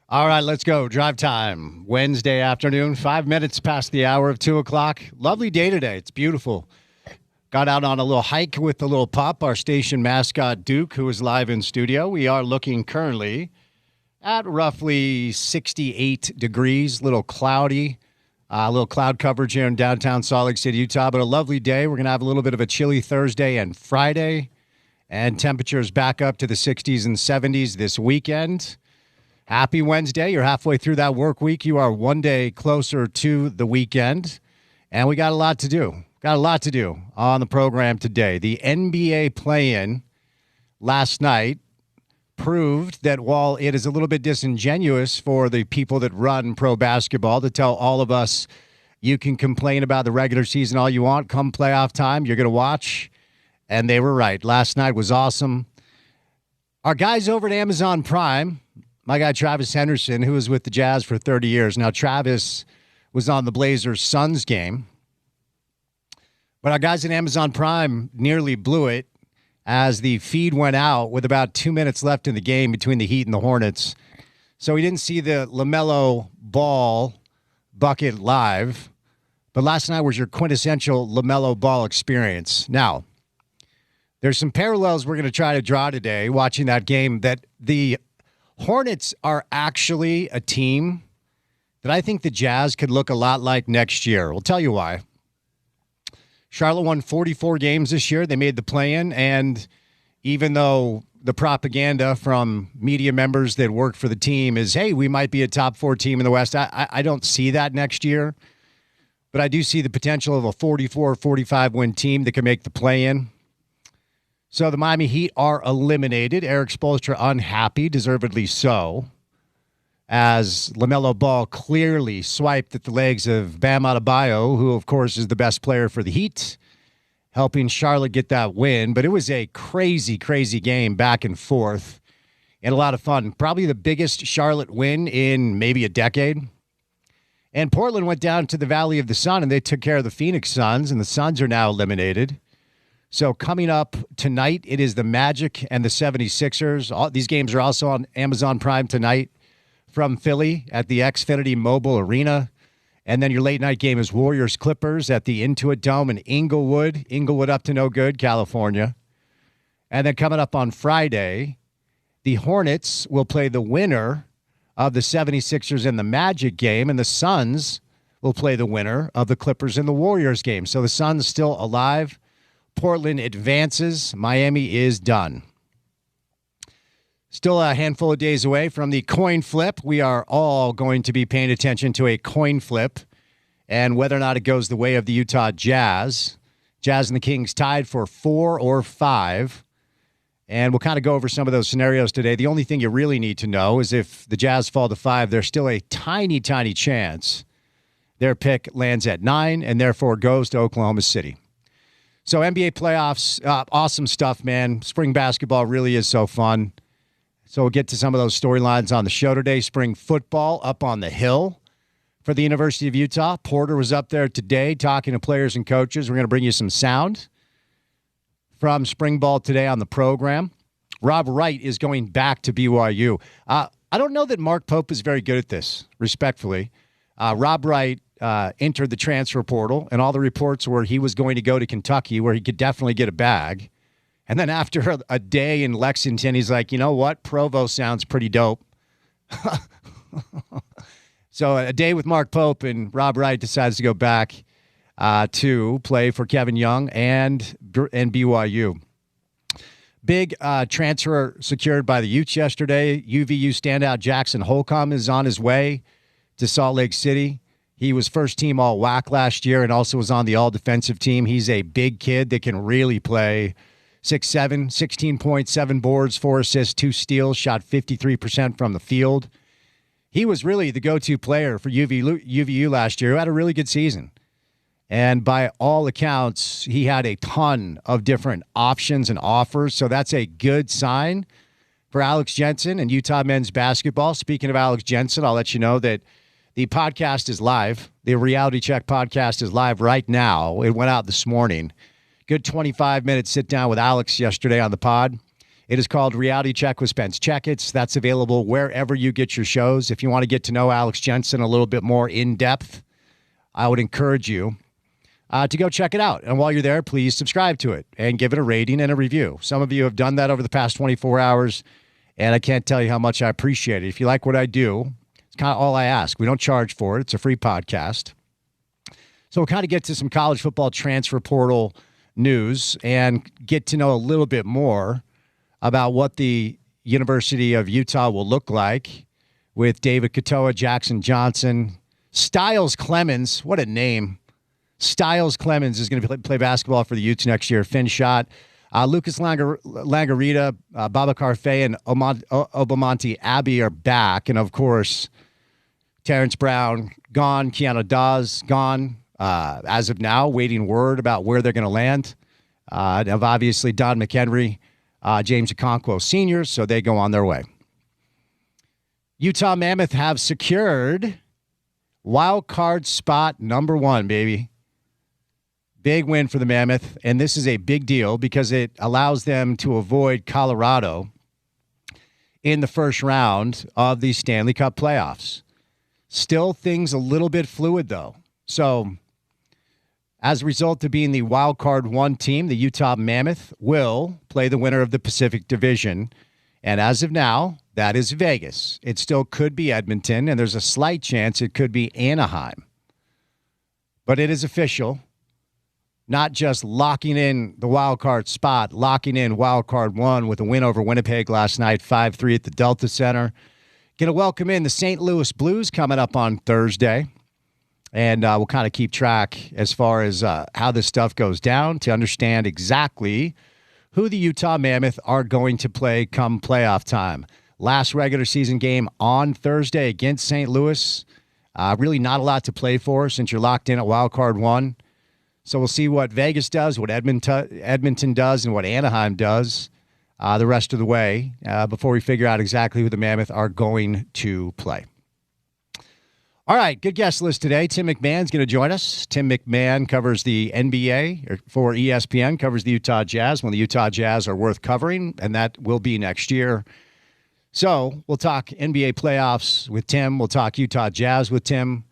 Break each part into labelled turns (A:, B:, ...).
A: All right, let's go. Drive time. Wednesday afternoon, 5 minutes past the hour of 2 o'clock. Lovely day today. It's beautiful. Got out on a little hike with the little pup, our station mascot, Duke, who is live in studio. We are looking currently at roughly 68 degrees, a little cloudy, a little cloud coverage here in downtown Salt Lake City, Utah, but a lovely day. We're going to have a little bit of a chilly Thursday and Friday, and temperatures back up to the 60s and 70s this weekend. Happy Wednesday. You're halfway through that work week. You are one day closer to the weekend, and we got a lot to do. Got a lot to do on the program today. The NBA play-in last night proved that while it is a little bit disingenuous for the people that run pro basketball to tell all of us you can complain about the regular season all you want, come playoff time, you're going to watch, and they were right. Last night was awesome. Our guys over at Amazon Prime, my guy Travis Henderson, who was with the Jazz for 30 years. Now, Travis was on the Blazers-Suns game. But our guys at Amazon Prime nearly blew it as the feed went out with about 2 minutes left in the game between the Heat and the Hornets. So we didn't see the LaMelo Ball bucket live. But last night was your quintessential LaMelo Ball experience. Now, there's some parallels we're going to try to draw today watching that game, that the Hornets are actually a team that I think the Jazz could look a lot like next year. We'll tell you why. Charlotte won 44 games this year. They made the play-in, and even though the propaganda from media members that work for the team is, hey, we might be a top 4 team in the West, I don't see that next year. But I do see the potential of a 44 or 45 win team that can make the play-in. So the Miami Heat are eliminated. Eric Spoelstra unhappy, deservedly so, as LaMelo Ball clearly swiped at the legs of Bam Adebayo, who, of course, is the best player for the Heat, helping Charlotte get that win. But it was a crazy, crazy game back and forth and a lot of fun. Probably the biggest Charlotte win in maybe a decade. And Portland went down to the Valley of the Sun, and they took care of the Phoenix Suns, and the Suns are now eliminated. So coming up tonight, it is the Magic and the 76ers. These games are also on Amazon Prime tonight from Philly at the Xfinity Mobile Arena. And then your late night game is Warriors-Clippers at the Intuit Dome in Inglewood. Inglewood up to no good, California. And then coming up on Friday, the Hornets will play the winner of the 76ers and the Magic game, and the Suns will play the winner of the Clippers and the Warriors game. So the Suns still alive. Portland advances. Miami is done. Still a handful of days away from the coin flip. We are all going to be paying attention to a coin flip and whether or not it goes the way of the Utah Jazz. Jazz and the Kings tied for 4 or 5. And we'll kind of go over some of those scenarios today. The only thing you really need to know is if the Jazz fall to 5, there's still a tiny, tiny chance their pick lands at 9 and therefore goes to Oklahoma City. So NBA playoffs, awesome stuff, man. Spring basketball really is so fun. So we'll get to some of those storylines on the show today. Spring football up on the hill for the University of Utah. Porter was up there today talking to players and coaches. We're going to bring you some sound from spring ball today on the program. Rob Wright is going back to BYU. I don't know that Mark Pope is very good at this, respectfully. Rob Wright entered the transfer portal, and all the reports were he was going to go to Kentucky, where he could definitely get a bag. And then after a day in Lexington, he's like, you know what? Provo sounds pretty dope. So a day with Mark Pope, and Rob Wright decides to go back to play for Kevin Young and BYU. Big transfer secured by the Utes yesterday. UVU standout Jackson Holcomb is on his way to Salt Lake City. He was first team All-WAC last year and also was on the all-defensive team. He's a big kid that can really play. 6'7", 16 points, 7 boards, 4 assists, 2 steals, shot 53% from the field. He was really the go-to player for UVU last year, who had a really good season. And by all accounts, he had a ton of different options and offers. So that's a good sign for Alex Jensen and Utah men's basketball. Speaking of Alex Jensen, I'll let you know that the podcast is live. The Reality Check podcast is live right now. It went out this morning. Good 25-minute sit-down with Alex yesterday on the pod. It is called Reality Check with Spence Checketts. That's available wherever you get your shows. If you want to get to know Alex Jensen a little bit more in depth, I would encourage you to go check it out. And while you're there, please subscribe to it and give it a rating and a review. Some of you have done that over the past 24 hours, and I can't tell you how much I appreciate it. If you like what I do, it's kind of all I ask. We don't charge for it. It's a free podcast. So we'll kind of get to some college football transfer portal news and get to know a little bit more about what the University of Utah will look like with David Katoa, Jackson Johnson, Styles Clemens. What a name. Styles Clemens is going to play basketball for the Utes next year. Finn Schott, Lucas Langarita, Babacar Faye, and Obamonte Abbey are back. And, of course, Terrence Brown gone, Keanu Dawes gone. As of now, waiting word about where they're going to land. Of obviously Don McHenry, James Okonkwo seniors, so they go on their way. Utah Mammoth have secured wild card spot number 1, baby. Big win for the Mammoth, and this is a big deal because it allows them to avoid Colorado in the first round of the Stanley Cup playoffs. Still things a little bit fluid, though. So, as a result of being the wild card 1 team, the Utah Mammoth will play the winner of the Pacific Division. And as of now, that is Vegas. It still could be Edmonton, and there's a slight chance it could be Anaheim. But it is official. Not just locking in the wild card spot, locking in wild card 1 with a win over Winnipeg last night, 5-3 at the Delta Center. Going to welcome in the St. Louis Blues coming up on Thursday. And we'll kind of keep track as far as how this stuff goes down to understand exactly who the Utah Mammoth are going to play come playoff time. Last regular season game on Thursday against St. Louis. Really not a lot to play for since you're locked in at wild card 1. So we'll see what Vegas does, what Edmonton does, and what Anaheim does the rest of the way before we figure out exactly who the Mammoth are going to play. All right, good guest list today. Tim McMahon's going to join us. Tim McMahon covers the NBA for ESPN, covers the Utah Jazz when the Utah Jazz are worth covering, and that will be next year. So we'll talk NBA playoffs with Tim. We'll talk Utah Jazz with Tim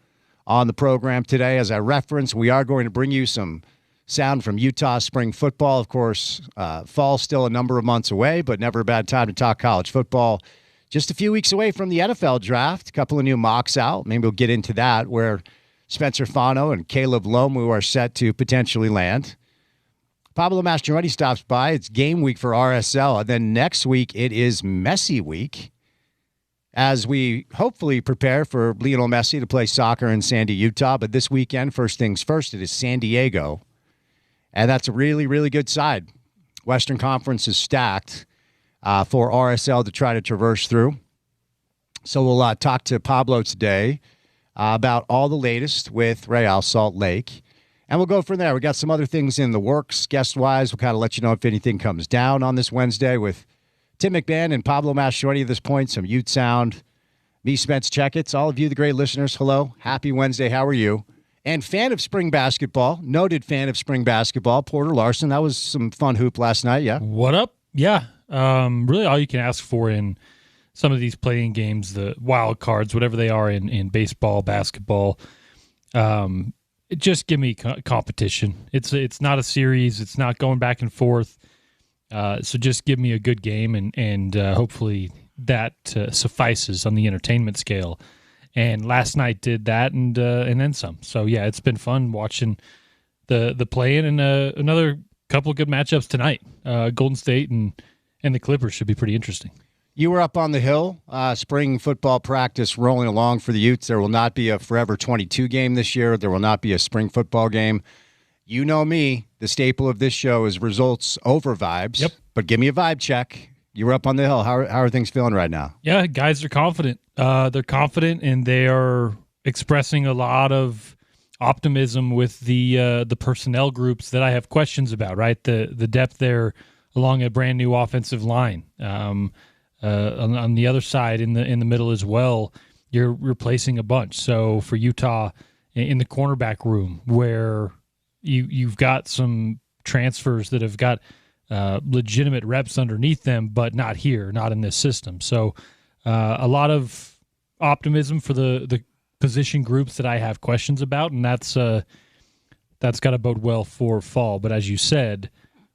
A: on the program today. As I referenced, we are going to bring you some sound from Utah spring football. Of course, fall's still a number of months away, but never a bad time to talk college football. Just a few weeks away from the NFL draft, a couple of new mocks out. Maybe we'll get into that, where Spencer Fano and Caleb Lomu are set to potentially land. Pablo Mastroeni stops by. It's game week for RSL. And then next week, it is Messi week, as we hopefully prepare for Lionel Messi to play soccer in Sandy, Utah. But this weekend, first things first, it is San Diego. And that's a really, really good side. Western Conference is stacked for RSL to try to traverse through. So we'll talk to Pablo today about all the latest with Real Salt Lake. And we'll go from there. We got some other things in the works, guest-wise. We'll kind of let you know if anything comes down on this Wednesday with Tim McMahon and Pablo Mastroeni at this point, some Ute Sound. Me, Spence Checketts, all of you, the great listeners, hello. Happy Wednesday. How are you? And fan of spring basketball, noted fan of spring basketball, Porter Larson. That was some fun hoop last night, yeah?
B: What up? Yeah. Really all you can ask for in some of these playing games, the wild cards, whatever they are in baseball, basketball, just give me competition. It's not a series. It's not going back and forth. So just give me a good game, and hopefully that suffices on the entertainment scale. And last night did that and then some. So, yeah, it's been fun watching the play-in, and another couple of good matchups tonight. Golden State and the Clippers should be pretty interesting.
A: You were up on the hill, spring football practice rolling along for the Utes. There will not be a Forever 22 game this year. There will not be a spring football game. You know me, the staple of this show is results over vibes.
B: Yep.
A: But give me a vibe check. You were up on the hill. How are things feeling right now?
B: Yeah, guys are confident. They're confident, and they are expressing a lot of optimism with the personnel groups that I have questions about, right? The depth there along a brand new offensive line. On the other side, in the middle as well, you're replacing a bunch. So for Utah, in the cornerback room, where you've got some transfers that have got legitimate reps underneath them, but not here, not in this system. So a lot of optimism for the position groups that I have questions about, and that's got to bode well for fall. But as you said,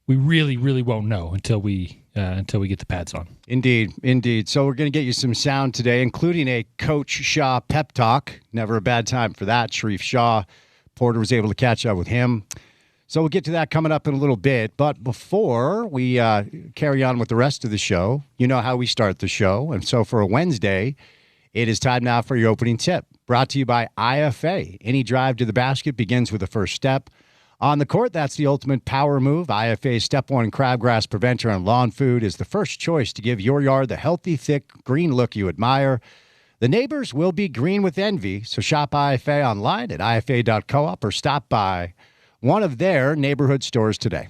B: we really, really won't know until we get the pads on.
A: Indeed. So we're going to get you some sound today, including a Coach Shaw pep talk. Never a bad time for that. Sharif Shaw, Porter was able to catch up with him. So we'll get to that coming up in a little bit. But before we carry on with the rest of the show, you know how we start the show. And so for a Wednesday, it is time now for your opening tip. Brought to you by IFA. Any drive to the basket begins with the first step. On the court, that's the ultimate power move. IFA's Step 1 crabgrass preventer and lawn food is the first choice to give your yard the healthy, thick, green look you admire. The neighbors will be green with envy, so shop IFA online at ifa.coop or stop by one of their neighborhood stores today.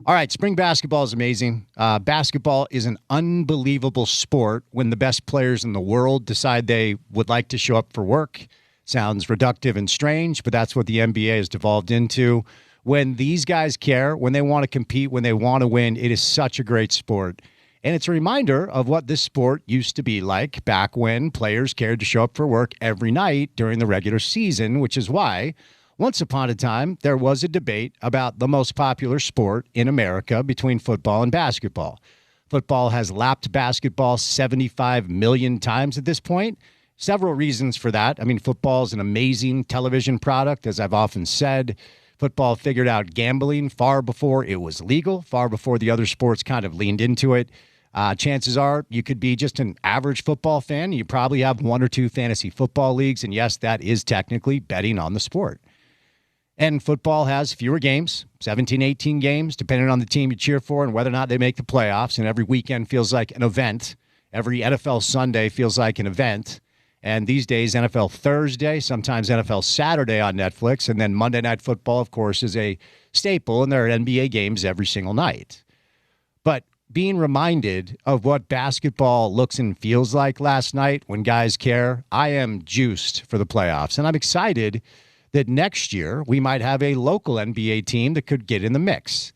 A: All right, spring basketball is amazing. Basketball is an unbelievable sport when the best players in the world decide they would like to show up for work. Sounds reductive and strange, but that's what the NBA has devolved into. When these guys care, when they want to compete, when they want to win, it is such a great sport. And it's a reminder of what this sport used to be like back when players cared to show up for work every night during the regular season, which is why once upon a time there was a debate about the most popular sport in America between football and basketball. Football has lapped basketball 75 million times at this point. Several reasons for that. I mean, football is an amazing television product, as I've often said. Football figured out gambling far before it was legal, far before the other sports kind of leaned into it. Chances are you could be just an average football fan. You probably have one or two fantasy football leagues, and yes, that is technically betting on the sport. And football has fewer games, 17, 18 games, depending on the team you cheer for and whether or not they make the playoffs. And every weekend feels like an event. Every NFL Sunday feels like an event. And these days, NFL Thursday, sometimes NFL Saturday on Netflix, and then Monday Night Football, of course, is a staple, and there are NBA games every single night. But being reminded of what basketball looks and feels like last night when guys care, I am juiced for the playoffs. And I'm excited that next year we might have a local NBA team that could get in the mix.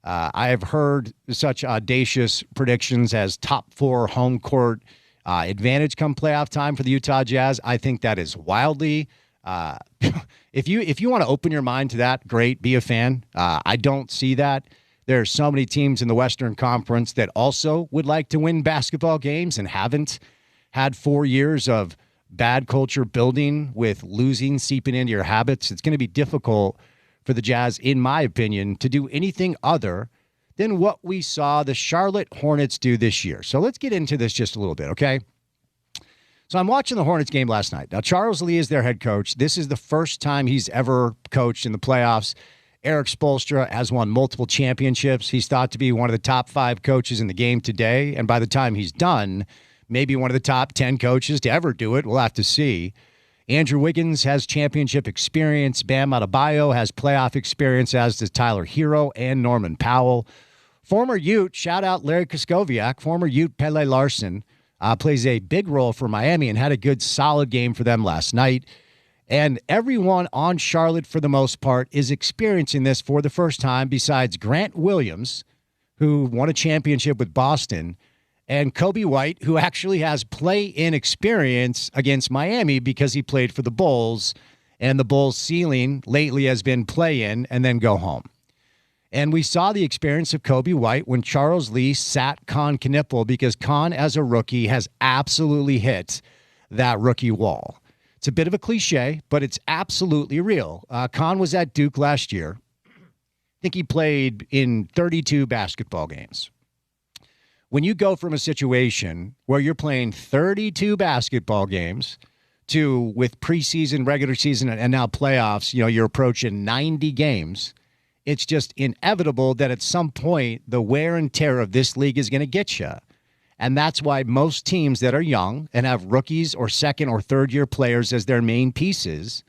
A: I have heard such audacious predictions as top 4 home court advantage come playoff time for the Utah Jazz. I think that is wildly. If you want to open your mind to that, great, be a fan. I don't see that. There are so many teams in the Western Conference that also would like to win basketball games and haven't had 4 years of bad culture building with losing seeping into your habits. It's going to be difficult for the Jazz, in my opinion, to do anything other than what we saw the Charlotte Hornets do this year. So let's get into this just a little bit, okay? So I'm watching the Hornets game last night. Now, Charles Lee is their head coach. This is the first time he's ever coached in the playoffs. Eric Spoelstra has won multiple championships. He's thought to be one of the top 5 coaches in the game today. And by the time he's done, maybe one of the top 10 coaches to ever do it. We'll have to see. Andrew Wiggins has championship experience. Bam Adebayo has playoff experience, as does Tyler Hero and Norman Powell. Former Ute, shout out Larry Kuskoviak, former Ute Pele Larson, plays a big role for Miami and had a good, solid game for them last night. And everyone on Charlotte, for the most part, is experiencing this for the first time, besides Grant Williams, who won a championship with Boston, and Kobe White, who actually has play-in experience against Miami because he played for the Bulls, and the Bulls' ceiling lately has been play-in and then go home. And we saw the experience of Kobe White when Charles Lee sat Con Knippel because Con, as a rookie, has absolutely hit that rookie wall. It's a bit of a cliche, but it's absolutely real. Con was at Duke last year. I think he played in 32 basketball games. When you go from a situation where you're playing 32 basketball games to, with preseason, regular season, and now playoffs, you're approaching 90 games, it's just inevitable that at some point the wear and tear of this league is going to get you. And that's why most teams that are young and have rookies or second or third year players as their main pieces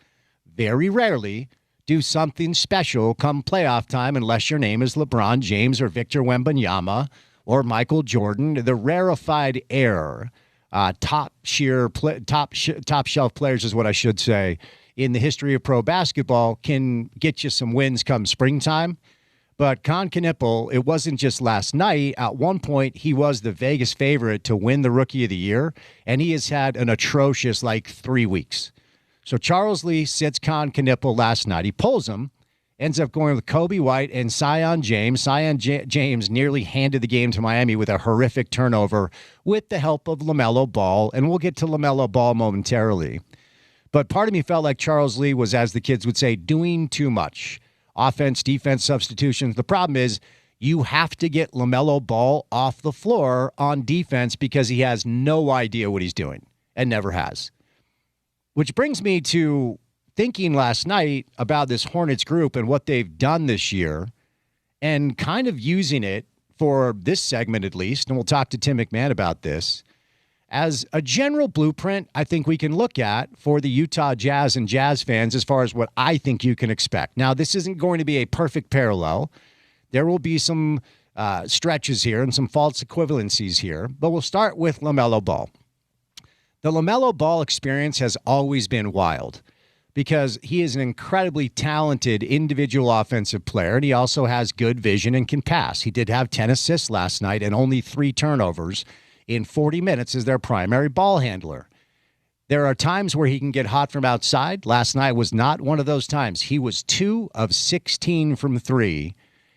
A: very rarely do something special come playoff time unless your name is LeBron James or Victor Wembanyama or Michael Jordan. The rarefied air, top shelf players is what I should say, in the history of pro basketball can get you some wins come springtime. But Con Knippel, it wasn't just last night. At one point, he was the Vegas favorite to win the Rookie of the Year, and he has had an atrocious 3 weeks. So Charles Lee sits Con Knippel last night. He pulls him, ends up going with Kobe White and Sion James. James nearly handed the game to Miami with a horrific turnover with the help of LaMelo Ball, and we'll get to LaMelo Ball momentarily. But part of me felt like Charles Lee was, as the kids would say, doing too much. Offense, defense, substitutions. The problem is you have to get LaMelo Ball off the floor on defense because he has no idea what he's doing and never has. Which brings me to thinking last night about this Hornets group and what they've done this year and kind of using it for this segment at least, and we'll talk to Tim McMahon about this, as a general blueprint I think we can look at for the Utah Jazz and Jazz fans as far as what I think you can expect. Now, this isn't going to be a perfect parallel. There will be some stretches here and some false equivalencies here, but we'll start with LaMelo Ball. The LaMelo Ball experience has always been wild because he is an incredibly talented individual offensive player, and he also has good vision and can pass. He did have 10 assists last night and only 3 turnovers in 40 minutes as their primary ball handler. There are times where he can get hot from outside. Last night was not one of those times. He was 2 of 16 from 3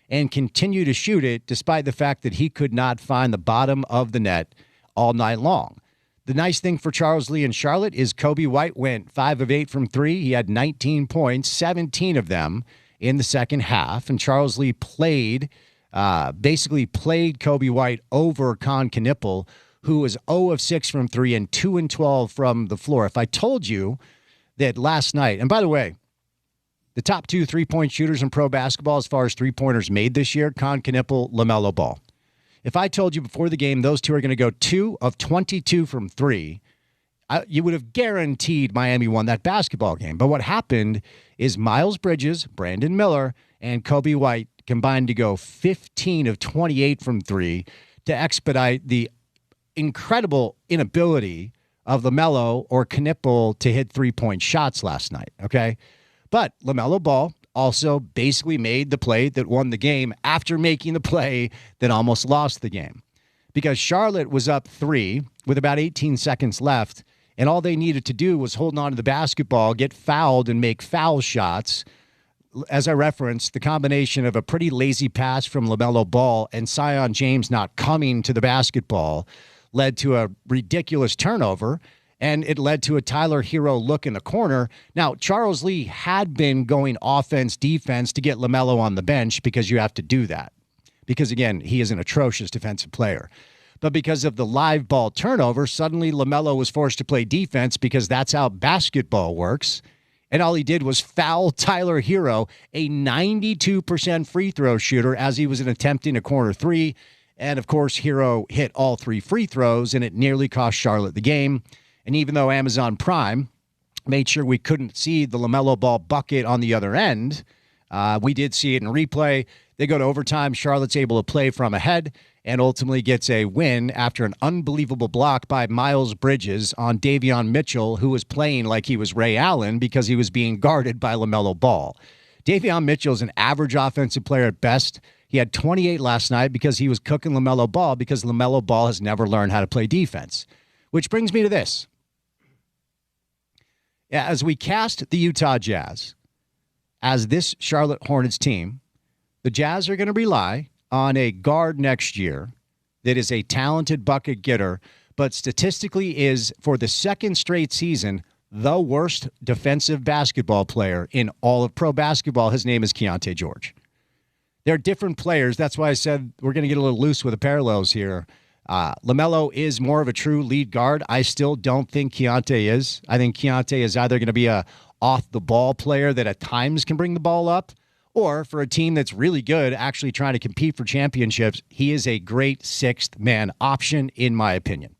A: and continued to shoot it despite the fact that he could not find the bottom of the net all night long. The nice thing for Charles Lee in Charlotte is Kobe White went 5 of 8 from 3. He had 19 points, 17 of them in the second half. And Charles Lee basically played Kobe White over Con Knippel, who was 0 of 6 from 3 and 2 and 12 from the floor. If I told you that last night, and by the way, the top 2 3-point shooters in pro basketball as far as three-pointers made this year, Con Knippel, LaMelo Ball. If I told you before the game those two are going to go 2 of 22 from 3, you would have guaranteed Miami won that basketball game. But what happened is Miles Bridges, Brandon Miller, and Kobe White combined to go 15 of 28 from 3 to expedite the incredible inability of LaMelo or Knippel to hit 3-point shots last night, okay? But LaMelo Ball also basically made the play that won the game after making the play that almost lost the game. Because Charlotte was up 3 with about 18 seconds left, and all they needed to do was hold on to the basketball, get fouled, and make foul shots. As I referenced, the combination of a pretty lazy pass from LaMelo Ball and Sion James not coming to the basketball led to a ridiculous turnover, and it led to a Tyler Hero look in the corner. Now, Charles Lee had been going offense, defense to get LaMelo on the bench because you have to do that. Because, again, he is an atrocious defensive player. But because of the live ball turnover, suddenly LaMelo was forced to play defense because that's how basketball works. And all he did was foul Tyler Hero, a 92% free throw shooter, as he was attempting a corner 3. And, of course, Hero hit all 3 free throws, and it nearly cost Charlotte the game. And even though Amazon Prime made sure we couldn't see the LaMelo Ball bucket on the other end, we did see it in replay. They go to overtime. Charlotte's able to play from ahead and ultimately gets a win after an unbelievable block by Miles Bridges on Davion Mitchell, who was playing like he was Ray Allen because he was being guarded by LaMelo Ball. Davion Mitchell is an average offensive player at best. He had 28 last night because he was cooking LaMelo Ball because LaMelo Ball has never learned how to play defense. Which brings me to this. As we cast the Utah Jazz as this Charlotte Hornets team, the Jazz are going to rely on a guard next year that is a talented bucket getter, but statistically is, for the second straight season, the worst defensive basketball player in all of pro basketball. His name is Keontae George. They're different players. That's why I said we're going to get a little loose with the parallels here. LaMelo is more of a true lead guard. I still don't think Keontae is. I think Keontae is either going to be a off-the-ball player that at times can bring the ball up, or for a team that's really good, actually trying to compete for championships, he is a great sixth-man option, in my opinion.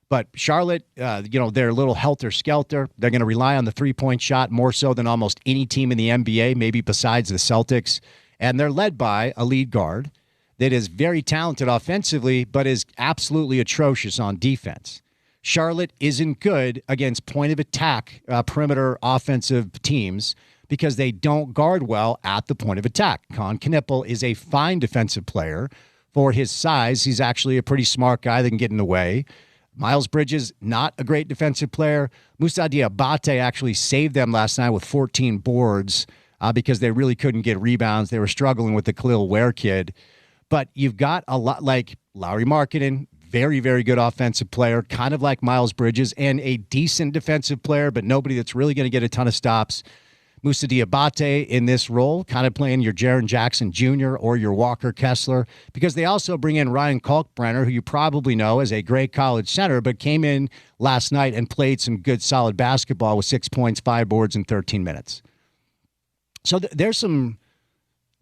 A: But Charlotte, they're a little helter-skelter. They're going to rely on the three-point shot more so than almost any team in the NBA, maybe besides the Celtics. And they're led by a lead guard that is very talented offensively, but is absolutely atrocious on defense. Charlotte isn't good against point-of-attack perimeter offensive teams, because they don't guard well at the point of attack. Con Knippel is a fine defensive player for his size. He's actually a pretty smart guy that can get in the way. Miles Bridges, not a great defensive player. Moussa Diabate actually saved them last night with 14 boards because they really couldn't get rebounds. They were struggling with the Khalil Ware kid. But you've got a lot like Lauri Markkanen, very, very good offensive player, kind of like Miles Bridges, and a decent defensive player, but nobody that's really going to get a ton of stops. Moussa Diabate in this role, kind of playing your Jaren Jackson Jr. or your Walker Kessler, because they also bring in Ryan Kalkbrenner, who you probably know as a great college center, but came in last night and played some good, solid basketball with 6 points, 5 boards in 13 minutes. So there's some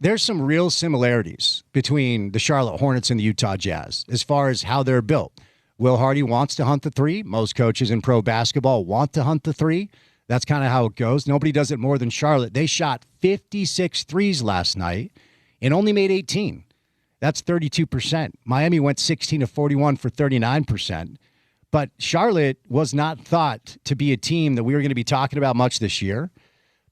A: real similarities between the Charlotte Hornets and the Utah Jazz as far as how they're built. Will Hardy wants to hunt the three. Most coaches in pro basketball want to hunt the three. That's kind of how it goes. Nobody does it more than Charlotte. They shot 56 threes last night and only made 18. That's 32%. Miami went 16 of 41 for 39%. But Charlotte was not thought to be a team that we were going to be talking about much this year.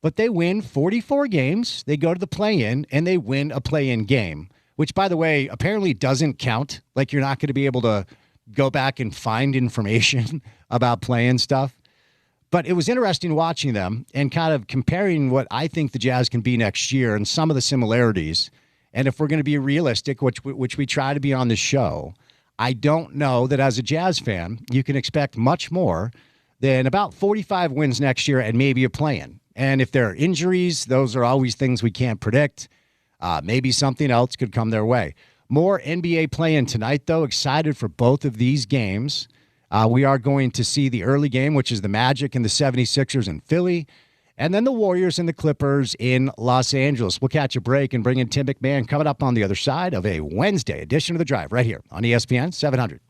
A: But they win 44 games. They go to the play-in, and they win a play-in game, which, by the way, apparently doesn't count. Like, you're not going to be able to go back and find information about play-in stuff. But it was interesting watching them and kind of comparing what I think the Jazz can be next year and some of the similarities. And if we're going to be realistic, which we try to be on the show, I don't know that as a Jazz fan, you can expect much more than about 45 wins next year and maybe a play-in. And if there are injuries, those are always things we can't predict. Maybe something else could come their way. More NBA play-in tonight, though. Excited for both of these games. We are going to see the early game, which is the Magic and the 76ers in Philly, and then the Warriors and the Clippers in Los Angeles. We'll catch a break and bring in Tim McMahon coming up on the other side of a Wednesday edition of The Drive right here on ESPN 700.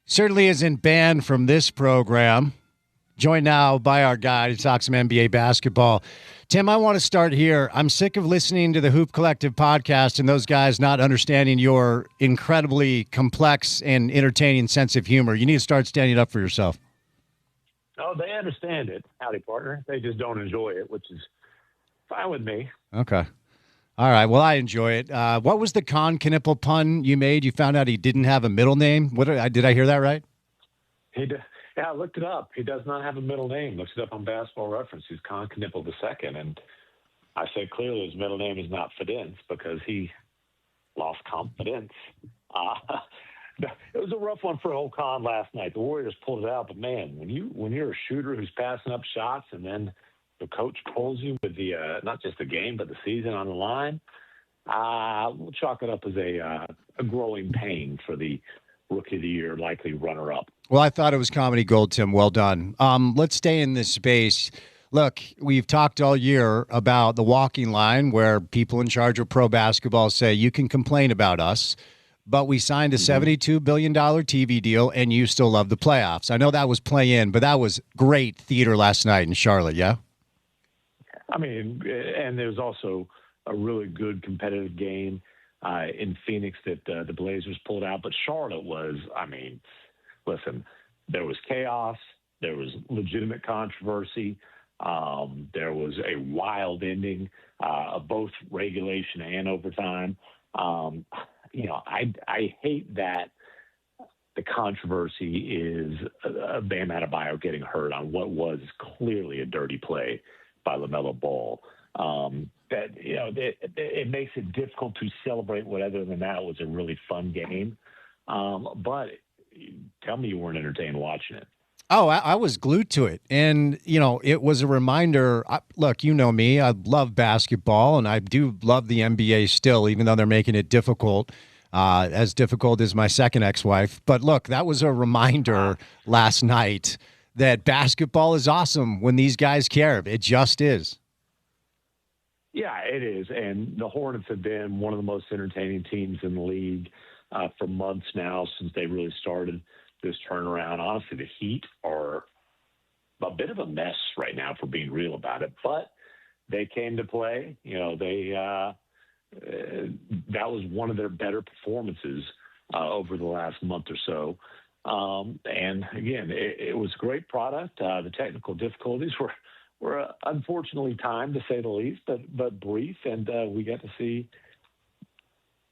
A: Certainly isn't banned from this program. Joined now by our guy to talk some NBA basketball. Tim, I want to start here. I'm sick of listening to the Hoop Collective podcast and those guys not understanding your incredibly complex and entertaining sense of humor. You need to start standing up for yourself.
C: Oh, they understand it, howdy partner. They just don't enjoy it, which is fine with me.
A: Okay. All right. Well, I enjoy it. What was the Con Knipple pun you made? You found out he didn't have a middle name. What did I hear that right?
C: Yeah, I looked it up. He does not have a middle name. Looked it up on Basketball Reference. He's Con Knipple II, and I said clearly his middle name is not Fidence because he lost confidence. It was a rough one for old Con last night. The Warriors pulled it out, but man, when you're a shooter who's passing up shots and then the coach pulls you with the not just the game but the season on the line, we'll chalk it up as a growing pain for the Rookie of the Year, likely runner-up.
A: Well, I thought it was comedy gold, Tim. Well done. Let's stay in this space. Look, we've talked all year about the walking line where people in charge of pro basketball say you can complain about us, but we signed a $72 billion TV deal and you still love the playoffs. I know that was play-in, but that was great theater last night in Charlotte, yeah?
C: I mean, and there's also a really good competitive game in Phoenix that the Blazers pulled out. But Charlotte was, I mean, listen, there was chaos. There was legitimate controversy. There was a wild ending of both regulation and overtime. I hate that the controversy is Bam Adebayo getting hurt on what was clearly a dirty play by LaMelo Ball. It makes it difficult to celebrate what other than that was a really fun game. But tell me you weren't entertained watching it.
A: Oh, I was glued to it. And, it was a reminder. Look, you know me. I love basketball, and I do love the NBA still, even though they're making it difficult, as difficult as my second ex-wife. But, look, that was a reminder last night that basketball is awesome when these guys care. It just is.
C: Yeah, it is. And the Hornets have been one of the most entertaining teams in the league for months now since they really started this turnaround. Honestly, the Heat are a bit of a mess right now, for being real about it. But they came to play. That was one of their better performances over the last month or so. And again, it was a great product. The technical difficulties were unfortunately timed, to say the least, but brief. And we got to see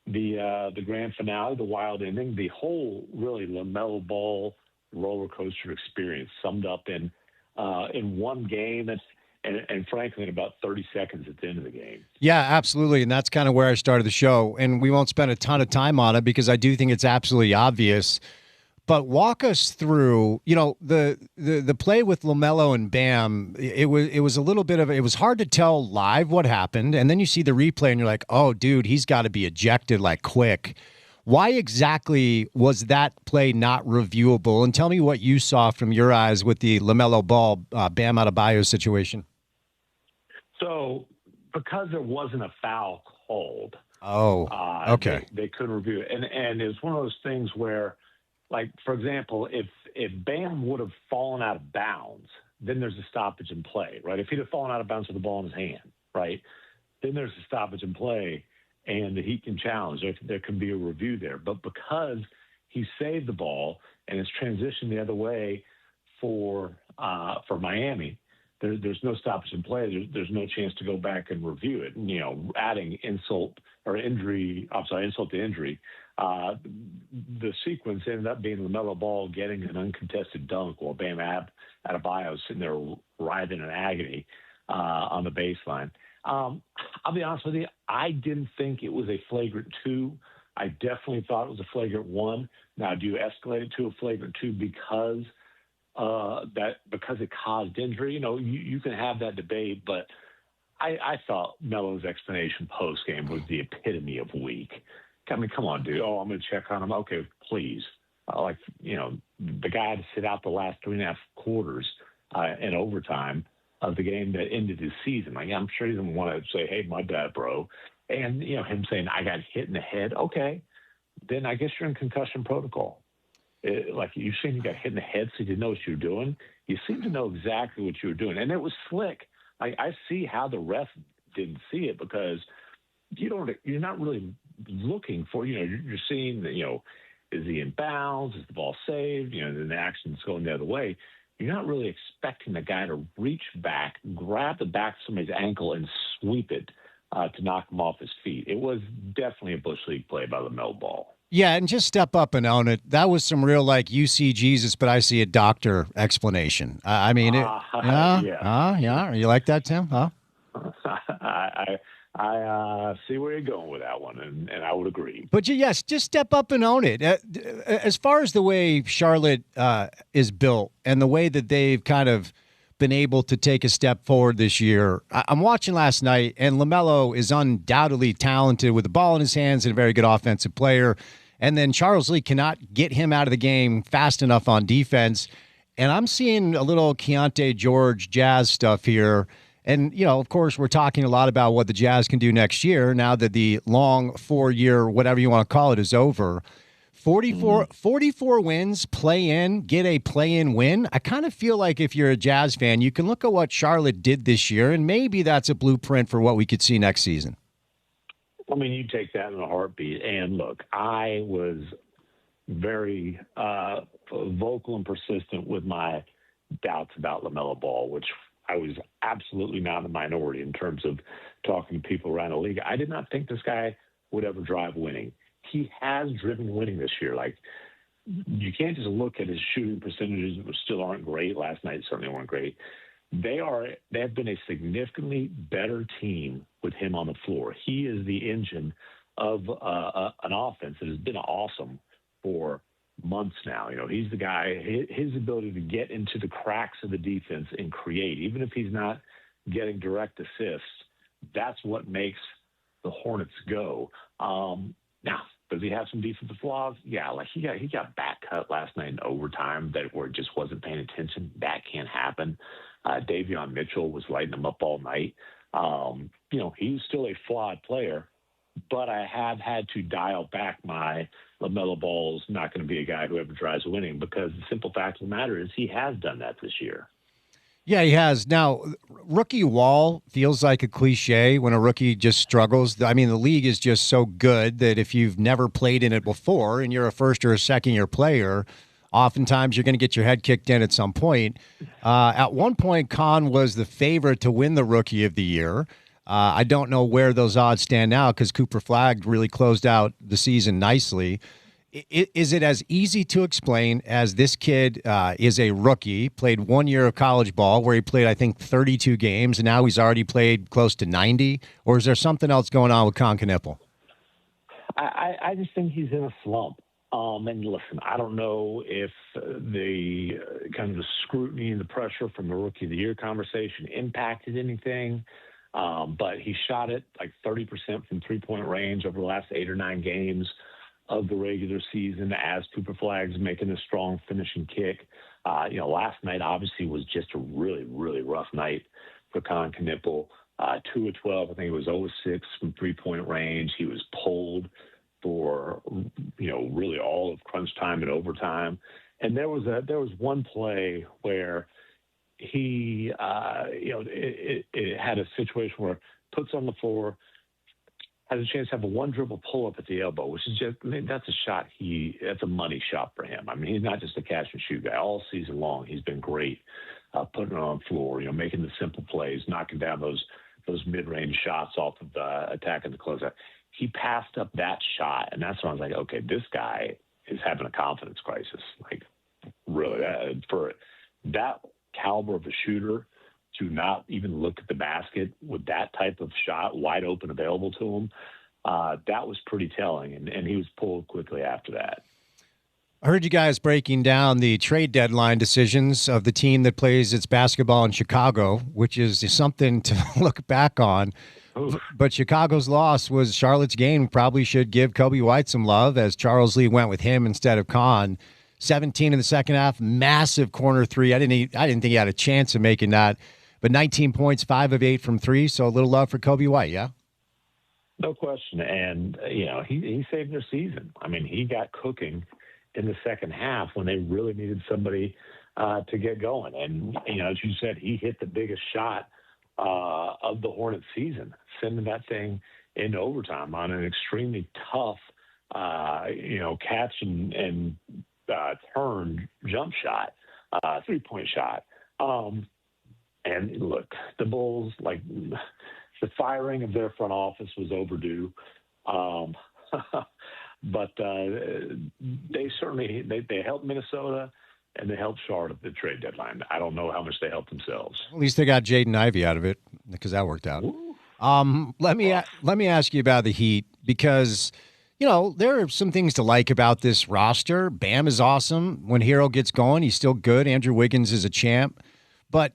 C: the grand finale, the wild ending, the whole really LaMelo Ball roller coaster experience summed up in one game. And frankly, in about 30 seconds at the end of the game. Yeah,
A: absolutely. And that's kind of where I started the show. And we won't spend a ton of time on it because I do think it's absolutely obvious. But walk us through, the play with LaMelo and Bam. It was a little bit of it was hard to tell live what happened, and then you see the replay and you're like, oh, dude, he's got to be ejected like quick. Why exactly was that play not reviewable? And tell me what you saw from your eyes with the LaMelo Ball Bam Adebayo situation.
C: So, because there wasn't a foul called.
A: Oh, okay.
C: They couldn't review it, and it was one of those things where. Like, for example, if Bam would have fallen out of bounds, then there's a stoppage in play, right? If he'd have fallen out of bounds with the ball in his hand, right, then there's a stoppage in play, and the Heat can challenge. There can be a review there. But because he saved the ball and it's transitioned the other way for Miami, there's no stoppage in play. There's no chance to go back and review it. And, adding insult to injury. The sequence ended up being LaMelo Ball getting an uncontested dunk while Bam Adebayo sitting there writhing in agony on the baseline. I'll be honest with you, I didn't think it was a flagrant 2. I definitely thought it was a flagrant 1. Now, do you escalate it to a flagrant 2 because it caused injury? You can have that debate, but I thought Melo's explanation post-game was the epitome of weak. I mean, come on, dude. Oh, I'm going to check on him. Okay, please. The guy had to sit out the last 3.5 quarters in overtime of the game that ended his season. I'm sure he doesn't want to say, hey, my bad, bro. And, him saying, I got hit in the head. Okay, then I guess you're in concussion protocol. like you seen you got hit in the head, so you didn't know what you were doing. You seem to know exactly what you were doing, and it was slick. I see how the ref didn't see it because you're not really looking for, you're seeing that, is he in bounds? Is the ball saved? Then the action's going the other way. You're not really expecting the guy to reach back, grab the back of somebody's ankle, and sweep it to knock him off his feet. It was definitely a Bush League play by LaMelo Ball.
A: Yeah, and just step up and own it. That was some real, like, you see Jesus, but I see a doctor explanation. I mean, yeah. You like that, Tim? Huh?
C: I see where you're going with that one, and I would agree.
A: But yes, just step up and own it. As far as the way Charlotte is built and the way that they've kind of been able to take a step forward this year, I'm watching last night, and LaMelo is undoubtedly talented with the ball in his hands and a very good offensive player. And then Charles Lee cannot get him out of the game fast enough on defense. And I'm seeing a little Keontae George Jazz stuff here. And, of course, we're talking a lot about what the Jazz can do next year now that the long 4-year, whatever you want to call it, is over. 44 wins, play in, get a play-in win. I kind of feel like if you're a Jazz fan, you can look at what Charlotte did this year, and maybe that's a blueprint for what we could see next season.
C: I mean, you take that in a heartbeat. And look, I was very vocal and persistent with my doubts about LaMelo Ball, which I was absolutely not in the minority in terms of talking to people around the league. I did not think this guy would ever drive winning. He has driven winning this year. Like, you can't just look at his shooting percentages, which still aren't great. Last night certainly weren't great. They have been a significantly better team with him on the floor. He is the engine of an offense that has been awesome for months now. He's the guy, his ability to get into the cracks of the defense and create, even if he's not getting direct assists, that's what makes the Hornets go. Now, does he have some defensive flaws? Yeah, like he got back cut last night in overtime where it just wasn't paying attention. That can't happen. Davion Mitchell was lighting him up all night. He's still a flawed player, but I have had to dial back my LaMelo Ball's not going to be a guy who ever drives winning, because the simple fact of the matter is he has done that this year.
A: Yeah, he has. Now, rookie wall feels like a cliche when a rookie just struggles. I mean, the league is just so good that if you've never played in it before and you're a first or a second-year player, oftentimes you're going to get your head kicked in at some point. At one point, Kahn was the favorite to win the Rookie of the Year. I don't know where those odds stand now because Cooper Flagg really closed out the season nicely. Is it as easy to explain as this kid is a rookie, played 1 year of college ball where he played, I think, 32 games, and now he's already played close to 90? Or is there something else going on with Kahn Knippel?
C: I just think he's in a slump. And listen, I don't know if the kind of the scrutiny and the pressure from the Rookie of the Year conversation impacted anything. But he shot it like 30% from three-point range over the last 8 or 9 games of the regular season as Cooper Flagg's making a strong finishing kick. Last night obviously was just a really, really rough night for Kahn Knippel. 2 of 12, I think it was 0 of 6 from three-point range. He was pulled for, really all of crunch time and overtime. And there was one play where he, it had a situation where puts on the floor, has a chance to have a one dribble pull up at the elbow, which is just, that's a shot. That's a money shot for him. I mean, he's not just a catch and shoot guy. All season long, he's been great putting it on the floor, making the simple plays, knocking down those mid-range shots off of the attack and the closeout. He passed up that shot, and that's when I was like, okay, this guy is having a confidence crisis. Like, really, for that caliber of a shooter to not even look at the basket with that type of shot wide open available to him, that was pretty telling, and he was pulled quickly after that.
A: I heard you guys breaking down the trade deadline decisions of the team that plays its basketball in Chicago, which is something to look back on. Oof. But Chicago's loss was Charlotte's gain. Probably should give Kobe White some love as Charles Lee went with him instead of Kahn. 17 in the second half, massive corner three. I didn't think he had a chance of making that. But 19 points, 5 of 8 from 3. So a little love for Kobe White, yeah?
C: No question. And, he saved their season. I mean, he got cooking in the second half when they really needed somebody to get going. And, as you said, he hit the biggest shot of the Hornets season, sending that thing into overtime on an extremely tough, catch and turn jump shot, 3-point shot. And look, the Bulls, the firing of their front office was overdue. But they certainly they helped Minnesota and they helped Charlotte at the trade deadline. I don't know how much they helped themselves.
A: At least they got Jaden Ivey out of it because that worked out. Let me ask you about the Heat because there are some things to like about this roster. Bam is awesome. When Hero gets going, he's still good. Andrew Wiggins is a champ, but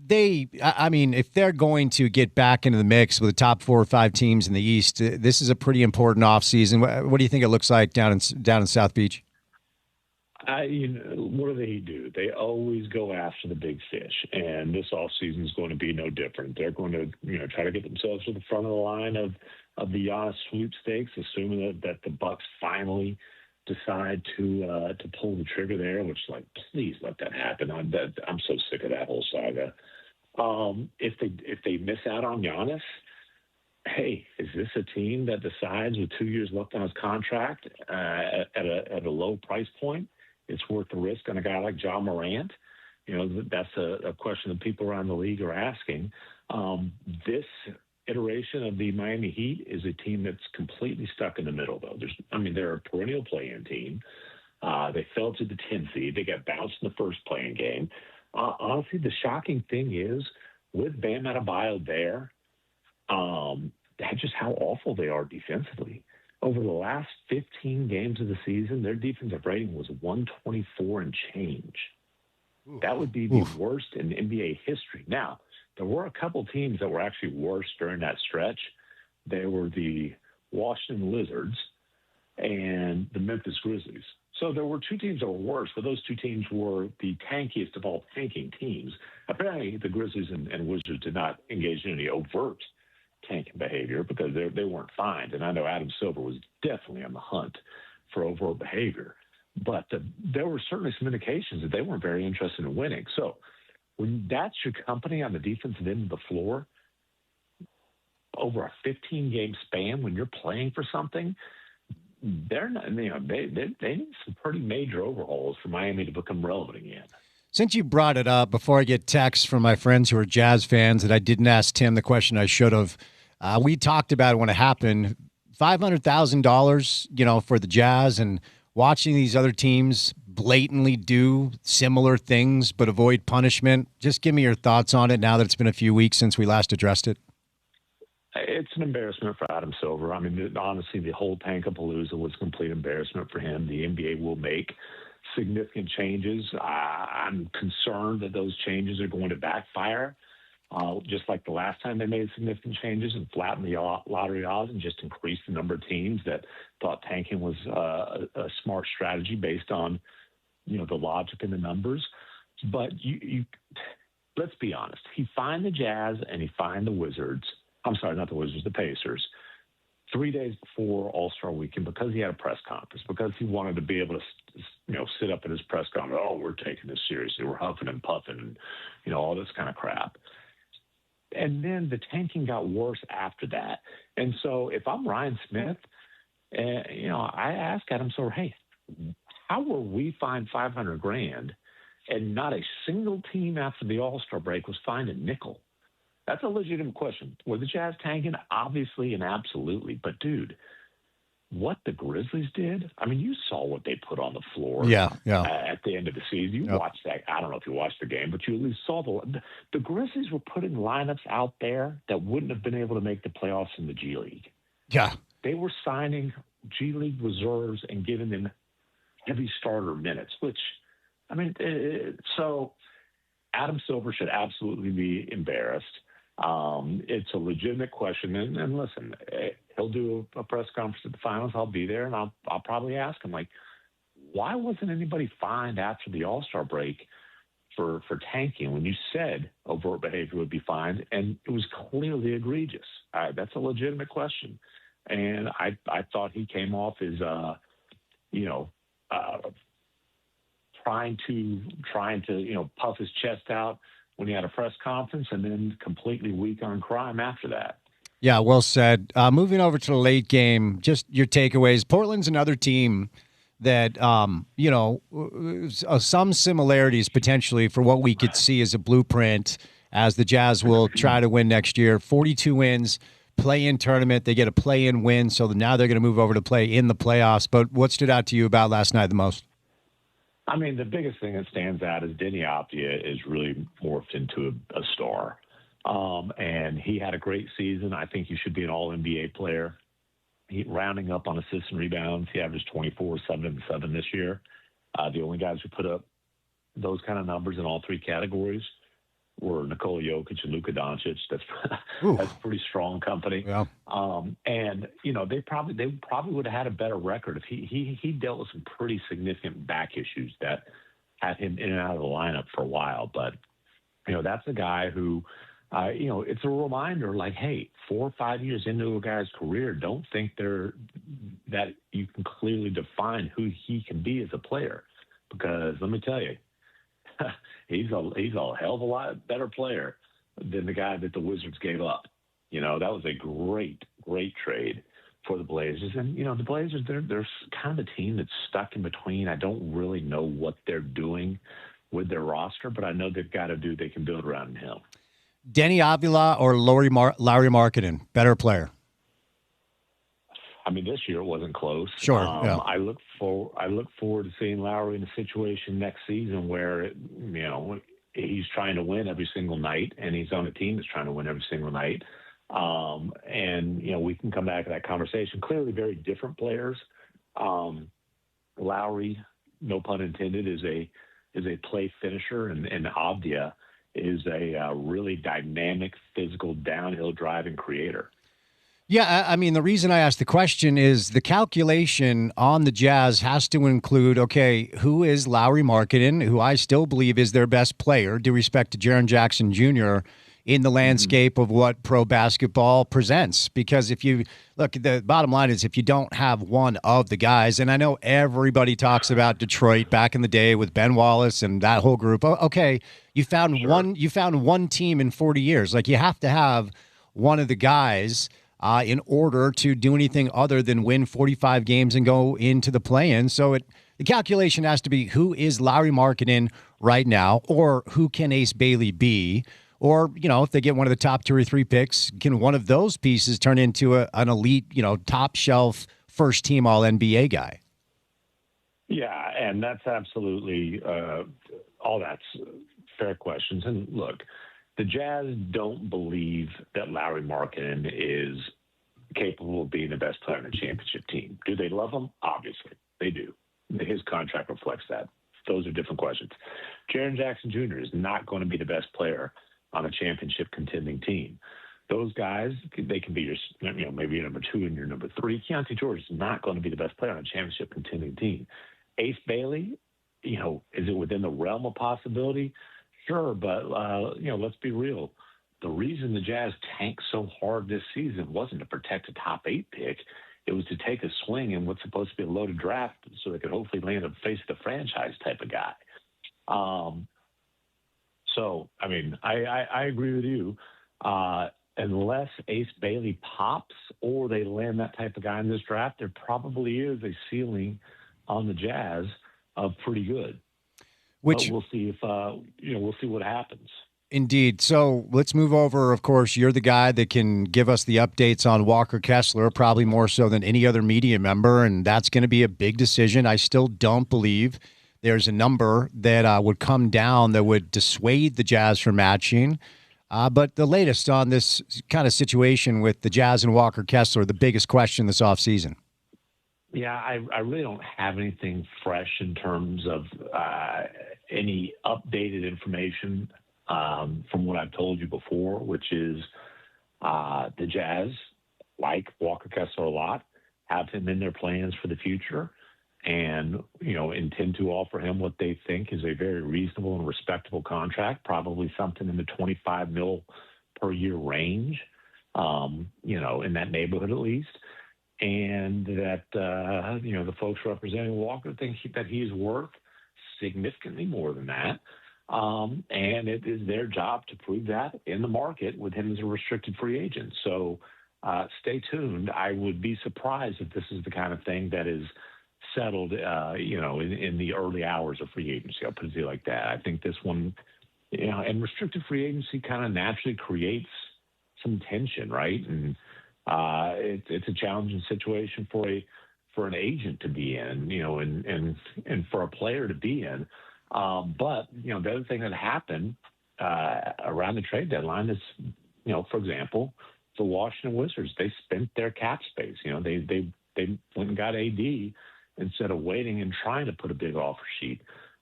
A: if they're going to get back into the mix with the top 4 or 5 teams in the East, this is a pretty important offseason. What do you think it looks like down in South Beach?
C: What do they do? They always go after the big fish, and this offseason is going to be no different. They're going to, try to get themselves to the front of the line of the Giannis sweepstakes, assuming that the Bucks finally decide to pull the trigger there, which, please let that happen. I'm so sick of that whole saga. If they miss out on Giannis, hey, is this a team that decides with 2 years left on his contract at a low price point, it's worth the risk on a guy like John Morant? That's a question that people around the league are asking. This iteration of the Miami Heat is a team that's completely stuck in the middle, though. They're a perennial play-in team. They fell to the 10th seed. They got bounced in the first play-in game. Honestly, the shocking thing is, with Bam Adebayo there, that's just how awful they are defensively. Over the last 15 games of the season, their defensive rating was 124 and change. That would be the worst in NBA history. Now, there were a couple teams that were actually worse during that stretch. They were the Washington Wizards and the Memphis Grizzlies. So there were 2 teams that were worse, but those 2 teams were the tankiest of all tanking teams. Apparently, the Grizzlies and Wizards did not engage in any overt tanking behavior because they weren't fined. And I know Adam Silver was definitely on the hunt for overt behavior. But there were certainly some indications that they weren't very interested in winning. So when that's your company on the defensive end of the floor over a 15-game span, when you're playing for something, they're not. They need some pretty major overhauls for Miami to become relevant again.
A: Since you brought it up, before I get texts from my friends who are Jazz fans that I didn't ask Tim the question I should have, we talked about it when it happened. $500,000, for the Jazz, and watching these other teams blatantly do similar things but avoid punishment. Just give me your thoughts on it now that it's been a few weeks since we last addressed it.
C: It's an embarrassment for Adam Silver. Honestly, the whole Tankapalooza was a complete embarrassment for him. The NBA will make significant changes. I'm concerned that those changes are going to backfire, just like the last time they made significant changes and flattened the lottery odds and just increased the number of teams that thought tanking was a smart strategy based on, the logic and the numbers. But you let's be honest. He fined the Jazz and he fined the Wizards. I'm sorry, not the Wizards, the Pacers, 3 days before All-Star Weekend because he had a press conference, because he wanted to be able to, sit up at his press conference, we're taking this seriously, we're huffing and puffing and, all this kind of crap. And then the tanking got worse after that. And so if I'm Ryan Smith, I ask Adam Silver, hey, how were we fined $500,000 and not a single team after the All-Star break was fined a nickel? That's a legitimate question. Were the Jazz tanking? Obviously and absolutely. But, dude, what the Grizzlies did, you saw what they put on the floor at the end of the season. You watched that. I don't know if you watched the game, but you at least saw the Grizzlies were putting lineups out there that wouldn't have been able to make the playoffs in the G League.
A: Yeah.
C: They were signing G League reserves and giving them heavy starter minutes, which, so Adam Silver should absolutely be embarrassed. It's a legitimate question. And listen, he'll do a press conference at the finals. I'll be there, and I'll probably ask him, why wasn't anybody fined after the All-Star break for tanking when you said overt behavior would be fined, and it was clearly egregious? That's a legitimate question. And I thought he came off as, trying to puff his chest out when he had a press conference, and then completely weak on crime after that.
A: Yeah, well said. Moving over to the late game, just your takeaways. Portland's another team that, some similarities potentially for what we could see as a blueprint as the Jazz will try to win next year. 42 wins, play-in tournament. They get a play-in win, so now they're going to move over to play in the playoffs. But what stood out to you about last night the most?
C: I mean, the biggest thing that stands out is Denny Apia is really morphed into a star. And he had a great season. I think he should be an all-NBA player. Rounding up on assists and rebounds, he averaged 24, 7, and 7 this year. The only guys who put up those kind of numbers in all three categories were Nikola Jokic and Luka Doncic. That's pretty strong company.
A: Yeah.
C: And they probably would have had a better record if he dealt with some pretty significant back issues that had him in and out of the lineup for a while. But that's a guy who, it's a reminder. Like, hey, 4 or 5 years into a guy's career, don't think that you can clearly define who he can be as a player, because let me tell you. He's a hell of a lot better player than the guy that the Wizards gave up. That was a great trade for the Blazers. And, the Blazers, they're kind of a team that's stuck in between. I don't really know what they're doing with their roster, but I know they've got a dude they can build around him.
A: Denny Avila or Lauri Markkanen, better player?
C: I mean, this year it wasn't close.
A: Sure. Yeah.
C: I look forward to seeing Lowry in a situation next season where, he's trying to win every single night, and he's on a team that's trying to win every single night. And we can come back to that conversation. Clearly, very different players. Lowry, no pun intended, is a play finisher, and Avdia is a really dynamic, physical, downhill driving creator.
A: Yeah, I mean, the reason I asked the question is the calculation on the Jazz has to include, okay, who is Lauri Markkanen, who I still believe is their best player, due respect to Jaren Jackson Jr., in the landscape of what pro basketball presents. Because if you look, the bottom line is if you don't have one of the guys, and I know everybody talks about Detroit back in the day with Ben Wallace and that whole group. Okay, you found one team in 40 years. Like, you have to have one of the guys in order to do anything other than win 45 games and go into the play-in. So the calculation has to be, who is Lauri Markkanen right now, or who can Ace Bailey be? Or, if they get one of the top 2 or 3 picks, can one of those pieces turn into an elite, top shelf, first team all NBA guy?
C: Yeah, and that's absolutely all that's fair questions. And look, the Jazz don't believe that Lauri Markkanen is capable of being the best player on a championship team. Do they love him? Obviously, they do. His contract reflects that. Those are different questions. Jaren Jackson Jr. is not going to be the best player on a championship contending team. Those guys, they can be your, maybe your number 2 and your number 3. Keontae George is not going to be the best player on a championship contending team. Ace Bailey, is it within the realm of possibility? Sure, but, let's be real. The reason the Jazz tanked so hard this season wasn't to protect a top 8 pick. It was to take a swing in what's supposed to be a loaded draft so they could hopefully land a face of the franchise type of guy. So, I mean, I agree with you. Unless Ace Bailey pops or they land that type of guy in this draft, there probably is a ceiling on the Jazz of pretty good. But we'll see if we'll see what happens.
A: Indeed. So let's move over. Of course, you're the guy that can give us the updates on Walker Kessler, probably more so than any other media member, and that's going to be a big decision. I still don't believe there's a number that would come down that would dissuade the Jazz from matching. But the latest on this kind of situation with the Jazz and Walker Kessler, the biggest question this offseason.
C: Yeah, I really don't have anything fresh in terms of any updated information from what I've told you before, which is the Jazz like Walker Kessler a lot, have him in their plans for the future, and intend to offer him what they think is a very reasonable and respectable contract, probably something in the $25 million per year range, in that neighborhood at least. and that the folks representing Walker think that he's worth significantly more than that. And it is their job to prove that in the market with him as a restricted free agent. So stay tuned. I would be surprised if this is the kind of thing that is settled, in the early hours of free agency. I'll put it like that. I think this one, and restricted free agency kind of naturally creates some tension, right? And it's a challenging situation for an agent to be in, and for a player to be in. But the other thing that happened around the trade deadline is, for example, the Washington Wizards, they spent their cap space. They went and got AD instead of waiting and trying to put a big offer sheet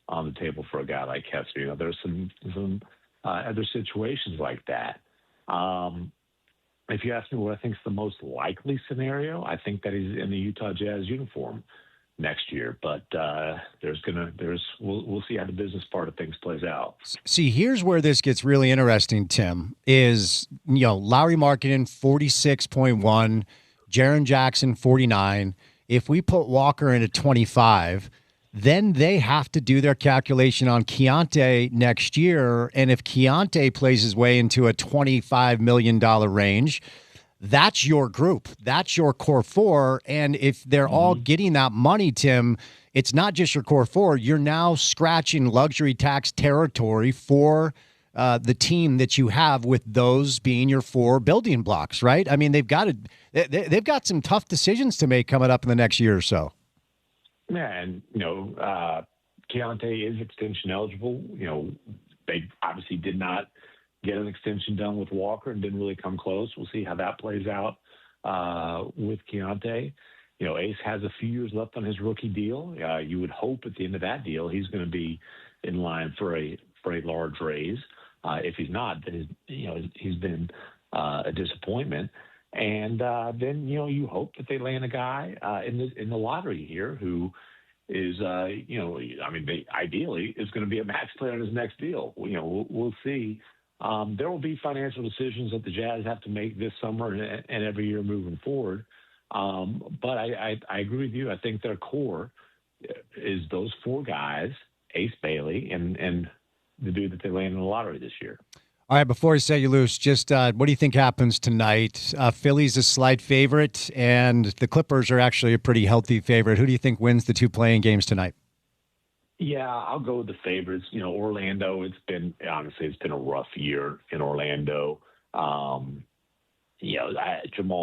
C: on the table for a guy like Kessler. There's some other situations like that. If you ask me what I think is the most likely scenario, I think that he's in the Utah Jazz uniform next year. But we'll see how the business part of things plays out.
A: See, here's where this gets really interesting, Tim, is, Lauri Markkanen, 46.1, Jaren Jackson, 49. If we put Walker in at 25, then they have to do their calculation on Keontae next year. And if Keontae plays his way into a $25 million range, that's your group. That's your core four. And if they're all getting that money, Tim, it's not just your core four. You're now scratching luxury tax territory for the team that you have, with those being your four building blocks, right? I mean, they've got some tough decisions to make coming up in the next year or so.
C: Yeah, and Keontae is extension eligible. They obviously did not get an extension done with Walker and didn't really come close. We'll see how that plays out with Keontae. Ace has a few years left on his rookie deal. You would hope at the end of that deal he's going to be in line for a large raise. If he's not, then he's been a disappointment. And then you hope that they land a guy in the lottery here who is ideally is going to be a max player on his next deal. We'll see. There will be financial decisions that the Jazz have to make this summer and every year moving forward. But I agree with you. I think their core is those four guys: Ace Bailey and the dude that they land in the lottery this year.
A: All right, before I set you loose, just what do you think happens tonight? Philly's a slight favorite, and the Clippers are actually a pretty healthy favorite. Who do you think wins the two playing games tonight?
C: Yeah, I'll go with the favorites. Orlando, it's been a rough year in Orlando. Jamal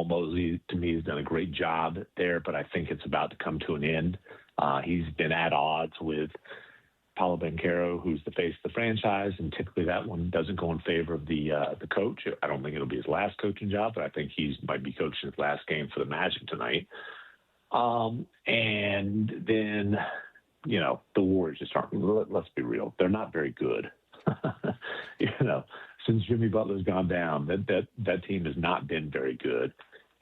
C: Mosley, to me, has done a great job there, but I think it's about to come to an end. He's been at odds with Paolo Banchero, who's the face of the franchise, and typically that one doesn't go in favor of the coach. I don't think it'll be his last coaching job, but I think he might be coaching his last game for the Magic tonight. And then, the Warriors just aren't. Let's be real; they're not very good. Since Jimmy Butler's gone down, that team has not been very good,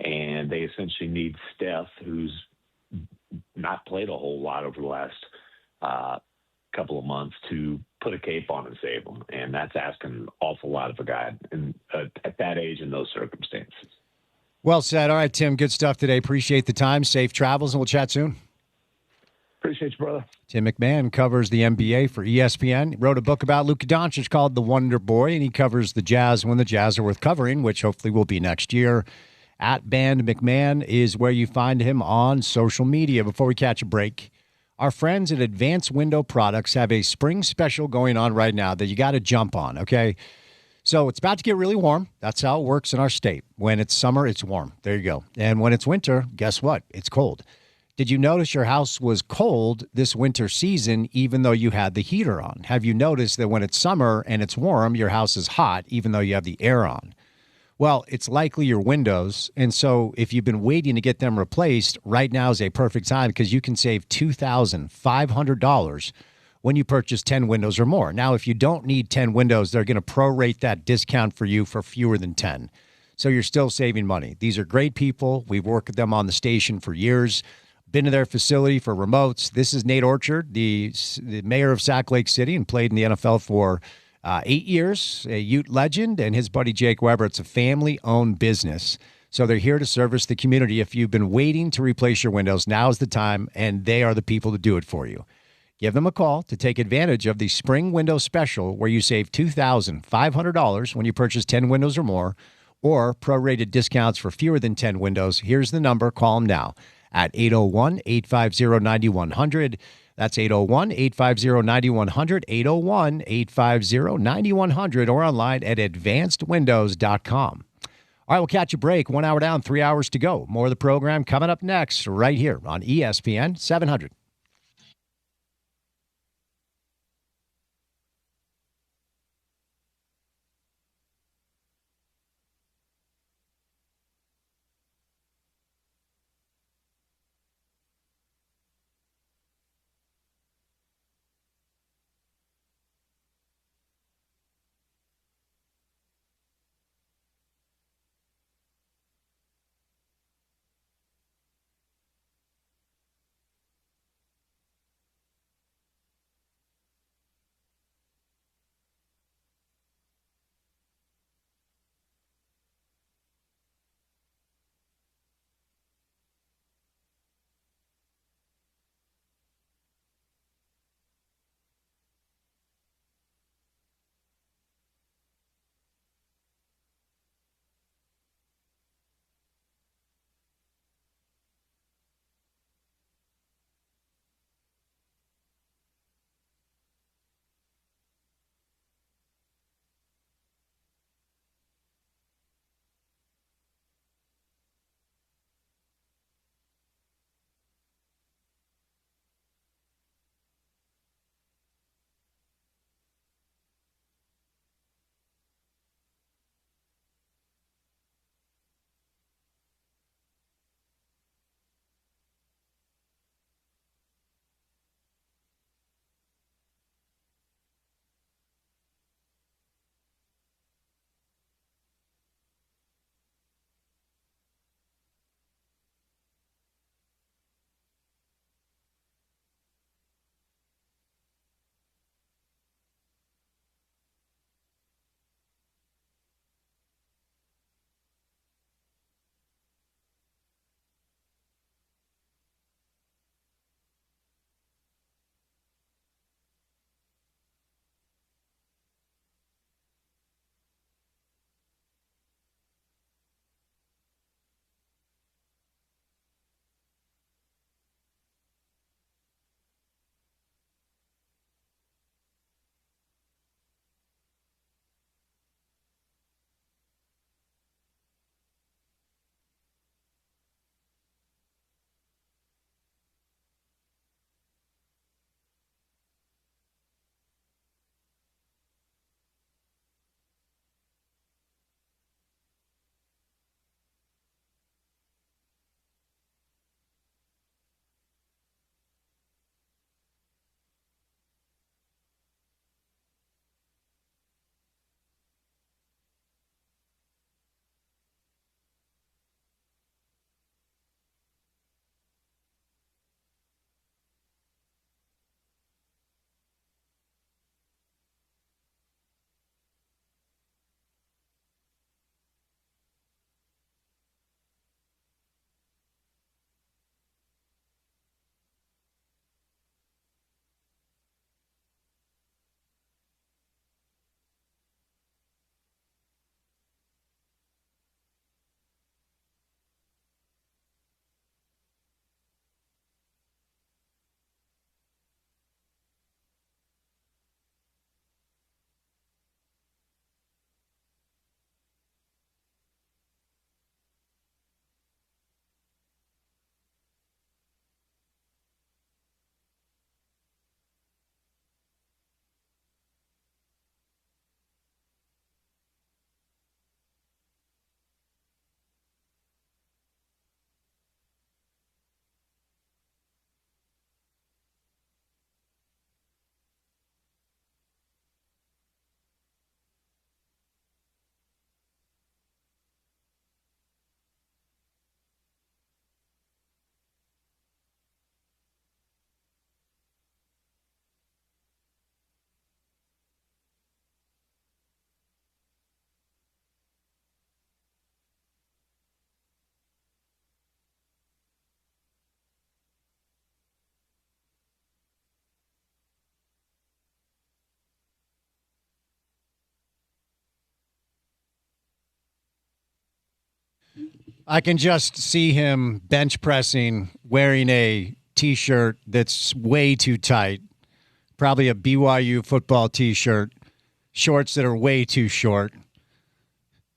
C: and they essentially need Steph, who's not played a whole lot over the last couple of months, to put a cape on and save them, and that's asking an awful lot of a guy at that age in those circumstances.
A: Well said. All right, Tim, good stuff today. Appreciate the time. Safe travels, and we'll chat soon.
C: Appreciate you, brother.
A: Tim McMahon covers the NBA for ESPN. He wrote a book about Luka Doncic called The Wonder Boy, and he covers the Jazz when the Jazz are worth covering, which hopefully will be next year. At Band McMahon is where you find him on social media. Before we catch a break, our friends at Advanced Window Products have a spring special going on right now that you got to jump on, okay? So it's about to get really warm. That's how it works in our state. When it's summer, it's warm. There you go. And when it's winter, guess what? It's cold. Did you notice your house was cold this winter season even though you had the heater on? Have you noticed that when it's summer and it's warm, your house is hot even though you have the air on? Well, it's likely your windows, and so if you've been waiting to get them replaced, right now is a perfect time because you can save $2,500 when you purchase 10 windows or more. Now, if you don't need 10 windows, they're going to prorate that discount for you for fewer than 10. So you're still saving money. These are great people. We've worked with them on the station for years. Been to their facility for remotes. This is Nate Orchard, the mayor of Sac Lake City, and played in the NFL for 8 years, a Ute legend, and his buddy Jake Weber. It's a family-owned business. So they're here to service the community. If you've been waiting to replace your windows, now's the time, and they are the people to do it for you. Give them a call to take advantage of the spring window special where you save $2,500 when you purchase 10 windows or more, or prorated discounts for fewer than 10 windows. Here's the number. Call them now at 801-850-9100. That's 801-850-9100, 801-850-9100, or online at advancedwindows.com. All right, we'll catch a break. 1 hour down, 3 hours to go. More of the program coming up next right here on ESPN 700. I can just see him bench pressing, wearing a T-shirt that's way too tight, probably a BYU football T-shirt, shorts that are way too short.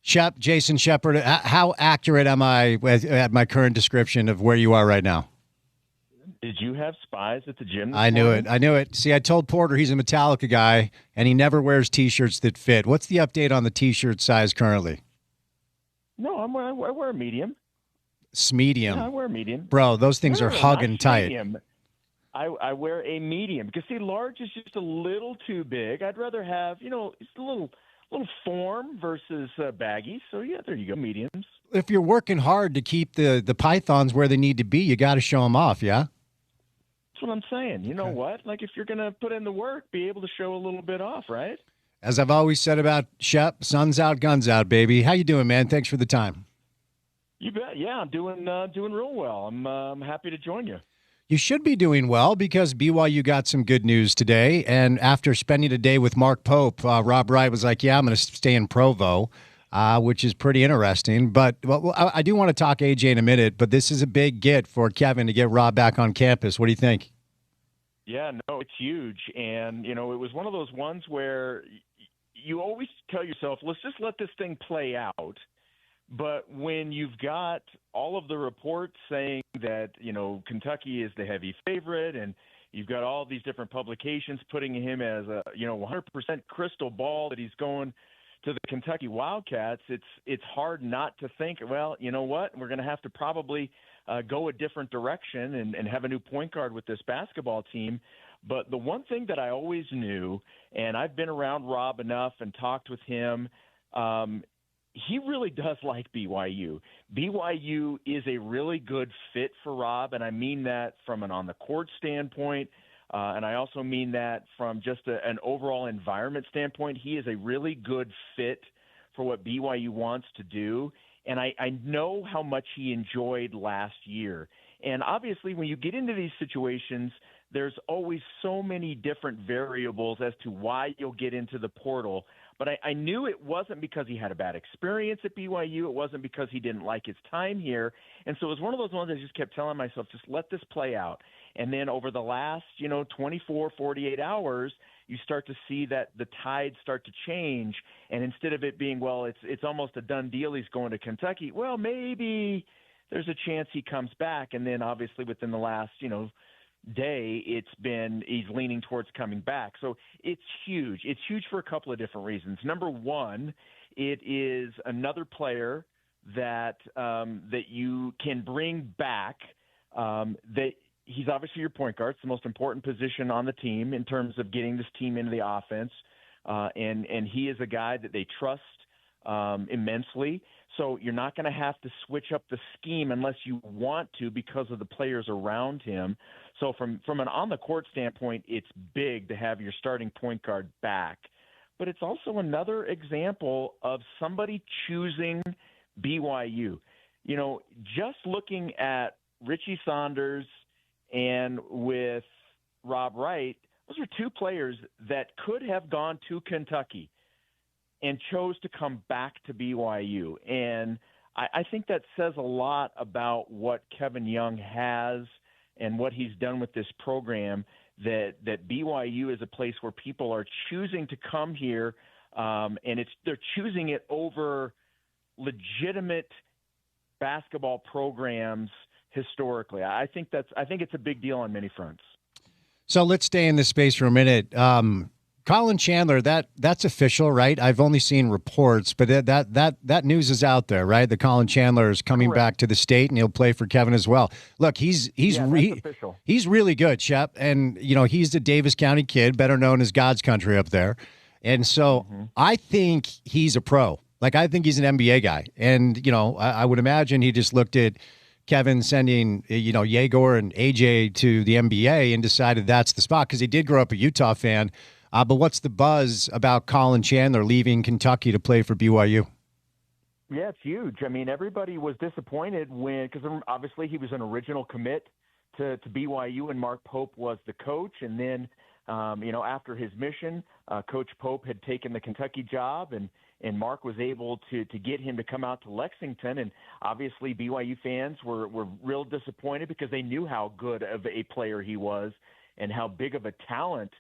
A: Jason Shepard, how accurate am I at my current description of where you are right now?
D: Did you have spies at the gym this
A: I knew
D: morning?
A: it. I knew it. See, I told Porter he's a Metallica guy, and he never wears T-shirts that fit. What's the update on the T-shirt size currently?
D: No, I wear a medium.
A: Smedium.
D: Yeah, I wear a medium.
A: Bro, those things
D: No,
A: are
D: not
A: hugging tight.
D: medium. I wear a medium because, see, large is just a little too big. I'd rather have, it's a little form versus baggy. So, yeah, there you go, mediums.
A: If you're working hard to keep the pythons where they need to be, you got to show them off, yeah?
D: That's what I'm saying. You know what? Like, if you're going to put in the work, be able to show a little bit off, right?
A: As I've always said about Shep, sun's out, guns out, baby. How you doing, man? Thanks for the time.
D: You bet. Yeah, I'm doing real well. I'm happy to join you.
A: You should be doing well because BYU got some good news today. And after spending a day with Mark Pope, Rob Wright was like, yeah, I'm going to stay in Provo, which is pretty interesting. But I do want to talk AJ in a minute, but this is a big get for Kevin to get Rob back on campus. What do you think?
D: Yeah, no, it's huge. And, it was one of those ones where you always tell yourself, let's just let this thing play out. But when you've got all of the reports saying that, Kentucky is the heavy favorite, and you've got all these different publications putting him as a, 100% crystal ball that he's going to the Kentucky Wildcats, it's hard not to think, well, you know what, we're going to have to probably go a different direction and have a new point guard with this basketball team. But the one thing that I always knew, and I've been around Rob enough and talked with him, he really does like BYU. BYU is a really good fit for Rob, and I mean that from an on-the-court standpoint, and I also mean that from just an overall environment standpoint. He is a really good fit for what BYU wants to do, and I know how much he enjoyed last year. And obviously, when you get into these situations, there's always so many different variables as to why you'll get into the portal. But I knew it wasn't because he had a bad experience at BYU. It wasn't because he didn't like his time here. And so it was one of those ones I just kept telling myself, just let this play out. And then over the last, 24, 48 hours, you start to see that the tides start to change. And instead of it being, well, it's almost a done deal, he's going to Kentucky, well, maybe there's a chance he comes back. And then obviously within the last, day, he's leaning towards coming back. So it's huge. It's huge for a couple of different reasons. Number one, it is another player that you can bring back. That he's obviously your point guard. It's the most important position on the team in terms of getting this team into the offense. And he is a guy that they trust immensely. So you're not going to have to switch up the scheme unless you want to because of the players around him. So from an on-the-court standpoint, it's big to have your starting point guard back. But it's also another example of somebody choosing BYU. Just looking at Richie Saunders and with Rob Wright, those are two players that could have gone to Kentucky and chose to come back to BYU. And I think that says a lot about what Kevin Young has and what he's done with this program, that BYU is a place where people are choosing to come here, and they're choosing it over legitimate basketball programs historically. I think it's a big deal on many fronts.
A: So let's stay in this space for a minute. Colin Chandler, that's official, right? I've only seen reports, but that news is out there, right? That Colin Chandler is coming back to the state and he'll play for Kevin as well. Look, he's really good, Shep, and he's a Davis County kid, better known as God's country up there, and so I think he's a pro. Like I think he's an NBA guy, and I would imagine he just looked at Kevin sending Yegor and AJ to the NBA and decided that's the spot because he did grow up a Utah fan. But what's the buzz about Colin Chandler leaving Kentucky to play for BYU?
D: Yeah, it's huge. I mean, everybody was disappointed because obviously he was an original commit to BYU, and Mark Pope was the coach. And then, after his mission, Coach Pope had taken the Kentucky job, and and Mark was able to get him to come out to Lexington. And obviously BYU fans were real disappointed because they knew how good of a player he was and how big of a talent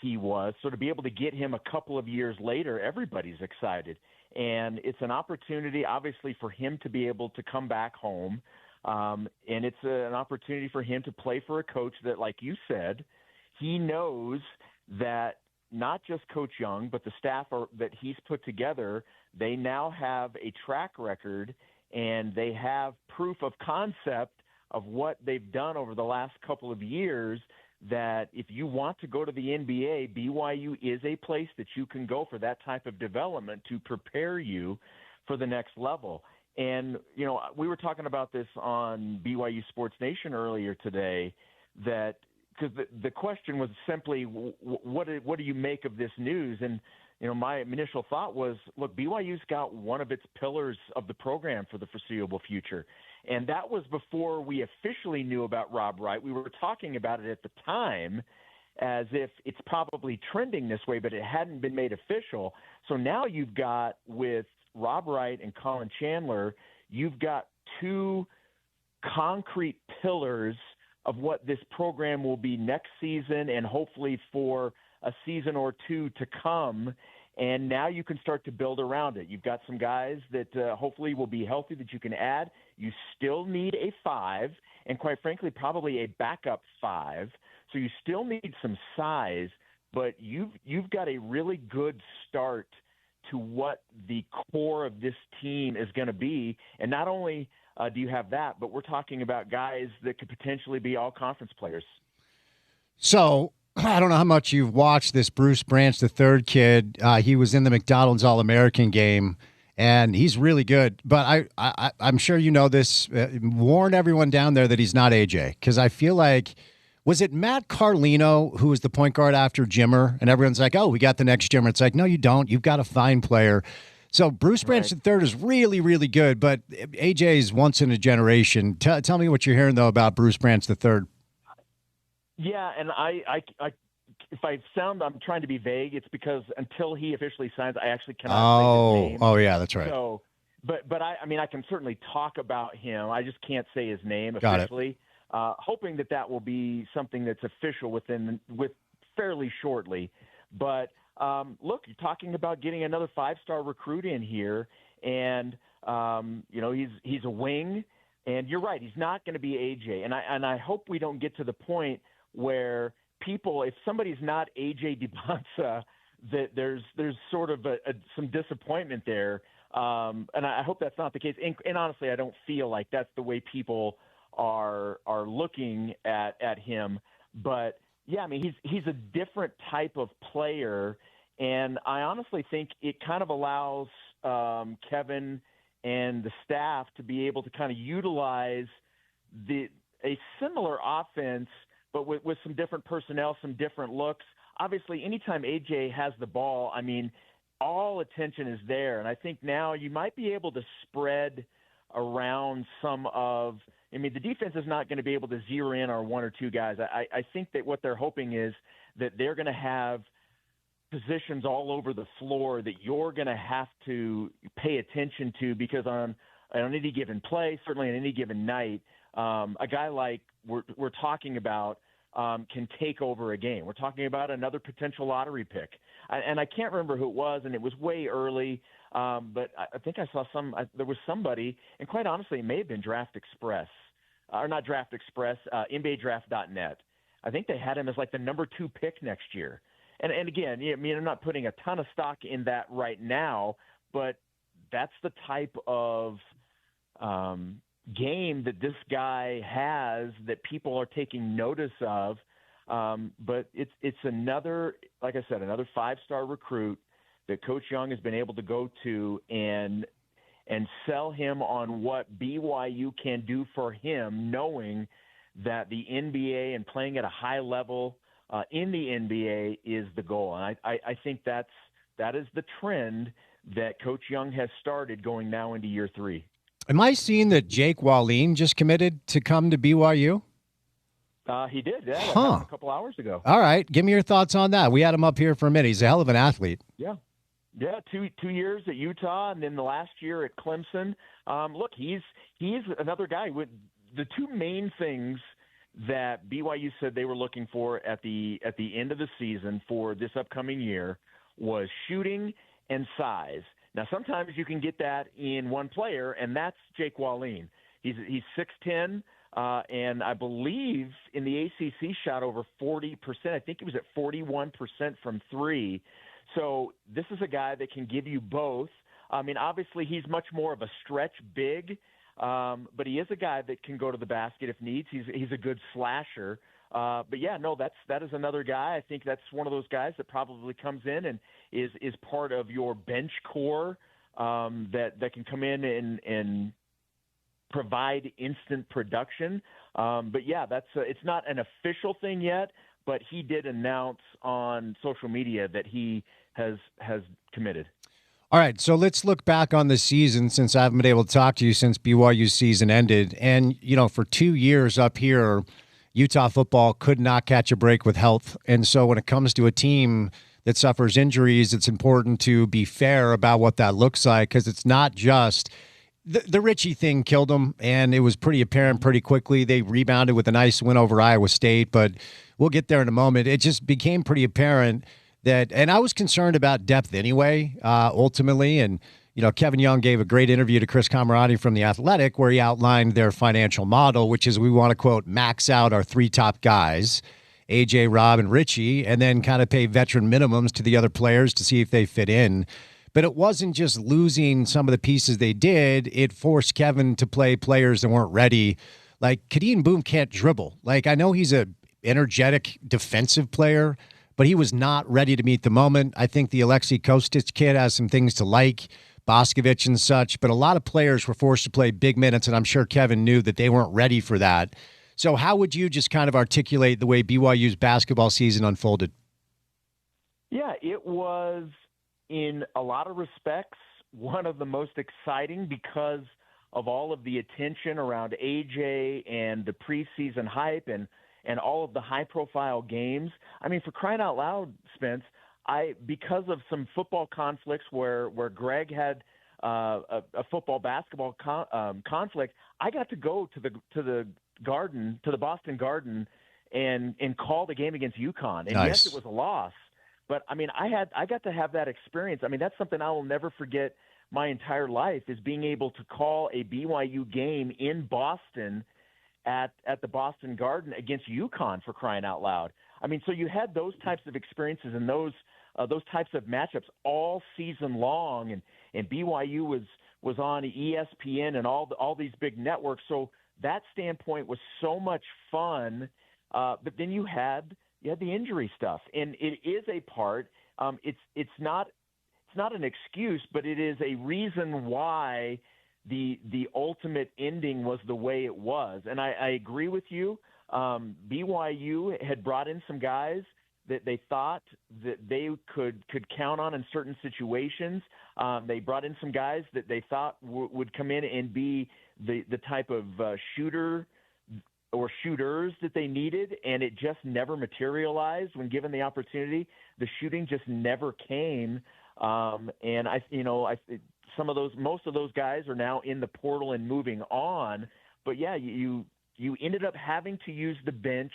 D: he was. So to be able to get him a couple of years later, everybody's excited. And it's an opportunity, obviously, for him to be able to come back home. And it's an opportunity for him to play for a coach that, like you said, he knows that not just Coach Young, but the staff that he's put together, they now have a track record and they have proof of concept of what they've done over the last couple of years, that if you want to go to the NBA, BYU is a place that you can go for that type of development to prepare you for the next level. And, you know, we were talking about this on BYU Sports Nation earlier today, that because the question was simply, what do you make of this news? And, you know, my initial thought was, look, BYU's got one of its pillars of the program for the foreseeable future. And that was before we officially knew about Rob Wright. We were talking about it at the time as if it's probably trending this way, but it hadn't been made official. So now you've got, with Rob Wright and Colin Chandler, you've got two concrete pillars of what this program will be next season and hopefully for a season or two to come. And now you can start to build around it. You've got some guys that hopefully will be healthy that you can add. You still need a 5, and quite frankly, probably a backup 5. So you still need some size, but you've got a really good start to what the core of this team is going to be. And not only do you have that, but we're talking about guys that could potentially be all-conference players.
A: So I don't know how much you've watched this Bruce Branch III kid. He was in the McDonald's All-American game, and he's really good. But I'm sure you know this. Warn everyone down there that he's not AJ, because I feel like, was it Matt Carlino who was the point guard after Jimmer? And everyone's like, oh, we got the next Jimmer. It's like, no, you don't. You've got a fine player. So Bruce Branch III is really, really good, but AJ's once in a generation. Tell me what you're hearing, though, about Bruce Branch III.
D: Yeah, and I if I sound I'm trying to be vague, it's because until he officially signs, I actually cannot say his name.
A: Oh, yeah, that's right.
D: So, but I mean, I can certainly talk about him. I just can't say his name officially. Hoping that will be something that's official with fairly shortly. But look, you're talking about getting another 5-star recruit in here, and you know, he's a wing, and you're right, he's not going to be AJ. And I hope we don't get to the point where people, if somebody's not AJ DiBanza, that there's sort of some disappointment there. And I hope that's not the case. And honestly, I don't feel like that's the way people are looking at him. But yeah, I mean, he's a different type of player, and I honestly think it kind of allows Kevin and the staff to be able to kind of utilize a similar offense, but with some different personnel, some different looks. Obviously, anytime AJ has the ball, I mean, all attention is there. And I think now you might be able to spread around the defense is not going to be able to zero in on one or two guys. I think that what they're hoping is that they're going to have positions all over the floor that you're going to have to pay attention to, because on any given play, certainly on any given night, a guy like we're talking about can take over a game. We're talking about another potential lottery pick. And I can't remember who it was, and it was way early, but I think I saw there was somebody, and quite honestly, it may have been Draft Express, or not Draft Express, NBADraft.net. I think they had him as like the number 2 pick next year. And again, I mean, I'm not putting a ton of stock in that right now, but that's the type of game that this guy has that people are taking notice of. But it's another, like I said, another 5-star recruit that Coach Young has been able to go to and sell him on what BYU can do for him, knowing that the NBA and playing at a high level in the NBA is the goal. And I think that is the trend that Coach Young has started going now into year 3.
A: Am I seeing that Jake Wallin just committed to come to BYU?
D: He did, yeah. That happened a couple hours ago.
A: All right. Give me your thoughts on that. We had him up here for a minute. He's a hell of an athlete.
D: Yeah. Yeah, two years at Utah, and then the last year at Clemson. Look, he's another guy with the two main things that BYU said they were looking for at the end of the season for this upcoming year was shooting and size. Now, sometimes you can get that in one player, and that's Jake Wallin. He's 6'10", and I believe in the ACC shot over 40%. I think he was at 41% from three. So this is a guy that can give you both. I mean, obviously he's much more of a stretch big, but he is a guy that can go to the basket if needs. He's a good slasher. But yeah, no, that is another guy. I think that's one of those guys that probably comes in and is part of your bench core that can come in and provide instant production. But yeah, it's not an official thing yet, but he did announce on social media that he has committed.
A: All right, so let's look back on the season since I haven't been able to talk to you since BYU's season ended. And, for 2 years up here, Utah football could not catch a break with health. And so when it comes to a team that suffers injuries, it's important to be fair about what that looks like, because it's not just the Richie thing killed them, and it was pretty apparent pretty quickly. They rebounded with a nice win over Iowa State, but we'll get there in a moment. It just became pretty apparent that, and I was concerned about depth anyway, ultimately. And, Kevin Young gave a great interview to Chris Camerati from The Athletic where he outlined their financial model, which is we want to, quote, max out our three top guys, AJ, Rob, and Richie, and then kind of pay veteran minimums to the other players to see if they fit in. But it wasn't just losing some of the pieces they did. It forced Kevin to play players that weren't ready. Like, Kadeem Boom can't dribble. Like, I know he's a energetic defensive player, but he was not ready to meet the moment. I think the Alexei Kostic kid has some things to like, Boscovich and such, but a lot of players were forced to play big minutes, and I'm sure Kevin knew that they weren't ready for that. So how would you just kind of articulate the way BYU's basketball season unfolded?
D: Yeah, it was, in a lot of respects, one of the most exciting because of all of the attention around AJ and the preseason hype and all of the high-profile games. I mean, for crying out loud, Spence, because of some football conflicts where Greg had a football-basketball conflict, I got to go to the Garden, to the Boston Garden, and call the game against UConn. And
A: nice.
D: Yes, it was a loss, but I mean, I got to have that experience. I mean, that's something I will never forget my entire life, is being able to call a BYU game in Boston at the Boston Garden against UConn, for crying out loud. I mean, so you had those types of experiences and those types of matchups all season long, and BYU was on ESPN and all these big networks. So that standpoint was so much fun. But then you had the injury stuff, and it is a part. It's not an excuse, but it is a reason why the ultimate ending was the way it was. And I agree with you. BYU had brought in some guys that they thought that they could count on in certain situations. They brought in some guys that they thought would come in and be the type of shooter or shooters that they needed, and it just never materialized when given the opportunity. The shooting just never came. And most of those guys are now in the portal and moving on. But yeah, you ended up having to use the bench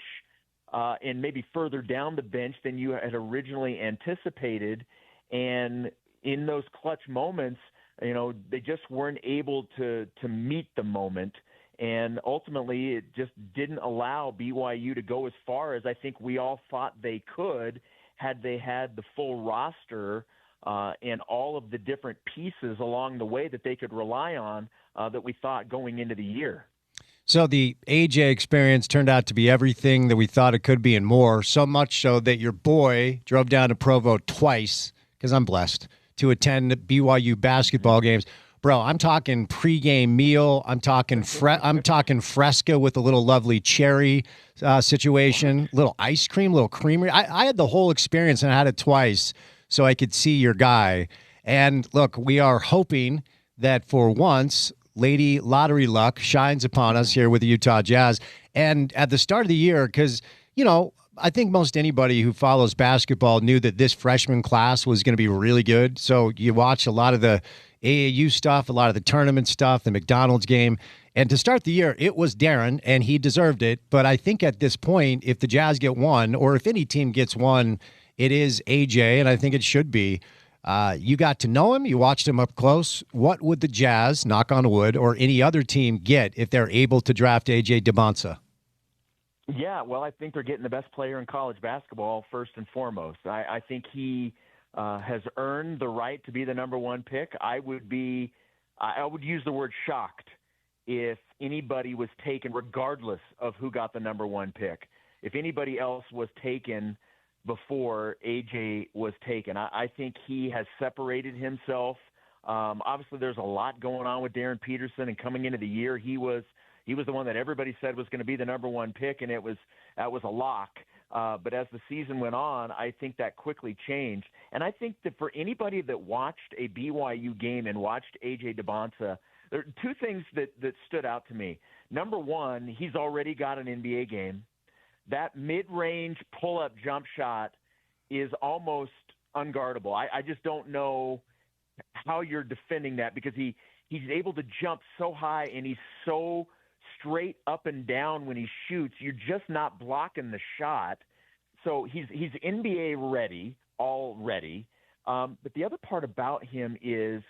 D: and maybe further down the bench than you had originally anticipated. And in those clutch moments, they just weren't able to meet the moment. And ultimately, it just didn't allow BYU to go as far as I think we all thought they could had they had the full roster and all of the different pieces along the way that they could rely on that we thought going into the year.
A: So the AJ experience turned out to be everything that we thought it could be and more, so much so that your boy drove down to Provo twice, because I'm blessed, to attend BYU basketball games. Bro, I'm talking pregame meal. I'm talking Fresca with a little lovely cherry situation, little ice cream, little creamery. I had the whole experience, and I had it twice so I could see your guy. And look, we are hoping that for once, Lady Lottery luck shines upon us here with the Utah Jazz. And at the start of the year, because, I think most anybody who follows basketball knew that this freshman class was going to be really good. So you watch a lot of the AAU stuff, a lot of the tournament stuff, the McDonald's game. And to start the year, it was Darren, and he deserved it. But I think at this point, if the Jazz get one, or if any team gets one, it is AJ, and I think it should be. You got to know him. You watched him up close. What would the Jazz, knock on wood, or any other team get if they're able to draft AJ DeBonsa?
D: Yeah, well, I think they're getting the best player in college basketball first and foremost. I think he has earned the right to be the number one pick. I would use the word shocked if anybody was taken, regardless of who got the number one pick. If anybody else was taken before AJ was taken, I think he has separated himself. Obviously, there's a lot going on with Darren Peterson, and coming into the year, he was the one that everybody said was going to be the number one pick, and that was a lock. But as the season went on, I think that quickly changed. And I think that for anybody that watched a BYU game and watched AJ DeBonsa, there are two things that stood out to me. Number one, he's already got an NBA game. That mid-range pull-up jump shot is almost unguardable. I just don't know how you're defending that, because he's able to jump so high and he's so straight up and down when he shoots. You're just not blocking the shot. So he's NBA ready already. But the other part about him is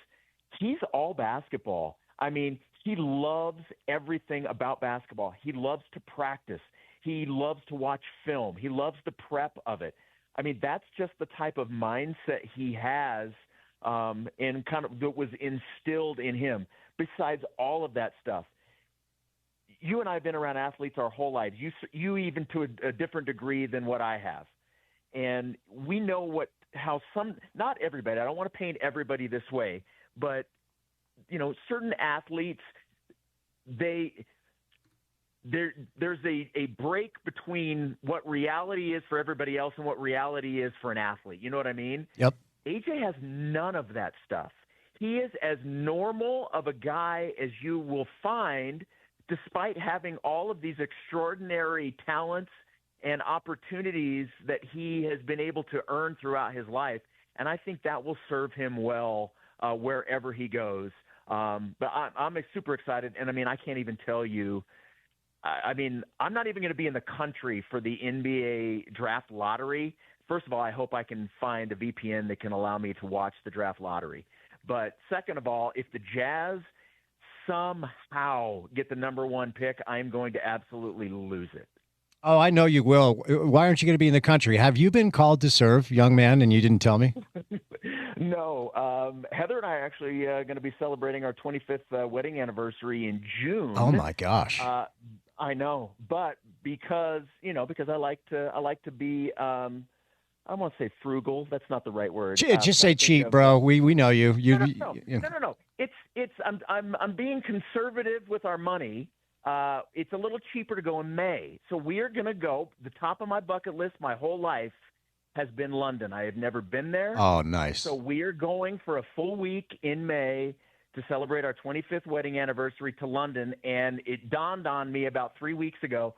D: he's all basketball. I mean, he loves everything about basketball. He loves to practice. He loves to watch film. He loves the prep of it. I mean, that's just the type of mindset he has, and kind of that was instilled in him. Besides all of that stuff, you and I have been around athletes our whole lives. You even to a different degree than what I have, and we know how not everybody. I don't want to paint everybody this way, but certain athletes, there's a break between what reality is for everybody else and what reality is for an athlete. You know what I mean?
A: Yep.
D: AJ has none of that stuff. He is as normal of a guy as you will find, despite having all of these extraordinary talents and opportunities that he has been able to earn throughout his life. And I think that will serve him well wherever he goes. But I'm super excited. And, I mean, I can't even tell you. I mean, I'm not even going to be in the country for the NBA draft lottery. First of all, I hope I can find a VPN that can allow me to watch the draft lottery. But second of all, if the Jazz somehow get the number one pick, I'm going to absolutely lose it.
A: Oh, I know you will. Why aren't you going to be in the country? Have you been called to serve, young man, and you didn't tell me?
D: No. Heather and I are actually going to be celebrating our 25th wedding anniversary in June.
A: Oh, my gosh.
D: I know, but because I like to be, I won't say frugal. That's not the right word.
A: Just say cheap, bro. We know you.
D: No. I'm being conservative with our money. It's a little cheaper to go in May. So we are going to go. The top of my bucket list my whole life has been London. I have never been there.
A: Oh, nice.
D: So we are going for a full week in May to celebrate our 25th wedding anniversary to London. And it dawned on me about 3 weeks ago,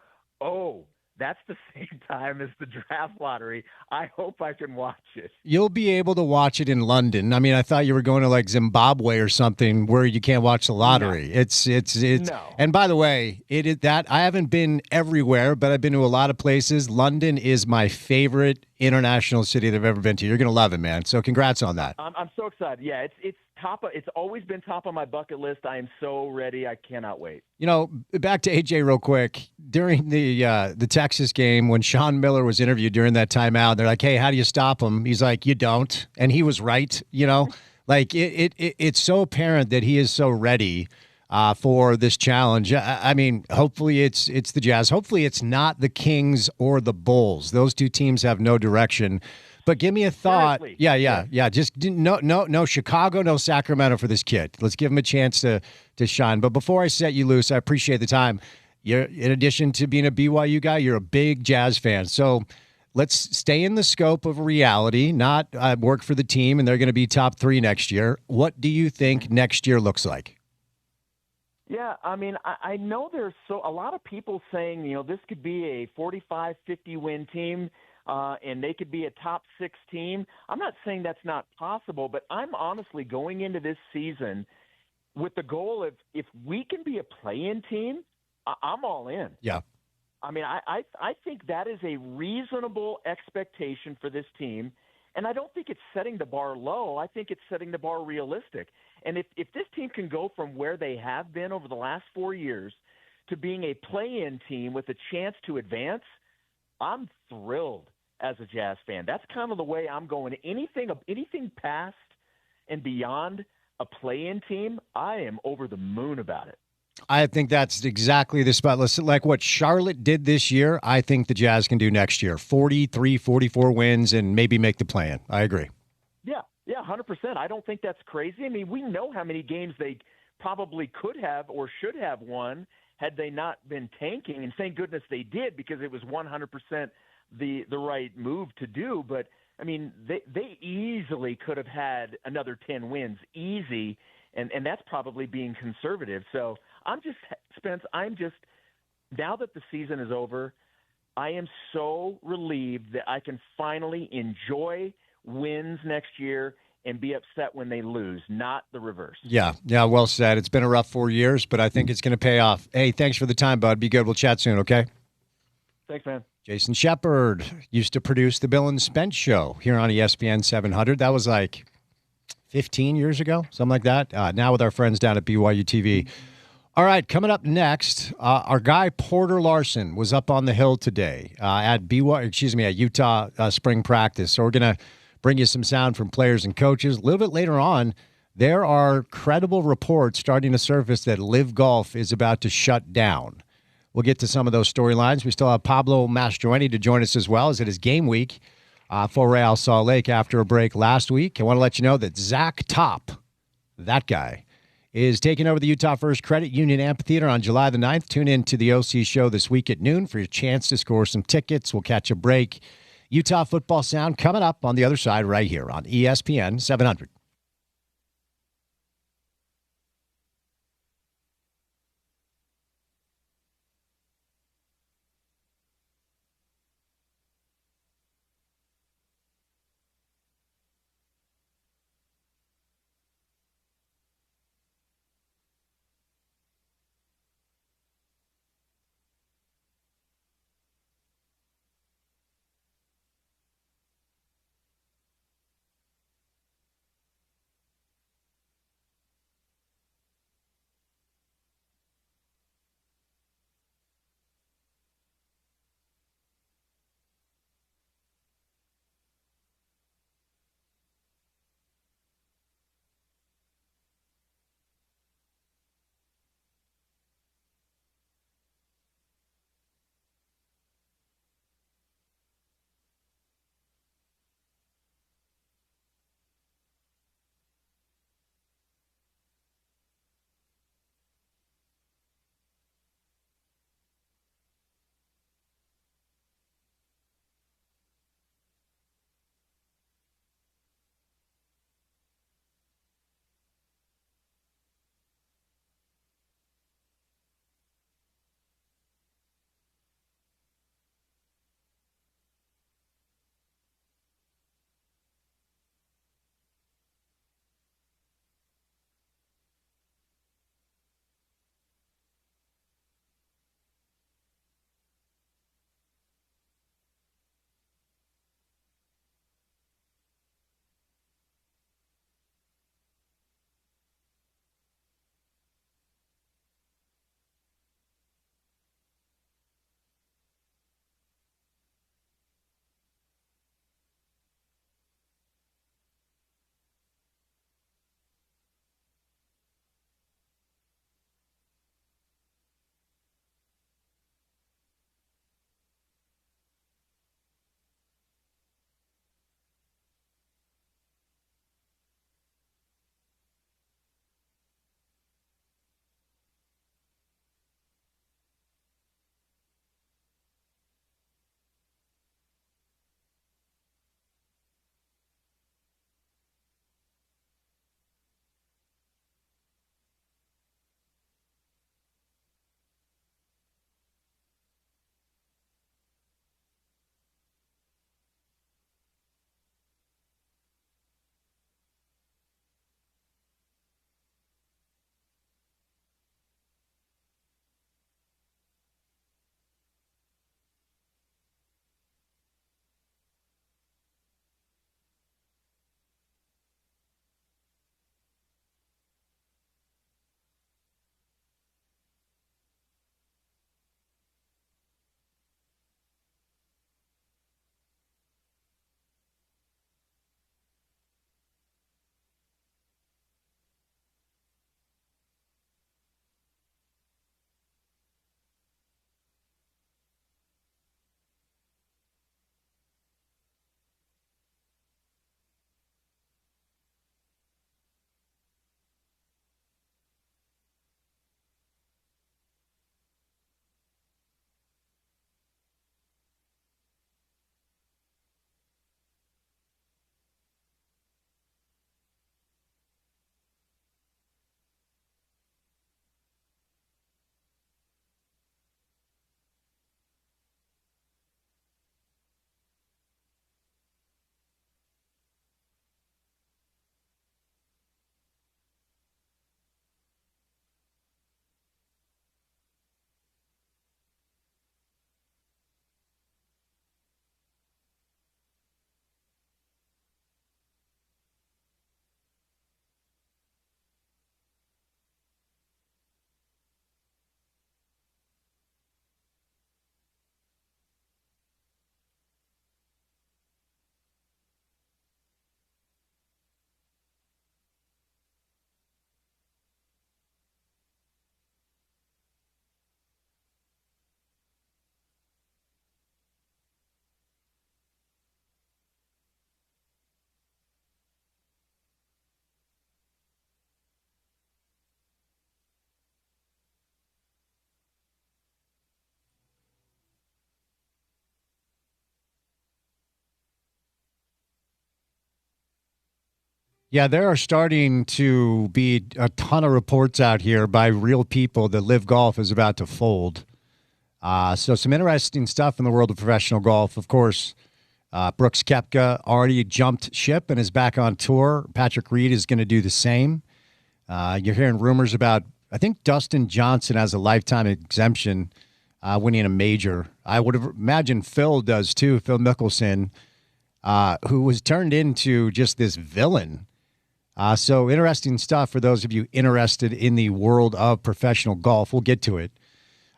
D: that's the same time as the draft lottery. I hope I can watch it.
A: You'll be able to watch it in London. I mean, I thought you were going to like Zimbabwe or something where you can't watch the lottery. No. It's
D: no.
A: And by the way, it is that I haven't been everywhere, but I've been to a lot of places. London is my favorite international city that I've ever been to. You're going to love it, man. So congrats on that.
D: I'm so excited. Yeah, it's always been top of my bucket list. I am so ready. I cannot wait.
A: Back to AJ real quick. During the Texas game, when Sean Miller was interviewed during that timeout, they're like, "Hey, how do you stop him?" He's like, "You don't," and he was right. Like it's so apparent that he is so ready for this challenge. I mean, hopefully it's the Jazz. Hopefully it's not the Kings or the Bulls. Those two teams have no direction. But give me a thought.
D: Seriously.
A: Yeah. Just no Chicago, no Sacramento for this kid. Let's give him a chance to shine. But before I set you loose, I appreciate the time. In addition to being a BYU guy, you're a big Jazz fan. So let's stay in the scope of reality, not work for the team, and they're going to be top 3 next year. What do you think next year looks like?
D: Yeah, I mean, I know there's a lot of people saying, this could be a 45, 50 win team, and they could be a top 6 team. I'm not saying that's not possible, but I'm honestly going into this season with the goal of if we can be a play-in team, I'm all in.
A: Yeah.
D: I mean, I think that is a reasonable expectation for this team, and I don't think it's setting the bar low. I think it's setting the bar realistic. And if this team can go from where they have been over the last 4 years to being a play-in team with a chance to advance, I'm thrilled as a Jazz fan. That's kind of the way I'm going. Anything past and beyond a play-in team, I am over the moon about it.
A: I think that's exactly the spot. Listen, like what Charlotte did this year, I think the Jazz can do next year. 43, 44 wins and maybe make the play-in. I agree.
D: Yeah, 100%. I don't think that's crazy. I mean, we know how many games they probably could have or should have won had they not been tanking, and thank goodness they did because it was 100% the right move to do. But, I mean, they easily could have had another 10 wins, easy, and that's probably being conservative. So Spence, now that the season is over, I am so relieved that I can finally enjoy wins next year and be upset when they lose, not the reverse.
A: Yeah, well said. It's been a rough 4 years, but I think it's going to pay off. Hey, thanks for the time, bud. Be good. We'll chat soon, okay?
D: Thanks, man.
A: Jason Shepard used to produce the Bill and Spence show here on ESPN 700. That was like 15 years ago, something like that. Now with our friends down at BYU TV. All right, coming up next, our guy Porter Larson was up on the hill today at Utah spring practice. So we're going to bring you some sound from players and coaches. A little bit later on, there are credible reports starting to surface that Live Golf is about to shut down. We'll get to some of those storylines. We still have Pablo Mastroeni to join us as well, as it is game week for Real Salt Lake after a break last week. I want to let you know that Zach Top, that guy, is taking over the Utah First Credit Union Amphitheater on July the 9th. Tune in to the OC show this week at noon for your chance to score some tickets. We'll catch a break. Utah football sound coming up on the other side right here on ESPN 700. Yeah, there are starting to be a ton of reports out here by real people that Live Golf is about to fold. So some interesting stuff in the world of professional golf. Of course, Brooks Koepka already jumped ship and is back on tour. Patrick Reed is going to do the same. You're hearing rumors about, I think Dustin Johnson has a lifetime exemption winning a major. I would have imagined Phil does too, Phil Mickelson, who was turned into just this villain. So interesting stuff for those of you interested in the world of professional golf. We'll get to it.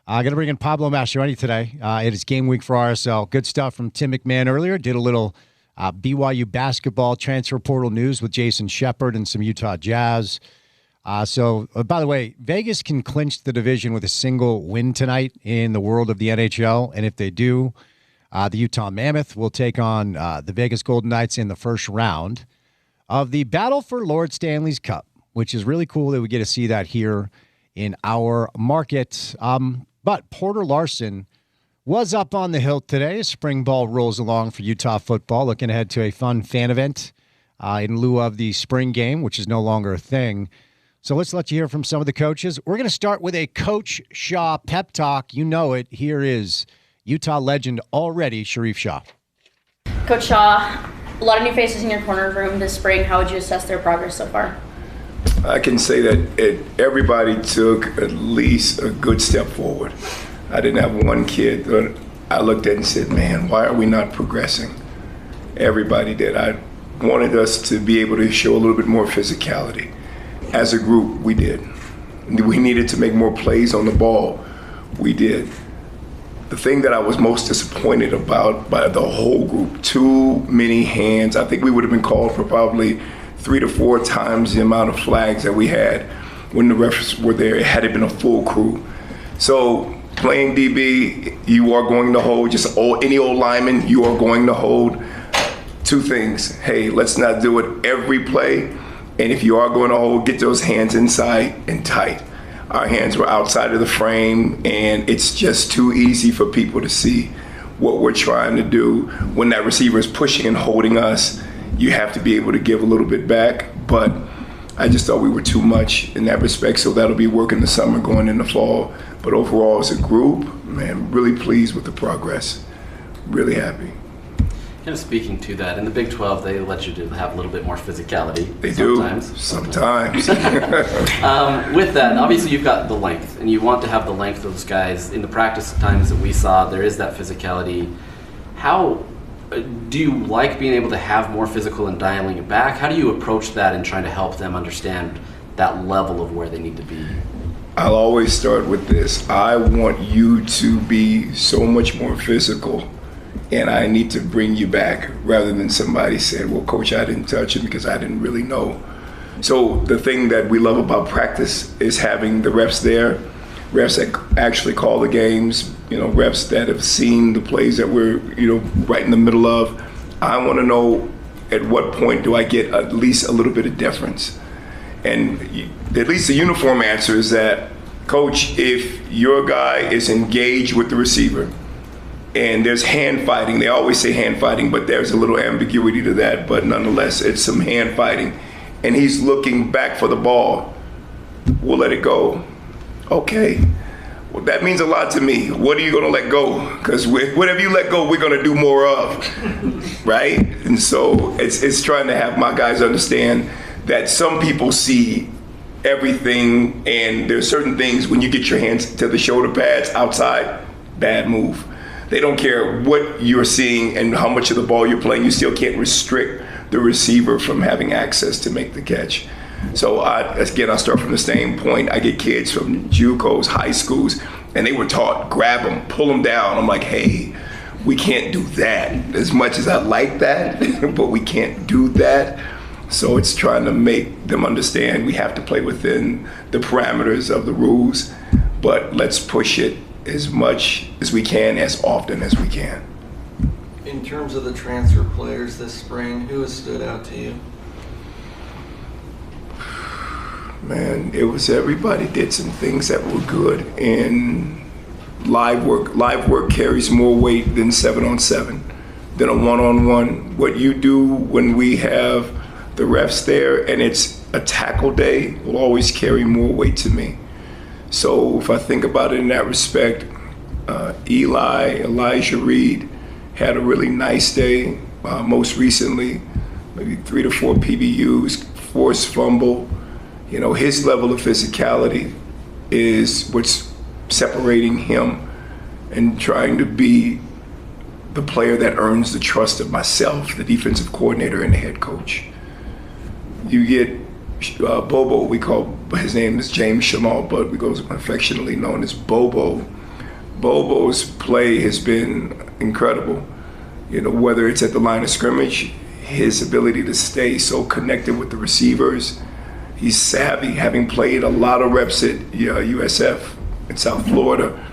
A: I'm going to bring in Pablo Mastroeni today. It is game week for RSL. Good stuff from Tim McMahon earlier. Did a little BYU basketball transfer portal news with Jason Shepard and some Utah Jazz. By the way, Vegas can clinch the division with a single win tonight in the world of the NHL. And if they do, the Utah Mammoth will take on the Vegas Golden Knights in the first round of the Battle for Lord Stanley's Cup, which is really cool that we get to see that here in our market. But Porter Larson was up on the hill today. Spring ball rolls along for Utah football, looking ahead to a fun fan event in lieu of the spring game, which is no longer a thing. So let's let you hear from some of the coaches. We're going to start with a Coach Shaw pep talk. You know it. Here is Utah legend already, Sharif Shah.
E: Coach Shaw, a lot of new faces in your corner room this spring. How would you assess their progress so far?
F: I can say that everybody took at least a good step forward. I didn't have one kid that I looked at and said, man, why are we not progressing? Everybody did. I wanted us to be able to show a little bit more physicality. As a group, we did. We needed to make more plays on the ball. We did. The thing that I was most disappointed about by the whole group, too many hands. I think we would have been called for probably 3 to 4 times the amount of flags that we had when the refs were there. It had been a full crew. So playing DB, you are going to hold, any old lineman, you are going to hold. 2 things. Hey, let's not do it every play. And if you are going to hold, get those hands inside and tight. Our hands were outside of the frame, and it's just too easy for people to see what we're trying to do. When that receiver is pushing and holding us, you have to be able to give a little bit back. But I just thought we were too much in that respect, so that'll be work in the summer, going in the fall. But overall, as a group, man, really pleased with the progress. Really happy.
G: Kind of speaking to that, in the Big 12, they let you have a little bit more physicality.
F: They
G: sometimes.
F: do. Sometimes.
G: With that, obviously you've got the length, and you want to have the length of those guys. In the practice times that we saw, there is that physicality. How do you like being able to have more physical and dialing it back? How do you approach that and trying to help them understand that level of where they need to be?
F: I'll always start with this. I want you to be so much more physical, and I need to bring you back, rather than somebody said, well, coach, I didn't touch him because I didn't really know. So the thing that we love about practice is having the reps there, reps that actually call the games, reps that have seen the plays that we're, right in the middle of. I want to know at what point do I get at least a little bit of difference. And at least the uniform answer is that, coach, if your guy is engaged with the receiver, and there's hand fighting. They always say hand fighting, but there's a little ambiguity to that. But nonetheless, it's some hand fighting. And he's looking back for the ball. We'll let it go. Okay. Well, that means a lot to me. What are you going to let go? Because whatever you let go, we're going to do more of. Right? And so it's trying to have my guys understand that some people see everything, and there's certain things when you get your hands to the shoulder pads outside, bad move. They don't care what you're seeing and how much of the ball you're playing. You still can't restrict the receiver from having access to make the catch. So again, I start from the same point. I get kids from JUCOs, high schools, and they were taught, grab them, pull them down. I'm like, hey, we can't do that. As much as I like that, but we can't do that. So it's trying to make them understand we have to play within the parameters of the rules, but let's push it as much as we can, as often as we can.
H: In terms of the transfer players this spring, who has stood out to you?
F: Man, it was everybody did some things that were good, and live work carries more weight than 7-on-7, than a 1-on-1. What you do when we have the ref's there and it's a tackle day will always carry more weight to me. So if I think about it in that respect, Elijah Reed had a really nice day. Most recently, maybe 3 to 4 PBUs, forced fumble. You know, his level of physicality is what's separating him and trying to be the player that earns the trust of myself, the defensive coordinator, and the head coach. You get Bobo, we call, his name is James Shamal, but we go affectionately known as Bobo. Bobo's play has been incredible. You know, whether it's at the line of scrimmage, his ability to stay so connected with the receivers. He's savvy, having played a lot of reps at USF in South Florida.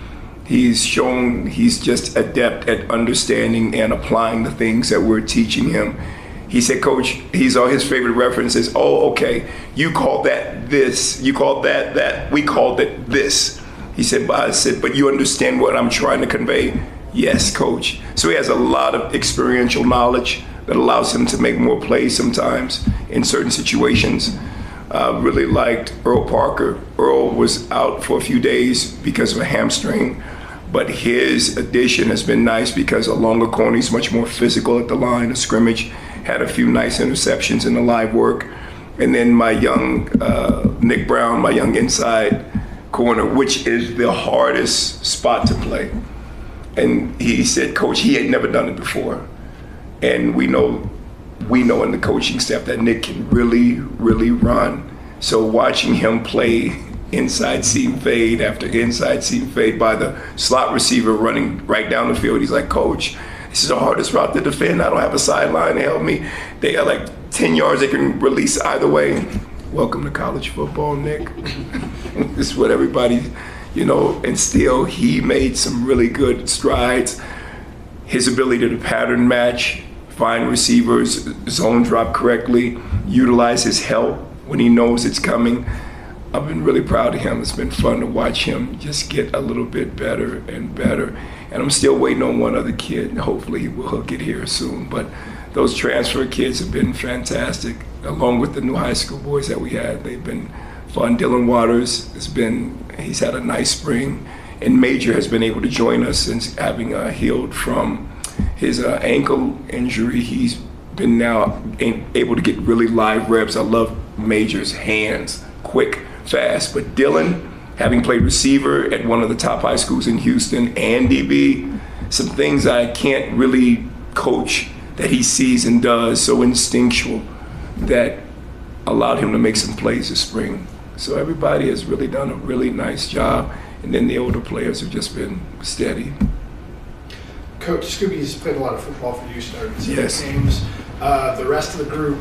F: He's shown he's just adept at understanding and applying the things that we're teaching him. He said, Coach, his favorite reference is, oh, okay, you called that this, you called that, we called it this. He said, but you understand what I'm trying to convey? Yes, Coach. So he has a lot of experiential knowledge that allows him to make more plays sometimes in certain situations. Really liked Earl Parker. Earl was out for a few days because of a hamstring, but his addition has been nice because a longer corner, he's much more physical at the line of scrimmage, had a few nice interceptions in the live work. And then my young Nick Brown, my young inside corner, which is the hardest spot to play. And he said, Coach, he had never done it before. And we know in the coaching staff that Nick can really, really run. So watching him play inside seam fade after inside seam fade by the slot receiver running right down the field, he's like, Coach, this is the hardest route to defend. I don't have a sideline to help me. They got like 10 yards they can release either way. Welcome to college football, Nick. This is what everybody, and still he made some really good strides. His ability to pattern match, find receivers, zone drop correctly, utilize his help when he knows it's coming. I've been really proud of him. It's been fun to watch him just get a little bit better and better. And I'm still waiting on one other kid. Hopefully he'll get here soon. But those transfer kids have been fantastic, along with the new high school boys that we had. They've been fun. Dylan Waters he's had a nice spring. And Major has been able to join us since having healed from his ankle injury. He's been now able to get really live reps. I love Major's hands, quick, fast. But Dylan, having played receiver at one of the top high schools in Houston and DB, some things I can't really coach that he sees and does so instinctual that allowed him to make some plays this spring. So everybody has really done a really nice job. And then the older players have just been steady.
I: Coach, Scooby's played a lot of football for you, started some
F: Yes.
I: games. The rest of the group,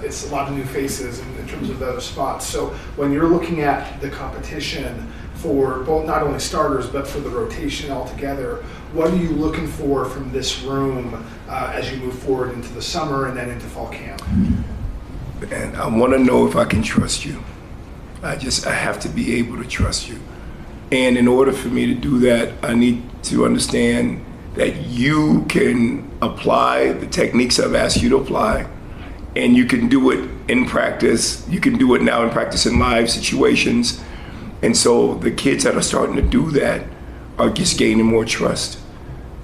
I: it's a lot of new faces in terms of those spots. So when you're looking at the competition for both not only starters but for the rotation altogether, what are you looking for from this room as you move forward into the summer and then into fall camp?
F: And I want to know if I can trust you. I have to be able to trust you. And in order for me to do that, I need to understand that you can apply the techniques I've asked you to apply, and you can do it in practice. You can do it now in practice in live situations. And so the kids that are starting to do that are just gaining more trust.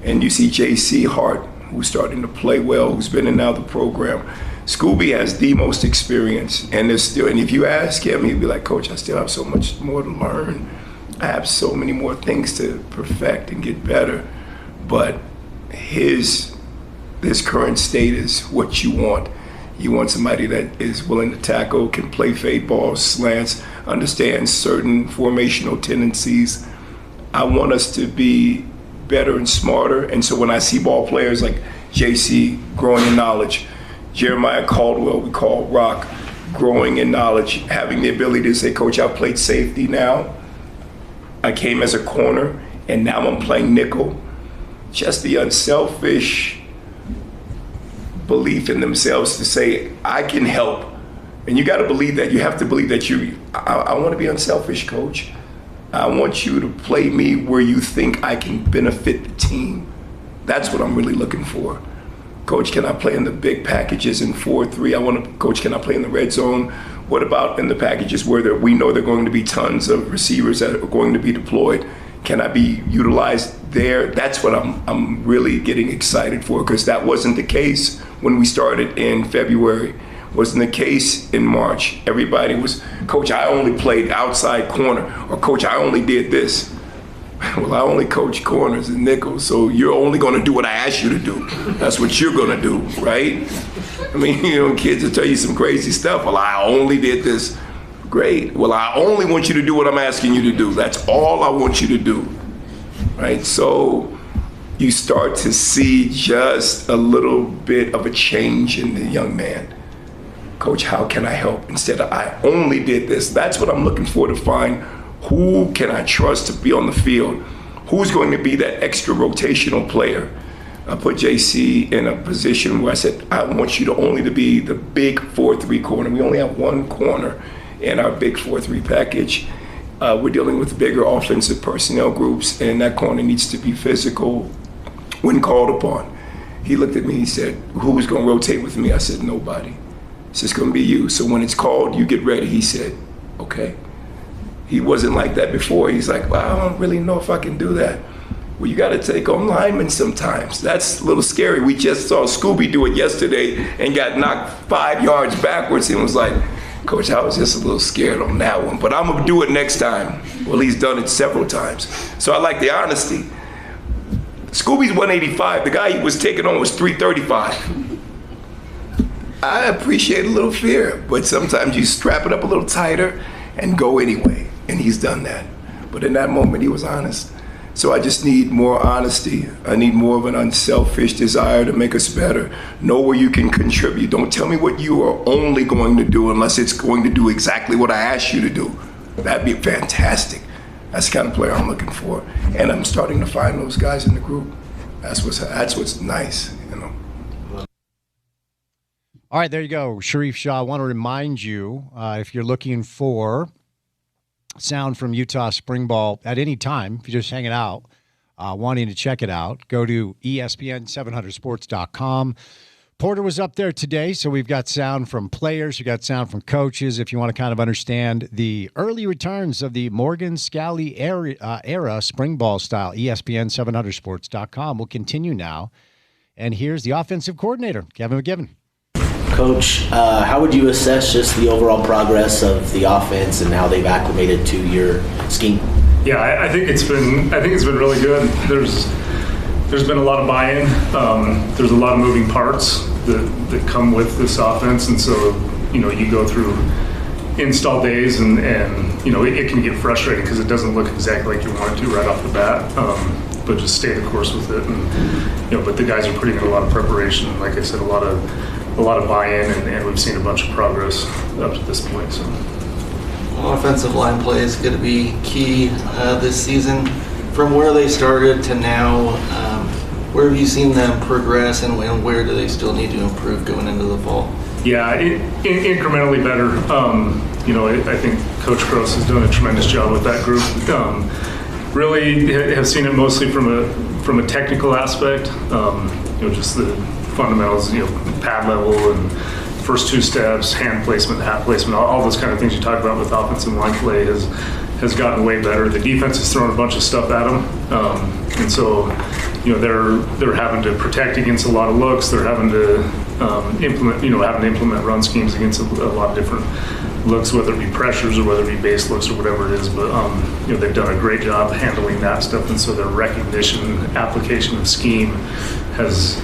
F: And you see J.C. Hart, who's starting to play well, who's been in now the program. Scooby has the most experience, and if you ask him, he'd be like, Coach, I still have so much more to learn. I have so many more things to perfect and get better. But his current state is what you want. You want somebody that is willing to tackle, can play fade balls, slants, understands certain formational tendencies. I want us to be better and smarter. And so when I see ball players like JC growing in knowledge, Jeremiah Caldwell, we call Rock, growing in knowledge, having the ability to say, Coach, I've played safety now. I came as a corner, and now I'm playing nickel. Just the unselfish belief in themselves to say, I can help. And you got to believe that. You have to believe that I want to be unselfish, Coach. I want you to play me where you think I can benefit the team. That's what I'm really looking for. Coach, can I play in the big packages in 4-3? Coach, can I play in the red zone? What about in the packages where we know there are going to be tons of receivers that are going to be deployed? Can I be utilized there? That's what I'm really getting excited for, because that wasn't the case when we started in February. Wasn't the case in March. Everybody was, Coach, I only played outside corner, or Coach, I only did this. Well, I only coach corners and nickels, so you're only going to do what I ask you to do. That's what you're going to do, right? I mean, kids will tell you some crazy stuff. Well, I only did this. Great. Well, I only want you to do what I'm asking you to do. That's all I want you to do, right? So you start to see just a little bit of a change in the young man. Coach, how can I help? Instead of, I only did this. That's what I'm looking for, to find who can I trust to be on the field? Who's going to be that extra rotational player? I put JC in a position where I said, I want you to only to be the big 4-3 corner. We only have one corner in our big 4-3 package. We're dealing with bigger offensive personnel groups, and that corner needs to be physical when called upon. He looked at me, he said, who's going to rotate with me? I said, nobody. It's just going to be you. So when it's called, you get ready. He said, okay. He wasn't like that before. He's like, well, I don't really know if I can do that. Well, you got to take on linemen sometimes. That's a little scary. We just saw Scooby do it yesterday and got knocked 5 yards backwards and was like, Coach, I was just a little scared on that one, but I'm going to do it next time. Well, he's done it several times. So I like the honesty. Scooby's 185. The guy he was taking on was 335. I appreciate a little fear, but sometimes you strap it up a little tighter and go anyway. And he's done that. But in that moment, he was honest. So I just need more honesty. I need more of an unselfish desire to make us better. Know where you can contribute. Don't tell me what you are only going to do unless it's going to do exactly what I asked you to do. That'd be fantastic. That's the kind of player I'm looking for. And I'm starting to find those guys in the group. That's what's nice,
A: All right, there you go. Sharif Shah, I want to remind you, if you're looking for sound from Utah Spring Ball at any time, if you're just hanging out, wanting to check it out, go to ESPN700sports.com. Porter was up there today, so we've got sound from players, we've got sound from coaches. If you want to kind of understand the early returns of the Morgan Scalley era spring ball style, ESPN700sports.com. We'll continue now. And here's the offensive coordinator, Kevin McGivern.
J: Coach, how would you assess just the overall progress of the offense and how they've acclimated to your scheme?
K: Yeah, I think it's been really good. There's been a lot of buy-in. There's a lot of moving parts that come with this offense, and so you go through install days, and it can get frustrating because it doesn't look exactly like you want it to right off the bat. But just stay the course with it, and but the guys are putting in a lot of preparation. Like I said, a lot of buy-in, and we've seen a bunch of progress up to this point. So,
H: offensive line play is going to be key this season. From where they started to now, where have you seen them progress, and where do they still need to improve going into the fall?
K: Yeah, incrementally better. I think Coach Gross has done a tremendous job with that group. Really have seen it mostly from a technical aspect. Just the fundamentals, pad level and first 2 steps, hand placement, hat placement, all those kind of things you talk about with offensive line play has gotten way better. The defense has thrown a bunch of stuff at them, and so they're having to protect against a lot of looks. They're having to implement run schemes against a lot of different looks, whether it be pressures or whether it be base looks or whatever it is. But they've done a great job handling that stuff, and so their recognition, application of scheme has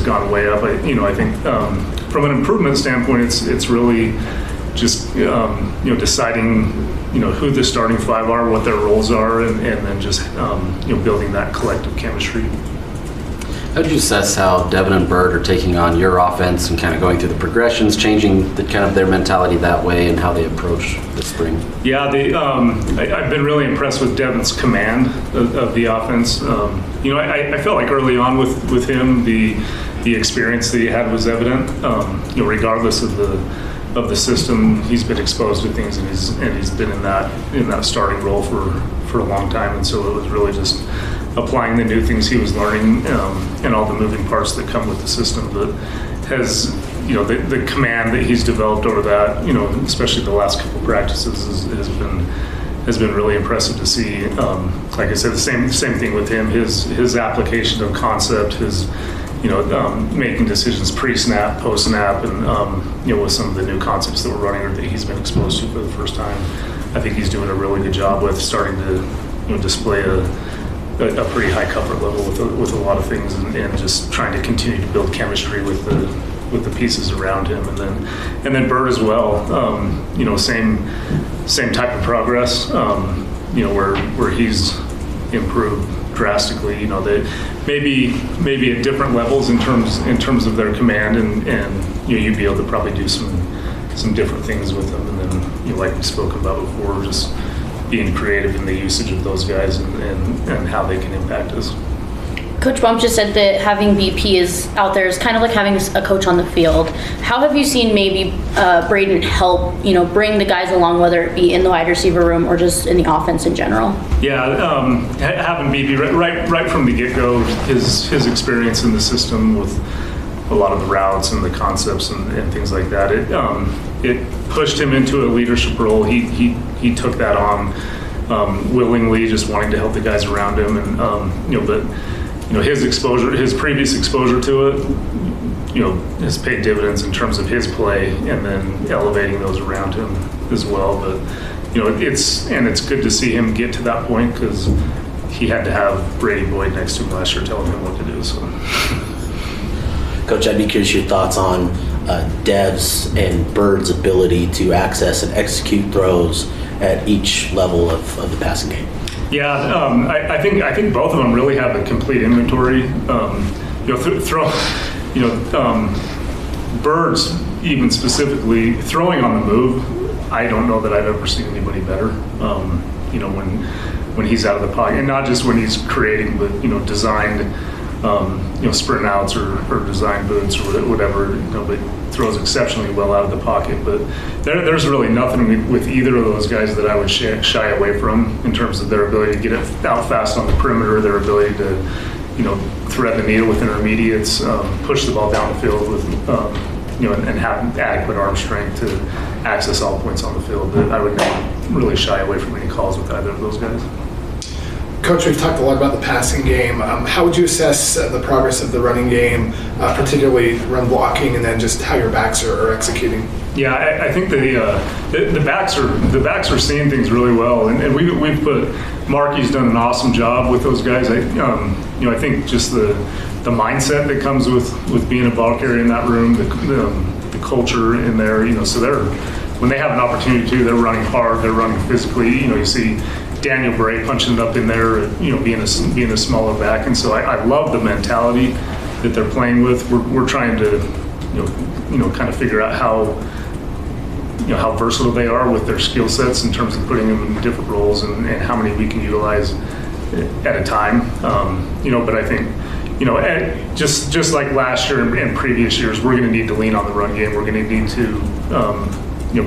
K: gone way up. I think from an improvement standpoint, it's really just deciding who the starting 5 are, what their roles are, and then just building that collective chemistry.
G: How do you assess how Devin and Bird are taking on your offense and kind of going through the progressions, changing their mentality that way and how they approach the spring? Yeah,
K: I've been really impressed with Devin's command of the offense. I felt like early on with him, the experience that he had was evident. Regardless of the system, he's been exposed to things, and he's been in that starting role for a long time, and so it was really just applying the new things he was learning and all the moving parts that come with the system. But has, the command that he's developed over that, especially the last couple practices has been really impressive to see. Like I said, the same thing with him. His application of concept, his making decisions pre-snap, post-snap, and with some of the new concepts that we're running or that he's been exposed to for the first time. I think he's doing a really good job with starting to display a pretty high comfort level with a lot of things, and just trying to continue to build chemistry with the pieces around him, and then Bird as well. Same type of progress. Where he's improved drastically. They maybe at different levels in terms of their command, and you'd be able to probably do some different things with them. And then like we spoke about before, just being creative in the usage of those guys and how they can impact us.
E: Coach Bump just said that having BP is out there is kind of like having a coach on the field. How have you seen maybe Braden help, bring the guys along, whether it be in the wide receiver room or just in the offense in general?
K: Yeah, having BP right from the get-go, his experience in the system with a lot of the routes and the concepts and things like that, it pushed him into a leadership role. He took that on willingly, just wanting to help the guys around him, but his previous exposure to it, has paid dividends in terms of his play, and then elevating those around him as well. But it's good to see him get to that point, because he had to have Brady Boyd next to him last year telling him what to do. So,
J: Coach, I'd be curious your thoughts on Dev's and Bird's ability to access and execute throws at each level of the passing game.
K: Yeah, I think both of them really have a complete inventory. Bird's even specifically throwing on the move. I don't know that I've ever seen anybody better. When he's out of the pocket, and not just when he's creating, but designed, sprint outs or design boots or whatever. But throws exceptionally well out of the pocket. But there's really nothing with either of those guys that I would shy away from in terms of their ability to get it out fast on the perimeter, their ability to thread the needle with intermediates, push the ball down the field with and have adequate arm strength to access all points on the field. But I would never really shy away from any calls with either of those guys.
I: Coach, we've talked a lot about the passing game. How would you assess the progress of the running game, particularly run blocking, and then just how your backs are executing?
K: Yeah, I think the backs are seeing things really well, and we've put Marky's done an awesome job with those guys. I think just the mindset that comes with being a ball carrier in that room, the culture in there. So when they have an opportunity to, they're running hard, they're running physically. You see Daniel Bray punching it up in there, being a smaller back, and so I love the mentality that they're playing with. We're trying to, kind of figure out how versatile they are with their skill sets in terms of putting them in different roles and how many we can utilize at a time. But I think, just like last year and previous years, we're going to need to lean on the run game. We're going to need to,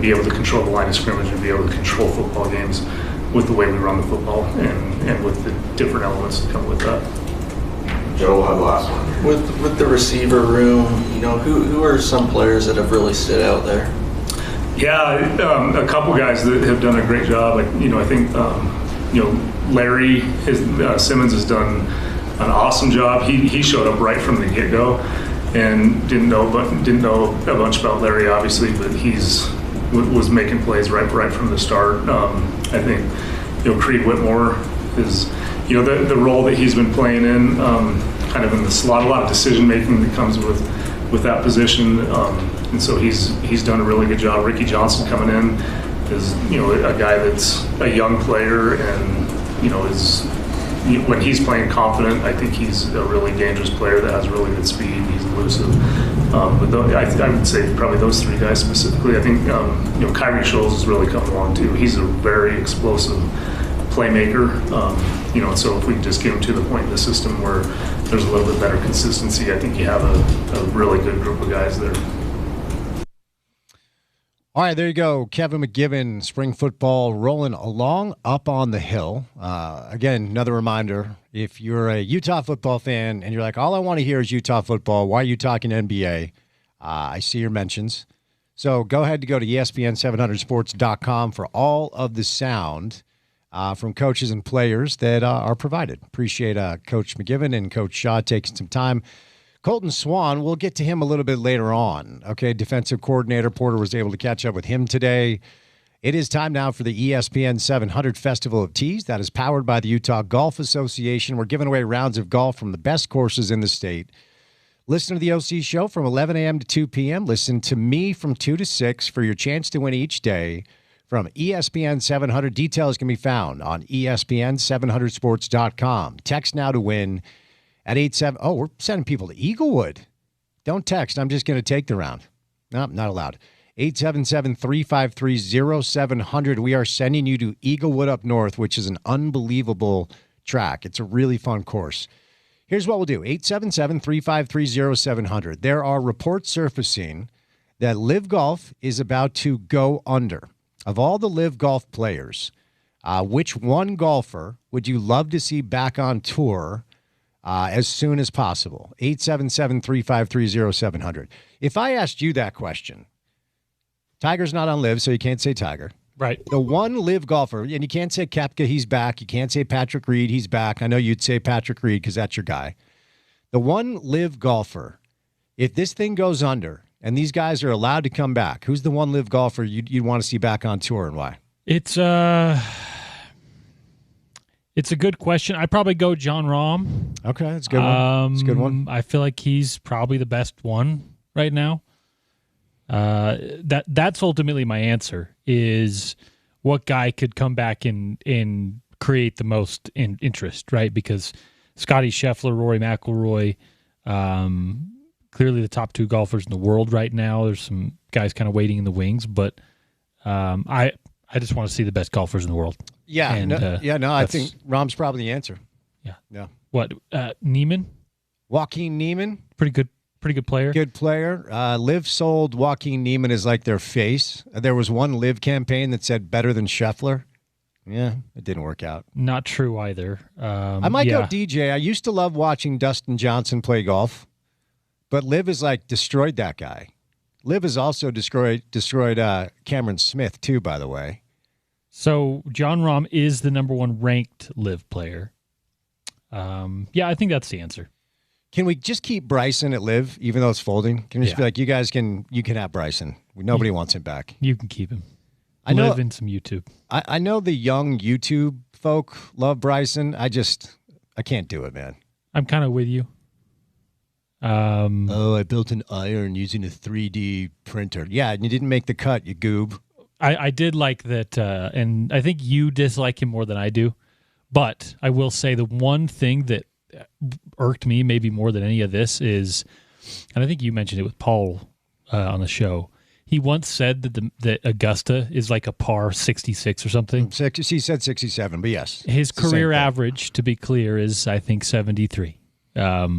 K: be able to control the line of scrimmage and be able to control football games with the way we run the football and with the different elements that come with that.
H: Joe, we'll have the last one. With the receiver room, who are some players that have really stood out there?
K: Yeah, a couple guys that have done a great job. I think Larry Simmons has done an awesome job. He showed up right from the get-go, and didn't know a bunch about Larry, obviously, but was making plays right from the start. I think Creed Whitmore is the role that he's been playing in, kind of in the slot, a lot of decision making that comes with that position, and so he's done a really good job. Ricky Johnson coming in is a guy that's a young player, and when he's playing confident, I think he's a really dangerous player that has really good speed. He's elusive. But I would say probably those three guys specifically. I think Kyrie Scholes has really come along too. He's a very explosive playmaker. So if we just get him to the point in the system where there's a little bit better consistency, I think you have a really good group of guys there.
A: All right, there you go. Kevin McGibbon, spring football rolling along up on the hill. Again, another reminder, if you're a Utah football fan and you're like, all I want to hear is Utah football, why are you talking NBA? I see your mentions. So go ahead to go to ESPN700sports.com for all of the sound from coaches and players that are provided. Appreciate Coach McGibbon and Coach Shaw taking some time. Colton Swan, we'll get to him a little bit later on. Okay, defensive coordinator Porter was able to catch up with him today. It is time now for the ESPN 700 Festival of Tees. That is powered by the Utah Golf Association. We're giving away rounds of golf from the best courses in the state. Listen to the OC show from 11 a.m. to 2 p.m. Listen to me from 2 to 6 for your chance to win each day from ESPN 700. Details can be found on ESPN700sports.com. Text now to win at 87. Oh, we're sending people to Eaglewood. Don't text. I'm just going to take the round. No, not allowed. 877-353-0700. We are sending you to Eaglewood up north, which is an unbelievable track. It's a really fun course. Here's what we'll do. 877-353-0700. There are reports surfacing that Live Golf is about to go under. Of all the Live Golf players, which one golfer would you love to see back on tour as soon as possible? 877-353-0700. If I asked you that question, Tiger's not on Live, so you can't say Tiger.
B: Right.
A: The one Live golfer, and you can't say Koepka, he's back. You can't say Patrick Reed, he's back. I know you'd say Patrick Reed because that's your guy. The one Live golfer, if this thing goes under and these guys are allowed to come back, who's the one Live golfer you'd want to see back on tour and why?
B: It's a good question. I'd probably go John Rahm.
A: Okay, that's a good one. That's a good one.
B: I feel like he's probably the best one right now. That's ultimately my answer, is what guy could come back and create the most interest, right? Because Scotty Scheffler, Rory McIlroy, clearly the top two golfers in the world right now. There's some guys kind of waiting in the wings, but I just want to see the best golfers in the world.
A: Yeah,
B: and,
A: I think Rahm's probably the answer.
B: Yeah. What, Neiman?
A: Joaquin Neiman?
B: Pretty good player.
A: Good player. Liv sold Joaquin Neiman as like their face. There was one Liv campaign that said better than Scheffler. Yeah, it didn't work out.
B: Not true either.
A: I might go DJ. I used to love watching Dustin Johnson play golf, but Liv has like destroyed that guy. Liv has also destroyed Cameron Smith too, by the way.
B: So John Rahm is the number one ranked Liv player. I think that's the answer.
A: Can we just keep Bryson at Liv, even though it's folding? Can we just be like, you can have Bryson. Nobody wants him back.
B: You can keep him.
A: Live
B: in some YouTube.
A: I know the young YouTube folk love Bryson. I can't do it, man.
B: I'm kind of with you.
A: I built an iron using a 3D printer. Yeah, and you didn't make the cut, you goob.
B: I did like that, and I think you dislike him more than I do. But I will say the one thing that irked me maybe more than any of this is, and I think you mentioned it with Paul on the show, he once said that Augusta is like a par 66 or something.
A: He said 67, but yes.
B: His career average, to be clear, is I think 73. There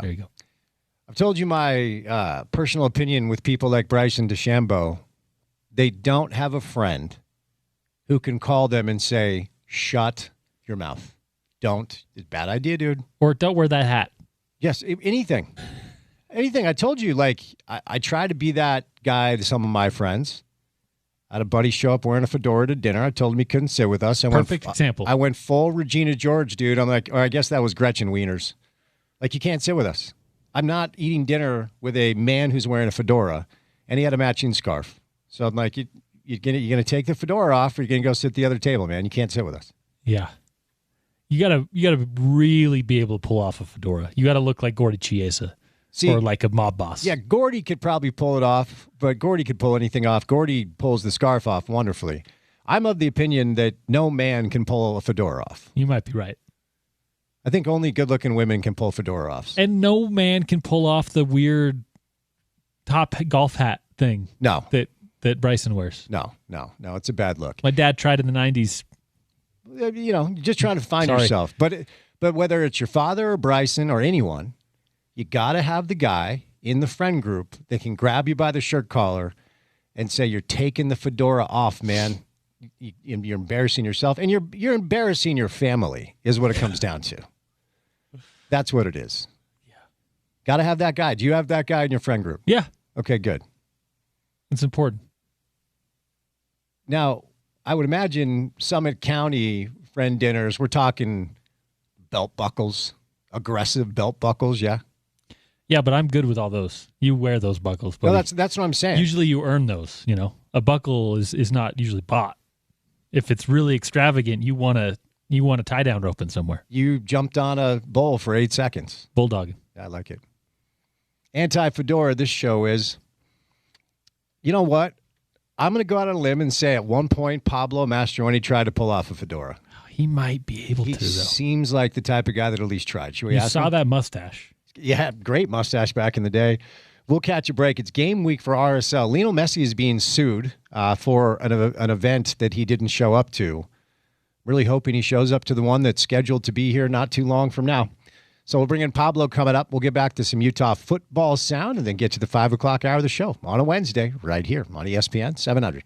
B: you go.
A: I've told you my personal opinion with people like Bryson DeChambeau. They don't have a friend who can call them and say, shut your mouth. Don't. It's a bad idea, dude.
B: Or don't wear that hat.
A: Yes, anything. Anything. I told you, like, I try to be that guy to some of my friends. I had a buddy show up wearing a fedora to dinner. I told him he couldn't sit with us.
B: Perfect example.
A: I went full Regina George, dude. I'm like, or I guess that was Gretchen Wieners. Like, you can't sit with us. I'm not eating dinner with a man who's wearing a fedora, and he had a matching scarf. So I'm like, you're gonna take the fedora off, or you're gonna go sit at the other table, man. You can't sit with us.
B: Yeah. You gotta really be able to pull off a fedora. You gotta look like Gordy Chiesa. Or like a mob boss.
A: Yeah, Gordy could probably pull it off, but Gordy could pull anything off. Gordy pulls the scarf off wonderfully. I'm of the opinion that no man can pull a fedora off.
B: You might be right.
A: I think only good-looking women can pull fedora offs.
B: And no man can pull off the weird top golf hat thing.
A: No.
B: That Bryson wears.
A: No. It's a bad look.
B: My dad tried in the 90s.
A: You know, you're just trying to find yourself. But whether it's your father or Bryson or anyone, you got to have the guy in the friend group that can grab you by the shirt collar and say you're taking the fedora off, man. You're embarrassing yourself, and you're embarrassing your family is what it comes down to. That's what it is. Yeah. Got to have that guy. Do you have that guy in your friend group?
B: Yeah.
A: Okay, good.
B: It's important.
A: Now, I would imagine Summit County friend dinners, we're talking belt buckles, aggressive belt buckles, yeah?
B: Yeah, but I'm good with all those. You wear those buckles.
A: No, that's what I'm saying.
B: Usually you earn those, A buckle is not usually bought. If it's really extravagant, you want a tie down rope in somewhere.
A: You jumped on a bull for 8 seconds.
B: Bulldog.
A: I like it. Anti-fedora, this show is, you know what? I'm going to go out on a limb and say at one point Pablo Mastroeni tried to pull off a fedora.
B: He might be able to, though.
A: He seems like the type of guy that at least tried. Should we
B: You
A: ask
B: saw
A: him?
B: that mustache.
A: Yeah, great mustache back in the day. We'll catch a break. It's game week for RSL. Lionel Messi is being sued for an event that he didn't show up to. Really hoping he shows up to the one that's scheduled to be here not too long from now. So we'll bring in Pablo coming up. We'll get back to some Utah football sound and then get to the 5 o'clock hour of the show on a Wednesday right here on ESPN 700.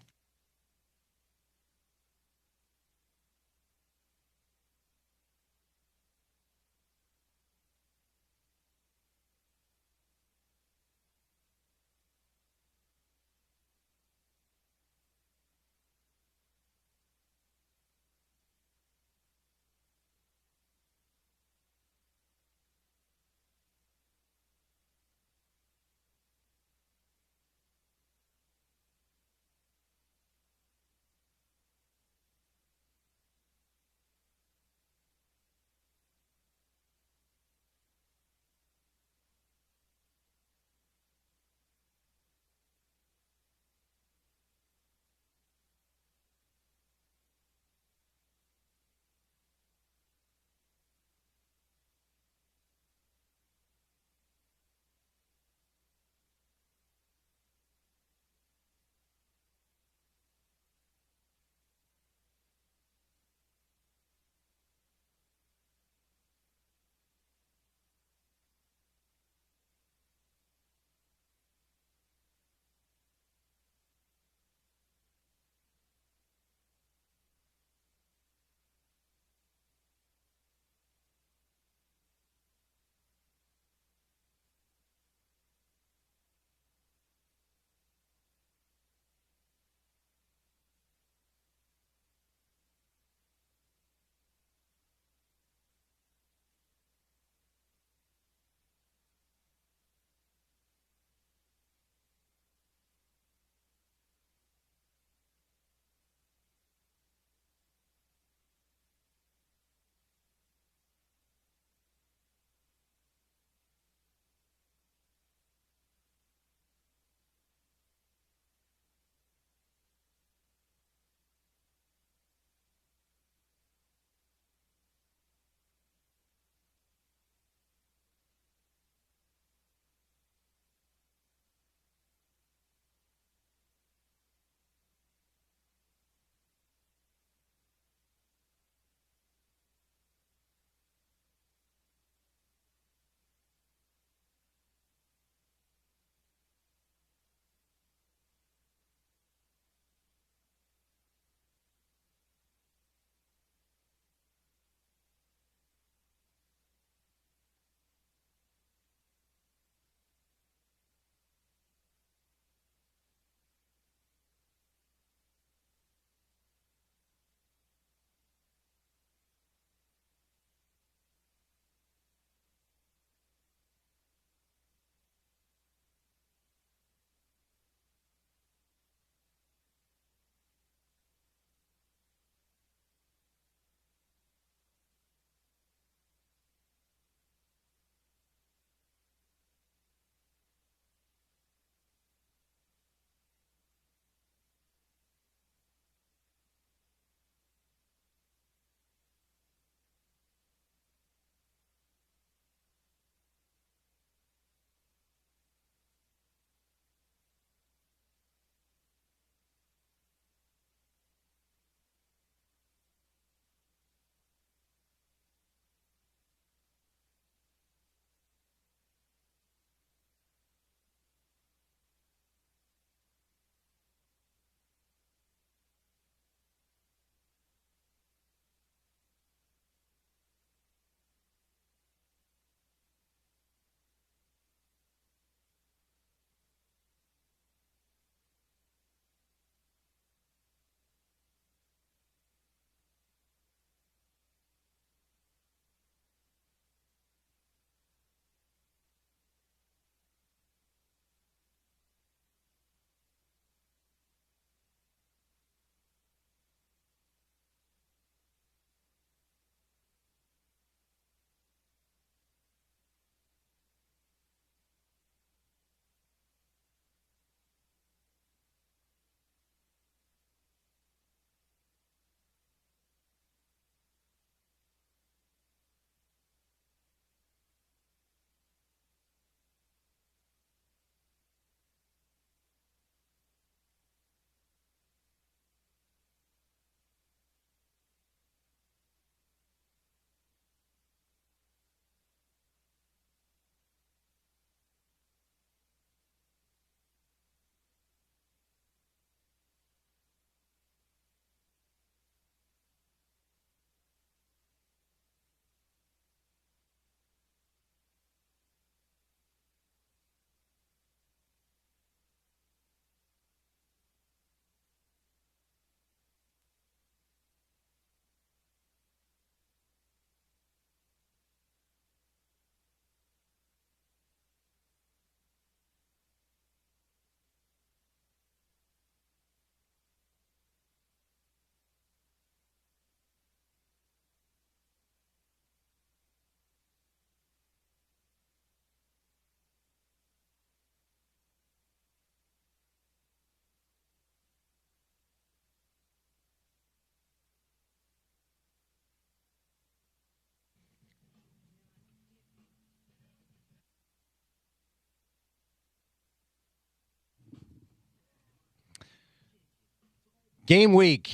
A: Game week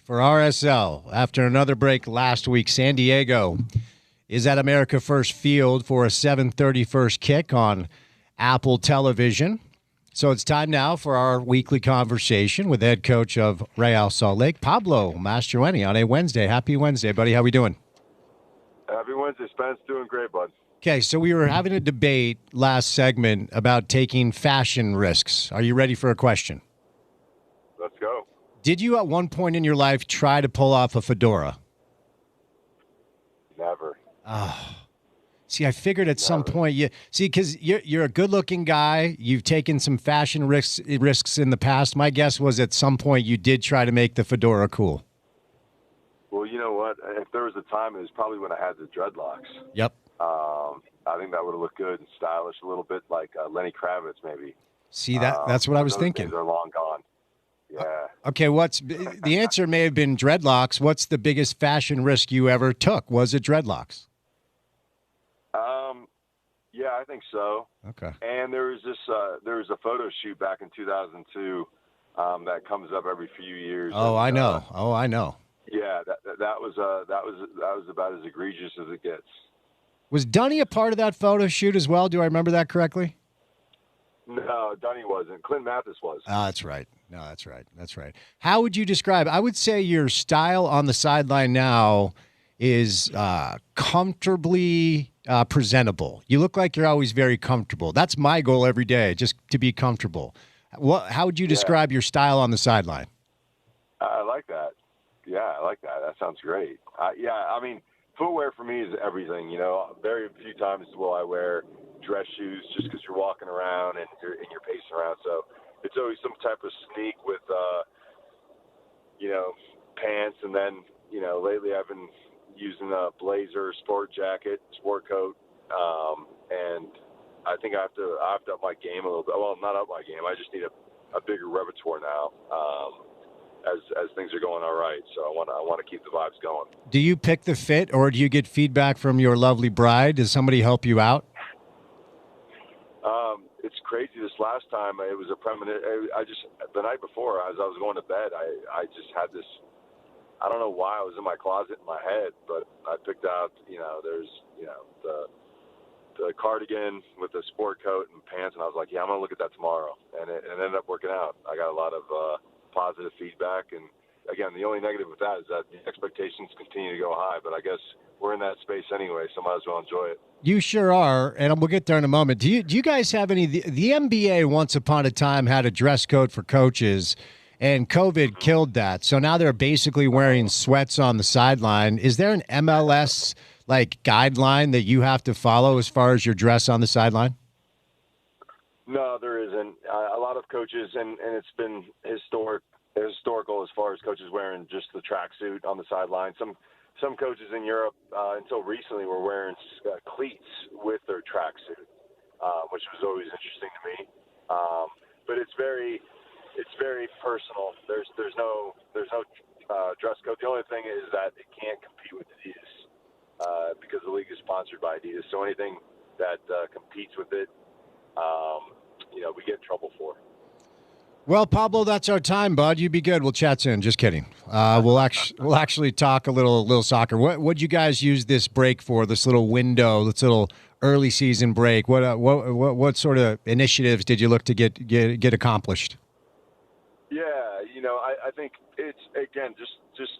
A: for RSL. After another break last week, San Diego is at America First Field for a 7:30 first kick on Apple Television. So it's time now for our weekly conversation with head coach of Real Salt Lake, Pablo Mastroeni, on a Wednesday. Happy Wednesday, buddy. How we doing?
L: Happy Wednesday, Spence. Doing great, bud.
A: Okay, so we were having a debate last segment about taking fashion risks. Are you ready for a question?
L: Let's go.
A: Did you at one point in your life try to pull off a fedora?
L: Never.
A: Oh. See, I figured at some point because you're a good-looking guy. You've taken some fashion risks in the past. My guess was at some point you did try to make the fedora cool.
L: Well, you know what? If there was a time, it was probably when I had the dreadlocks.
A: Yep.
L: I think that would have looked good and stylish, a little bit like Lenny Kravitz, maybe.
A: See, that's what I was thinking.
L: Days are long gone. Yeah.
A: Okay, the answer may have been dreadlocks. What's the biggest fashion risk you ever took? Was it dreadlocks?
L: Yeah, I think so.
A: Okay.
L: And there was a photo shoot back in 2002 that comes up every few years.
A: Oh, I know.
L: Yeah, that was about as egregious as it gets.
A: Was Dunny a part of that photo shoot as well? Do I remember that correctly?
L: No, Dunny wasn't. Clint Mathis was.
A: That's right. No, that's right. That's right. How would you describe? I would say your style on the sideline now is comfortably presentable. You look like you're always very comfortable. That's my goal every day, just to be comfortable. How would you describe your style on the sideline?
L: I like that. Yeah, I like that. That sounds great. I mean, footwear for me is everything. You know, very few times will I wear dress shoes just because you're walking around and you're pacing around. So it's always some type of sneak with, pants. And then, lately I've been using a blazer, sport jacket, sport coat. And I think I have to up my game a little bit. Well, not up my game. I just need a bigger repertoire now. As things are going all right, so I want to keep the vibes going.
A: Do you pick the fit, or do you get feedback from your lovely bride? Does somebody help you out?
L: It's crazy. This last time, it was a premonition. The night before, as I was going to bed, I just had this. I don't know why I was in my closet in my head, but I picked out. There's the cardigan with the sport coat and pants, and I was like, yeah, I'm gonna look at that tomorrow, and it ended up working out. I got a lot of positive feedback, and again, the only negative with that is that the expectations continue to go high, but I guess we're in that space anyway, so might as well enjoy it.
A: You sure are, and we'll get there in a moment. Do you guys have any? The NBA once upon a time had a dress code for coaches, and COVID killed that. So now they're basically wearing sweats on the sideline. Is there an MLS guideline that you have to follow as far as your dress on the sideline?
L: No, there isn't. A lot of coaches, and it's been historical as far as coaches wearing just the tracksuit on the sideline. Some coaches in Europe, until recently, were wearing cleats with their tracksuit, which was always interesting to me. But it's very personal. There's no dress code. The only thing is that it can't compete with Adidas because the league is sponsored by Adidas. So anything that competes with it, we get in trouble for.
A: Well, Pablo, that's our time, bud. You be good. We'll chat soon. Just kidding. We'll actually talk a little soccer. What'd you guys use this break for? This little window, this little early season break. What sort of initiatives did you look to get accomplished?
L: Yeah, I think it's again just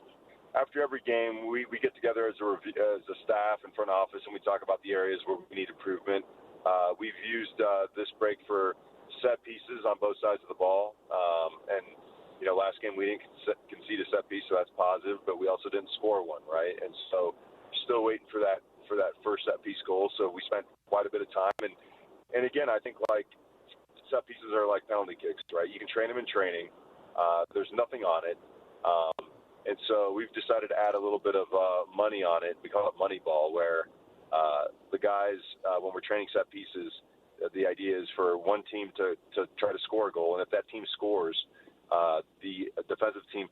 L: after every game we get together as a staff and front office, and we talk about the areas where we need improvement. We've used this break for set pieces on both sides of the ball. And last game we didn't concede a set piece, so that's positive, but we also didn't score one, right? And so still waiting for that first set piece goal. So we spent quite a bit of time. And again, I think set pieces are like penalty kicks, right? You can train them in training. There's nothing on it. And so we've decided to add a little bit of money on it. We call it money ball, where the guys, when we're training set pieces, the idea is for one team to try to score a goal, and if that team scores, the defensive team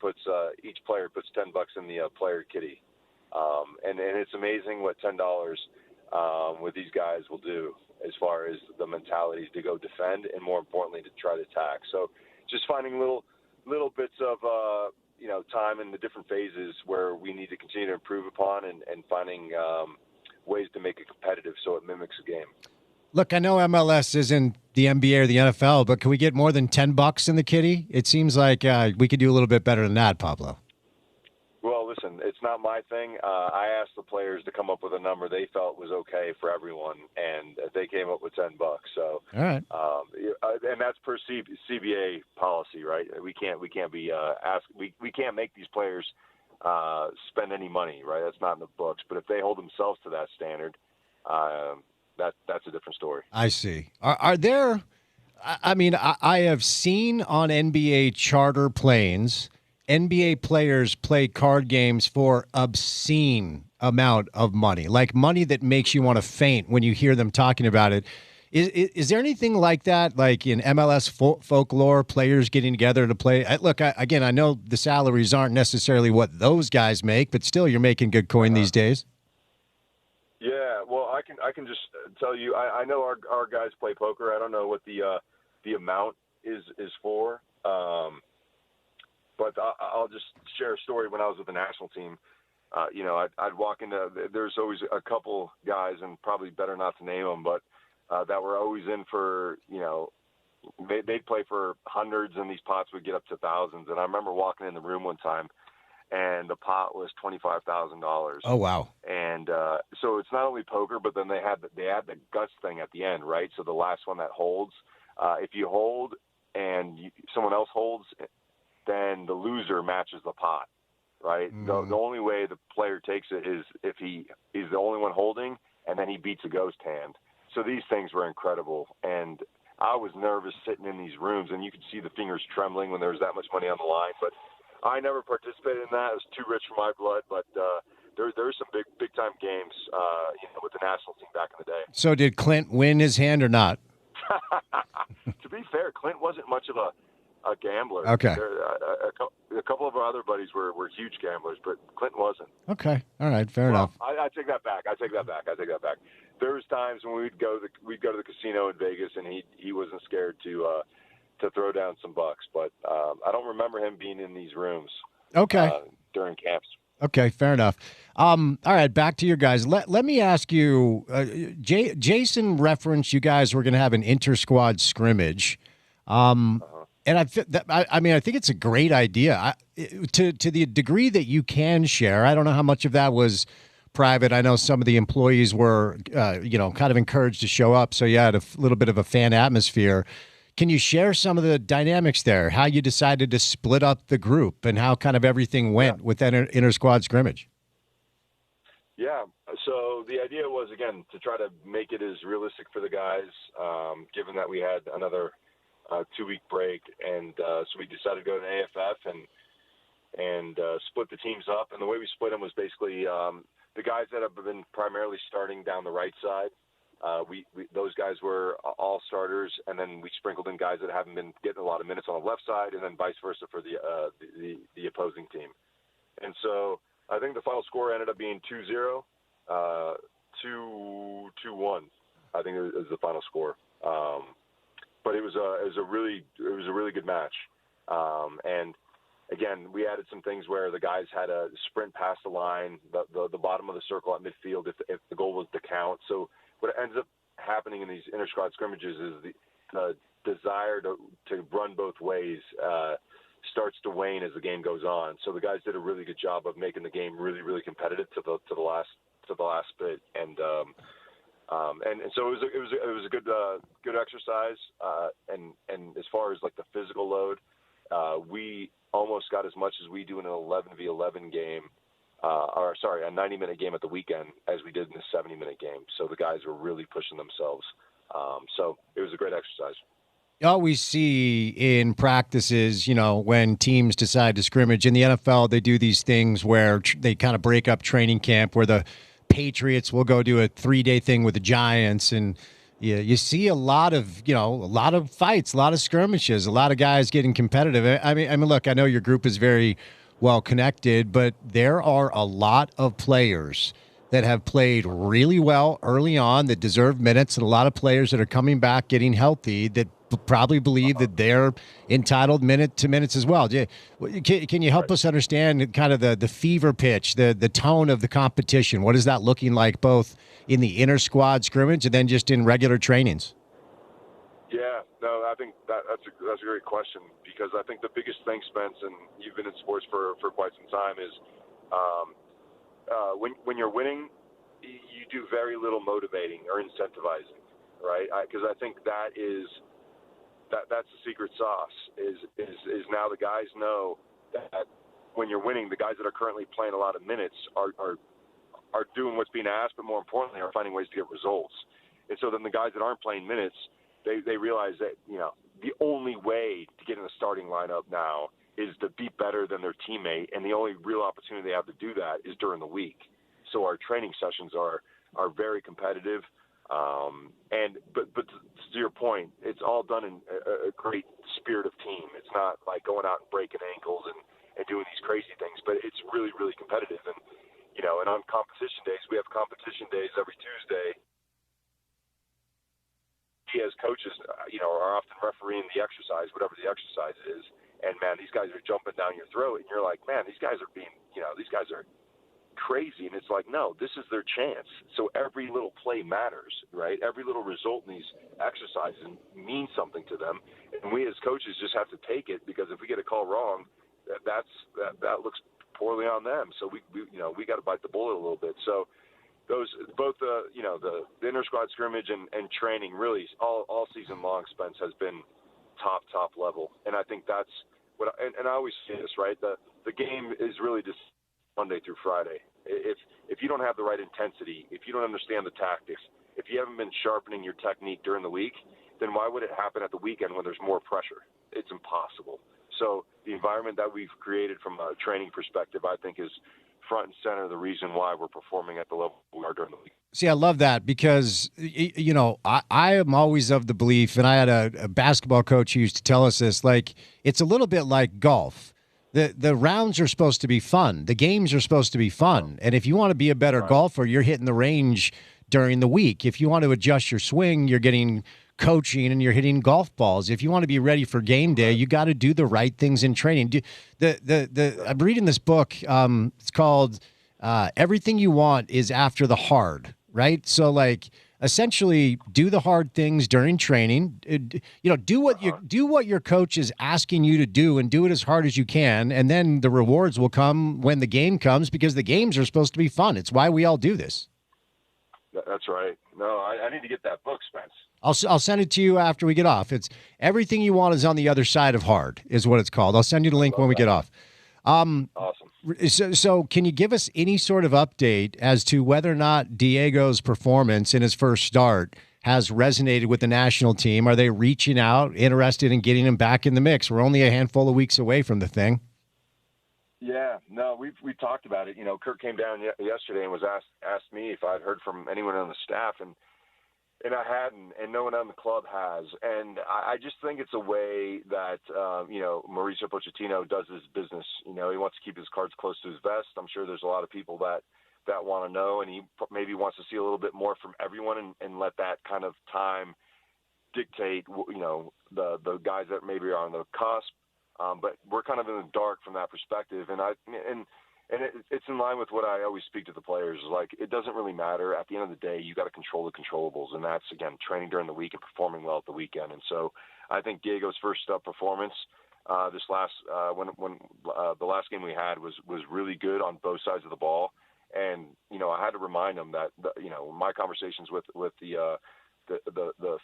L: each player puts $10 in the player kitty, and it's amazing what $10 with these guys will do as far as the mentality to go defend and more importantly to try to attack. So just finding little bits of time in the different phases where we need to continue to improve upon and finding ways to make it competitive so it mimics the game.
A: Look, I know MLS isn't the NBA or the NFL, but can we get more than $10 in the kitty? It seems like we could do a little bit better than that, Pablo.
L: Well, listen, it's not my thing. I asked the players to come up with a number they felt was okay for everyone, and they came up with $10. So,
A: all right,
L: and that's per CBA policy, right? We can't be asked. We can't make these players spend any money, right? That's not in the books. But if they hold themselves to that standard, that's a different story.
A: I see. Are there? I mean, I have seen on NBA charter planes, NBA players play card games for obscene amount of money, like money that makes you want to faint when you hear them talking about it. Is there anything like that, like in MLS folklore, players getting together to play? Look, again, I know the salaries aren't necessarily what those guys make, but still, you're making good coin these days.
L: Yeah, well, I can just tell you, I know our guys play poker. I don't know what the amount is for. But I'll just share a story. When I was with the national team, I'd walk into, there's always a couple guys, and probably better not to name them, but that were always in for, they'd play for hundreds, and these pots would get up to thousands. And I remember walking in the room one time, and the pot was $25,000.
A: Oh, wow.
L: And so it's not only poker, but then they had the guts thing at the end, right? So the last one that holds, if you hold and someone else holds, then the loser matches the pot, right? The only way the player takes it is if he's the only one holding, and then he beats a ghost hand. So these things were incredible, and I was nervous sitting in these rooms, and you could see the fingers trembling when there was that much money on the line. But I never participated in that. It was too rich for my blood. But there were some big time games with the national team back in the day.
A: So did Clint win his hand or not?
L: To be fair, Clint wasn't much of a gambler.
A: Okay.
L: A couple of our other buddies were huge gamblers, but Clinton wasn't.
A: Okay. All right. Fair enough.
L: I take that back. There was times when we'd go to the casino in Vegas, and he wasn't scared to throw down some bucks. But I don't remember him being in these rooms.
A: Okay.
L: During camps.
A: Okay, fair enough. All right, back to your guys. Let me ask you, Jason referenced you guys were going to have an inter-squad scrimmage. And I think it's a great idea. To the degree that you can share, I don't know how much of that was private. I know some of the employees were, kind of encouraged to show up, so you had a little bit of a fan atmosphere. Can you share some of the dynamics there, how you decided to split up the group and how kind of everything went with that inter-squad scrimmage?
L: Yeah, so the idea was, again, to try to make it as realistic for the guys, given that we had another 2-week break, and so we decided to go to AFF and split the teams up. And the way we split them was basically the guys that have been primarily starting down the right side. Those guys were all starters, and then we sprinkled in guys that haven't been getting a lot of minutes on the left side, and then vice versa for the opposing team. And so I think the final score ended up being 2-0, 2-1. I think it was the final score. But it was a really good match. And again, we added some things where the guys had a sprint past the line, the bottom of the circle at midfield if the goal was to count. So what ends up happening in these inter-squad scrimmages is the desire to run both ways starts to wane as the game goes on. So the guys did a really good job of making the game really, really competitive to the last bit. And so it was a good exercise. And as far as like the physical load, we almost got as much as we do in an 11v11 game, a 90-minute game at the weekend as we did in a 70-minute game. So the guys were really pushing themselves. So it was a great exercise.
A: You always see in practices, when teams decide to scrimmage. In the NFL, they do these things where they kind of break up training camp, where the Patriots will go do a 3-day thing with the Giants, and you see a lot of fights, a lot of skirmishes, a lot of guys getting competitive. I mean, look, I know your group is very well connected, but there are a lot of players that have played really well early on that deserve minutes, and a lot of players that are coming back getting healthy that probably believe that they're entitled to minutes as well. Can you help us understand kind of the fever pitch, the tone of the competition? What is that looking like both in the inter-squad scrimmage and then just in regular trainings?
L: Yeah, no, I think that's a great question, because I think the biggest thing, Spence, and you've been in sports for quite some time, is when you're winning, you do very little motivating or incentivizing, right? Because I think that's the secret sauce. Is now the guys know that when you're winning, the guys that are currently playing a lot of minutes are doing what's being asked, but more importantly, are finding ways to get results. And so then the guys that aren't playing minutes, they realize that, the only way to get in the starting lineup now is to be better than their teammate, and the only real opportunity they have to do that is during the week. So our training sessions are very competitive, but to your point, it's all done in a great spirit of team. It's not like going out and breaking ankles and doing these crazy things, but it's really, really competitive. And and on competition days, we have competition days every Tuesday. As coaches, are often refereeing the exercise, whatever the exercise is. And man, these guys are jumping down your throat, and you're like, man, these guys are these guys are crazy. And it's like, no, this is their chance. So every little play matters, right? Every little result in these exercises means something to them. And we as coaches just have to take it, because if we get a call wrong, that looks poorly on them. So we got to bite the bullet a little bit. So those both the inter-squad scrimmage and training really all season long, Spence, has been top level. And I think that's what and I always say this, right? The game is really just Monday through Friday. If you don't have the right intensity, if you don't understand the tactics, if you haven't been sharpening your technique during the week, then why would it happen at the weekend when there's more pressure? It's impossible. So the environment that we've created from a training perspective, I think, is front and center the reason why we're performing at the level we are during the week.
A: See, I love that, because, I am always of the belief, and I had a basketball coach who used to tell us this, like, it's a little bit like golf. The rounds are supposed to be fun. The games are supposed to be fun. And if you want to be a better golfer, you're hitting the range during the week. If you want to adjust your swing, you're getting coaching and you're hitting golf balls. If you want to be ready for game day, you got to do the right things in training. I'm reading this book. It's called Everything You Want is After the Hard, right? So like essentially do the hard things during training. Do what your coach is asking you to do, and do it as hard as you can. And then the rewards will come when the game comes, because the games are supposed to be fun. It's why we all do this.
L: That's right. No, I need to get that book, Spence.
A: I'll send it to you after we get off. It's Everything You Want is on the Other Side of Hard is what it's called. I'll send you the link when we get off.
L: Awesome.
A: So can you give us any sort of update as to whether or not Diego's performance in his first start has resonated with the national team? Are they reaching out, interested in getting him back in the mix? We're only a handful of weeks away from the thing.
L: Yeah, no, we talked about it. Kirk came down yesterday and was asked me if I'd heard from anyone on the staff, and I hadn't, and no one on the club has. And I just think it's a way that, Mauricio Pochettino does his business. He wants to keep his cards close to his vest. I'm sure there's a lot of people that want to know, and he maybe wants to see a little bit more from everyone and let that kind of time dictate, the guys that maybe are on the cusp. But we're kind of in the dark from that perspective. And it's in line with what I always speak to the players. Like, it doesn't really matter. At the end of the day, you got to control the controllables, and that's, again, training during the week and performing well at the weekend. And so I think Diego's first performance this last the last game we had was really good on both sides of the ball. And I had to remind him that my conversations with the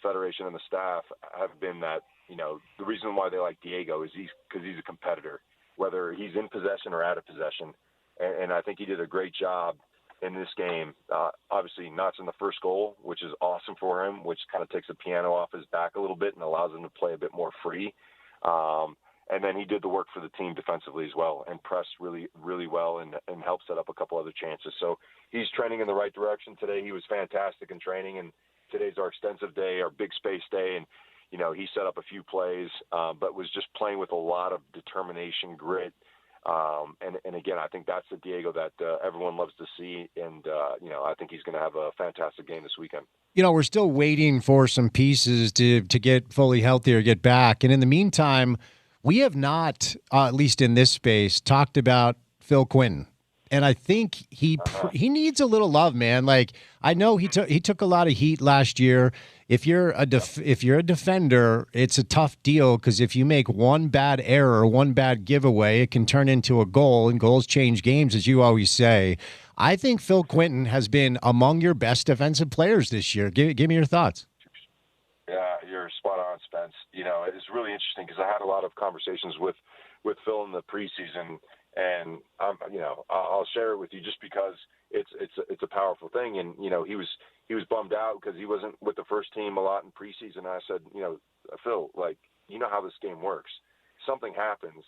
L: federation and the staff have been that the reason why they like Diego is because he's a competitor, whether he's in possession or out of possession. And I think he did a great job in this game. Obviously, notching the first goal, which is awesome for him, which kind of takes the piano off his back a little bit and allows him to play a bit more free. And then he did the work for the team defensively as well, and pressed really, really well and helped set up a couple other chances. So he's trending in the right direction today. He was fantastic in training, and today's our extensive day, our big space day, and he set up a few plays, but was just playing with a lot of determination, grit, And again, I think that's the Diego that everyone loves to see. And, I think he's going to have a fantastic game this weekend.
A: We're still waiting for some pieces to get fully healthy or get back. And in the meantime, we have not, at least in this space, talked about Phil Quinton. And I think he needs a little love, man. Like, I know he took a lot of heat last year. If you're a defender, it's a tough deal because if you make one bad error, one bad giveaway, it can turn into a goal, and goals change games, as you always say. I think Phil Quinton has been among your best defensive players this year. Give me your thoughts.
L: Yeah, you're spot on, Spence. It's really interesting because I had a lot of conversations with Phil in the preseason. And I'll share it with you just because it's a powerful thing. And he was bummed out because he wasn't with the first team a lot in preseason. And I said, Phil, like, you know how this game works. Something happens,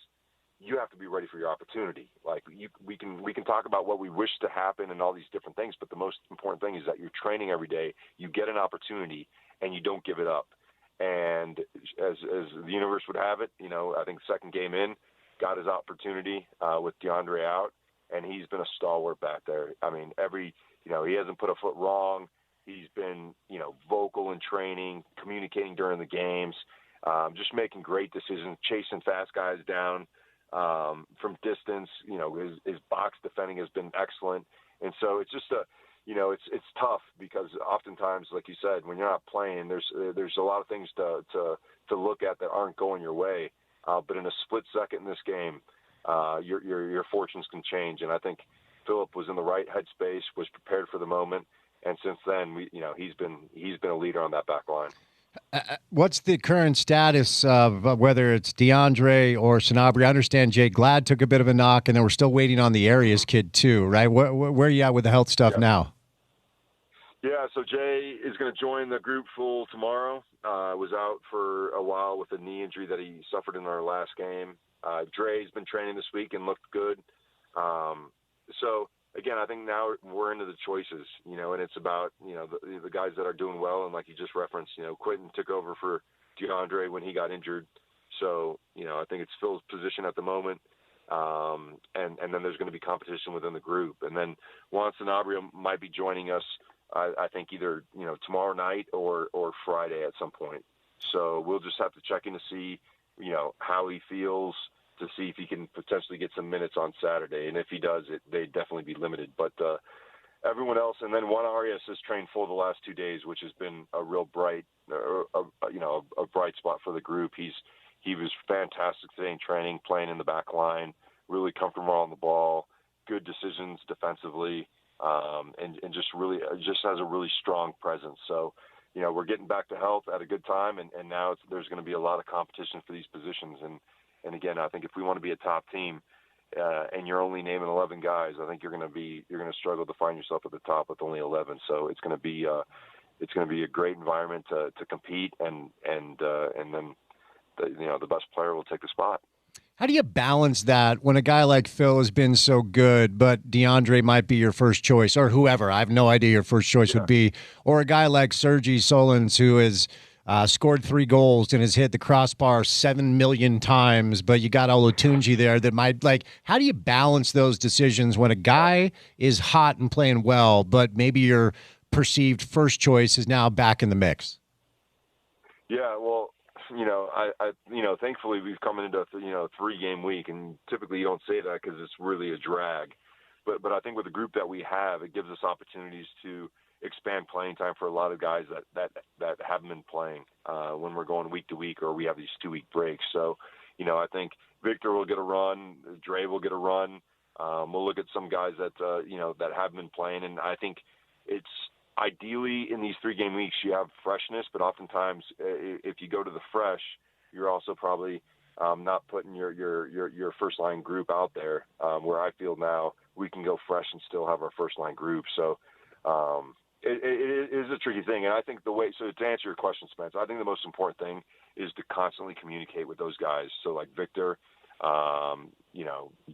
L: you have to be ready for your opportunity. Like, we can talk about what we wish to happen and all these different things, but the most important thing is that you're training every day. You get an opportunity and you don't give it up. And as the universe would have it, I think second game in, got his opportunity with DeAndre out, and he's been a stalwart back there. I mean, he hasn't put a foot wrong. He's been, vocal in training, communicating during the games, just making great decisions, chasing fast guys down from distance. His box defending has been excellent. And so it's just it's tough because oftentimes, like you said, when you're not playing, there's a lot of things to look at that aren't going your way. But in a split second in this game, your fortunes can change. And I think Philip was in the right headspace, was prepared for the moment, and since then, he's been a leader on that back line.
A: What's the current status of whether it's DeAndre or Sanabria? I understand Jay Glad took a bit of a knock, and then we're still waiting on the Arias kid too, right? Where are you at with the health stuff now?
L: Yeah, so Jay is going to join the group full tomorrow. Was out for a while with a knee injury that he suffered in our last game. Dre's been training this week and looked good. So, again, I think now we're into the choices, and it's about, the guys that are doing well. And like you just referenced, Quentin took over for DeAndre when he got injured. So, I think it's Phil's position at the moment. And then there's going to be competition within the group. And then Juan Sanabria might be joining us, I think either, tomorrow night or Friday at some point. So we'll just have to check in to see, how he feels, to see if he can potentially get some minutes on Saturday. And if he does, they'd definitely be limited. But everyone else, and then Juan Arias has trained full the last 2 days, which has been a real bright, a bright spot for the group. He was fantastic today in training, playing in the back line, really comfortable on the ball, good decisions defensively. And just has a really strong presence. So, we're getting back to health at a good time, and now there's going to be a lot of competition for these positions. And again, I think if we want to be a top team, and you're only naming 11 guys, I think you're going to struggle to find yourself at the top with only 11. So it's going to be a great environment to compete, and then the best player will take the spot.
A: How do you balance that when a guy like Phil has been so good, but DeAndre might be your first choice, or whoever, I have no idea your first choice would be, or a guy like Sergei Solins who has scored 3 goals and has hit the crossbar 7 million times, but you got Olatunji there that might, like, how do you balance those decisions when a guy is hot and playing well, but maybe your perceived first choice is now back in the mix?
L: Yeah, well, thankfully we've come into a 3-game week, and typically you don't say that because it's really a drag. But I think with the group that we have, it gives us opportunities to expand playing time for a lot of guys that haven't been playing when we're going week to week, or we have these 2-week breaks. So, I think Victor will get a run, Dre will get a run. We'll look at some guys that that haven't been playing, and I think it's ideally in these 3-game weeks you have freshness, but oftentimes if you go to the fresh, you're also probably not putting your first line group out there. Where I feel now we can go fresh and still have our first line group. So it is a tricky thing, and I think to answer your question, Spence, I think the most important thing is to constantly communicate with those guys. So like Victor,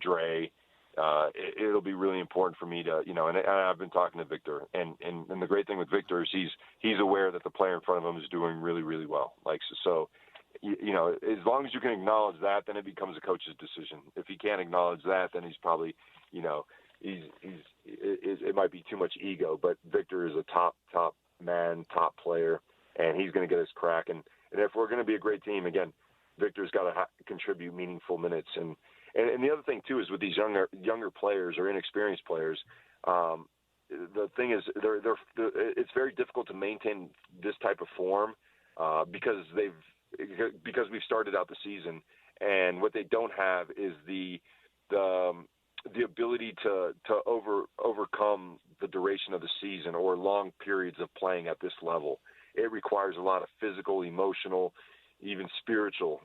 L: Dre. It'll be really important for me to, and I've been talking to Victor, and the great thing with Victor is he's aware that the player in front of him is doing really, really well. Like, so as long as you can acknowledge that, then it becomes a coach's decision. If he can't acknowledge that, then he's probably, it might be too much ego. But Victor is a top man, top player, and he's going to get his crack. And if we're going to be a great team, again, Victor's got to contribute meaningful minutes. And the other thing too is with these younger players or inexperienced players, the thing is it's very difficult to maintain this type of form because we've started out the season, and what they don't have is the ability to overcome the duration of the season or long periods of playing at this level. It requires a lot of physical, emotional, even spiritual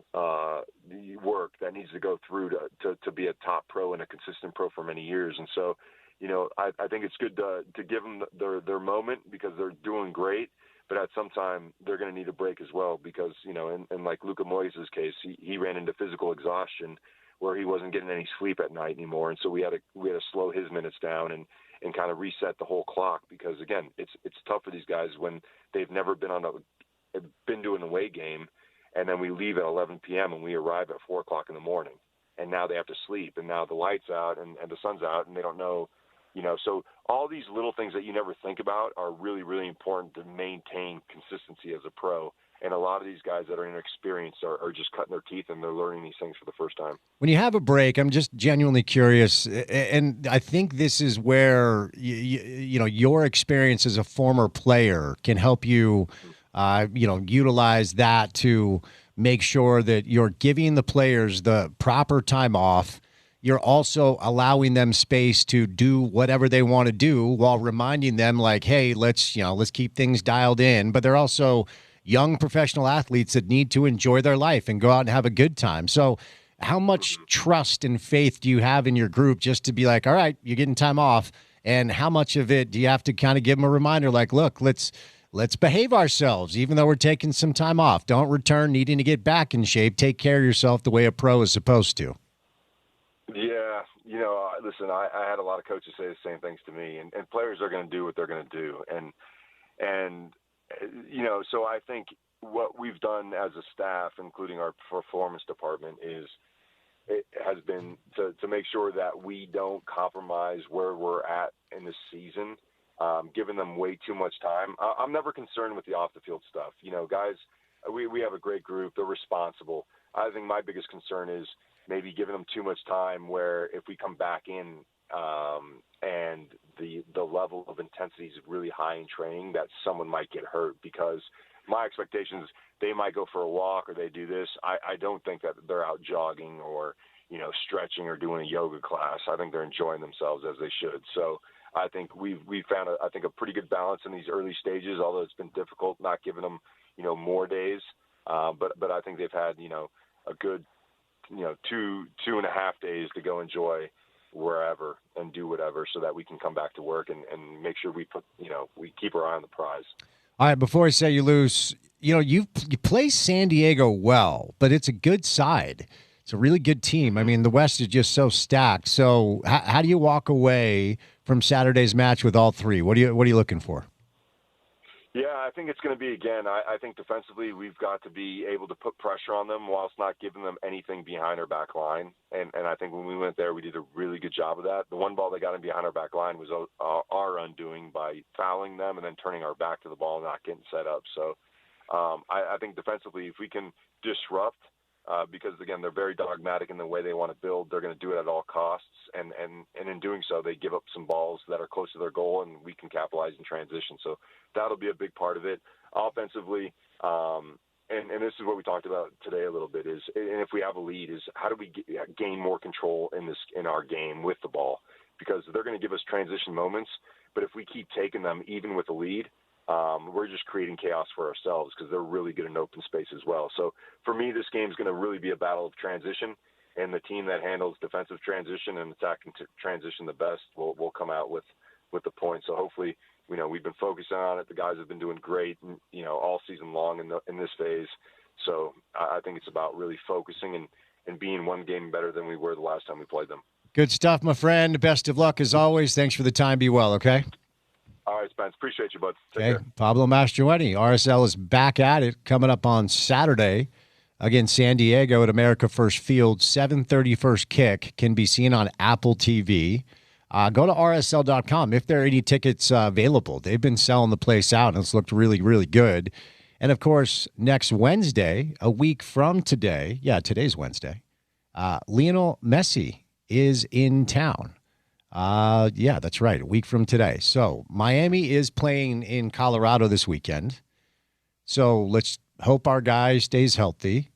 L: work that needs to go through to be a top pro and a consistent pro for many years. And so, I think it's good to give them their moment because they're doing great, but at some time they're going to need a break as well because, in like Luka Moyes' case, he ran into physical exhaustion where he wasn't getting any sleep at night anymore. And so we had to slow his minutes down and kind of reset the whole clock because, again, it's tough for these guys when they've never been to an away game. And then we leave at 11 p.m. and we arrive at 4 o'clock in the morning. And now they have to sleep. And now the light's out and the sun's out and they don't know, So all these little things that you never think about are really, really important to maintain consistency as a pro. And a lot of these guys that are inexperienced are just cutting their teeth and they're learning these things for the first time.
A: When you have a break, I'm just genuinely curious. And I think this is where, your experience as a former player can help you utilize that to make sure that you're giving the players the proper time off. You're also allowing them space to do whatever they want to do while reminding them like, hey, let's keep things dialed in. But they're also young professional athletes that need to enjoy their life and go out and have a good time. So how much trust and faith do you have in your group just to be like, all right, you're getting time off? And how much of it do you have to kind of give them a reminder like, look, let's behave ourselves, even though we're taking some time off. Don't return needing to get back in shape. Take care of yourself the way a pro is supposed to.
L: Yeah, listen, I had a lot of coaches say the same things to me, and players are going to do what they're going to do. And so I think what we've done as a staff, including our performance department, has been to make sure that we don't compromise where we're at in the season. Giving them way too much time. I'm never concerned with the off-the-field stuff. Guys, we have a great group. They're responsible. I think my biggest concern is maybe giving them too much time where if we come back in and the level of intensity is really high in training, that someone might get hurt because my expectations, they might go for a walk or they do this. I don't think that they're out jogging or, stretching or doing a yoga class. I think they're enjoying themselves as they should. So I think we've found a pretty good balance in these early stages, although it's been difficult not giving them, more days. But I think they've had, a good, 2.5 days to go enjoy wherever and do whatever so that we can come back to work and make sure we keep our eye on the prize.
A: All right, before I set you loose, you play San Diego well, but it's a good side. It's a really good team. I mean, the West is just so stacked. So how do you walk away from Saturday's match with all three? What are you looking for?
L: Yeah, I think it's going to be, again, I think defensively we've got to be able to put pressure on them whilst not giving them anything behind our back line. And I think when we went there, we did a really good job of that. The one ball they got in behind our back line was our undoing by fouling them and then turning our back to the ball and not getting set up. So I think defensively, if we can disrupt, because, again, they're very dogmatic in the way they want to build. They're going to do it at all costs, and in doing so, they give up some balls that are close to their goal, and we can capitalize in transition. So that'll be a big part of it. Offensively, and this is what we talked about today a little bit, and if we have a lead, is how do we gain more control in our game with the ball? Because they're going to give us transition moments, but if we keep taking them even with a lead, we're just creating chaos for ourselves because they're really good in open space as well. So for me, this game is going to really be a battle of transition, and the team that handles defensive transition and attacking transition the best will come out with the points. So hopefully, we've been focusing on it. The guys have been doing great, all season long in this phase. So I think it's about really focusing and being one game better than we were the last time we played them.
A: Good stuff, my friend. Best of luck as always. Thanks for the time. Be well, okay?
L: All right, Spence. Appreciate you, bud. Take
A: Okay.
L: care.
A: Pablo Mastroeni. RSL is back at it coming up on Saturday against San Diego at America First Field. 7:30 first kick, can be seen on Apple TV. Go to rsl.com if there are any tickets available. They've been selling the place out, and it's looked really, really good. And, of course, next Wednesday, a week from today, today's Wednesday, Lionel Messi is in town. That's right, a week from today. So Miami is playing in Colorado this weekend. So let's hope our guy stays healthy.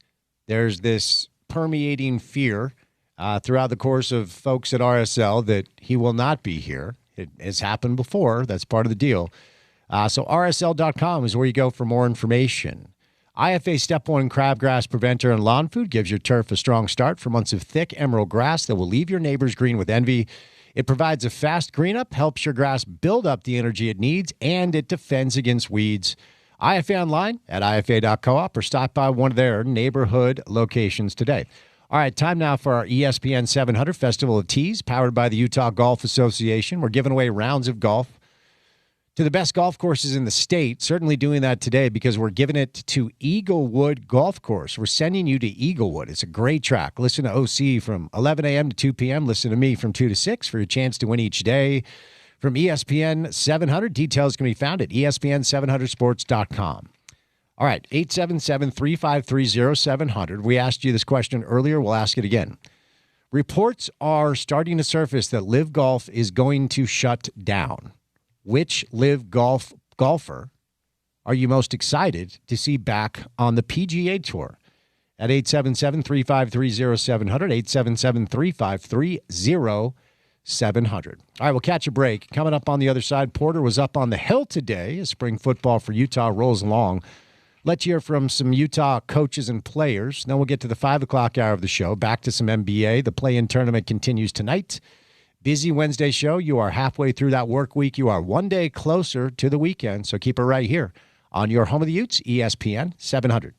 A: There's this permeating fear throughout the course of folks at RSL that he will not be here. It has happened before. That's part of the deal. So rsl.com is where you go for more information. IFA Step 1 Crabgrass Preventer and Lawn Food gives your turf a strong start for months of thick emerald grass that will leave your neighbors green with envy. It provides a fast green up, helps your grass build up the energy it needs, and it defends against weeds. IFA online at ifa.coop or stop by one of their neighborhood locations today. All right, time now for our ESPN 700 Festival of Tees, powered by the Utah Golf Association. We're giving away rounds of golf to the best golf courses in the state. Certainly doing that today because we're giving it to Eaglewood Golf Course. We're sending you to Eaglewood. It's a great track. Listen to OC from 11 a.m. to 2 p.m. Listen to me from 2 to 6 for your chance to win each day. From ESPN 700, details can be found at ESPN700sports.com. All right, 877-353-0700. We asked you this question earlier. We'll ask it again. Reports are starting to surface that Live Golf is going to shut down. Which Live golfer are you most excited to see back on the PGA Tour? At 877-353-0700, 877-353-0700. All right, we'll catch a break. Coming up on the other side, Porter was up on the hill today as spring football for Utah rolls along. Let's hear from some Utah coaches and players. Then we'll get to the 5 o'clock hour of the show. Back to some NBA. The play-in tournament continues tonight. Busy Wednesday show. You are halfway through that work week. You are one day closer to the weekend. So keep it right here on your home of the Utes, ESPN 700.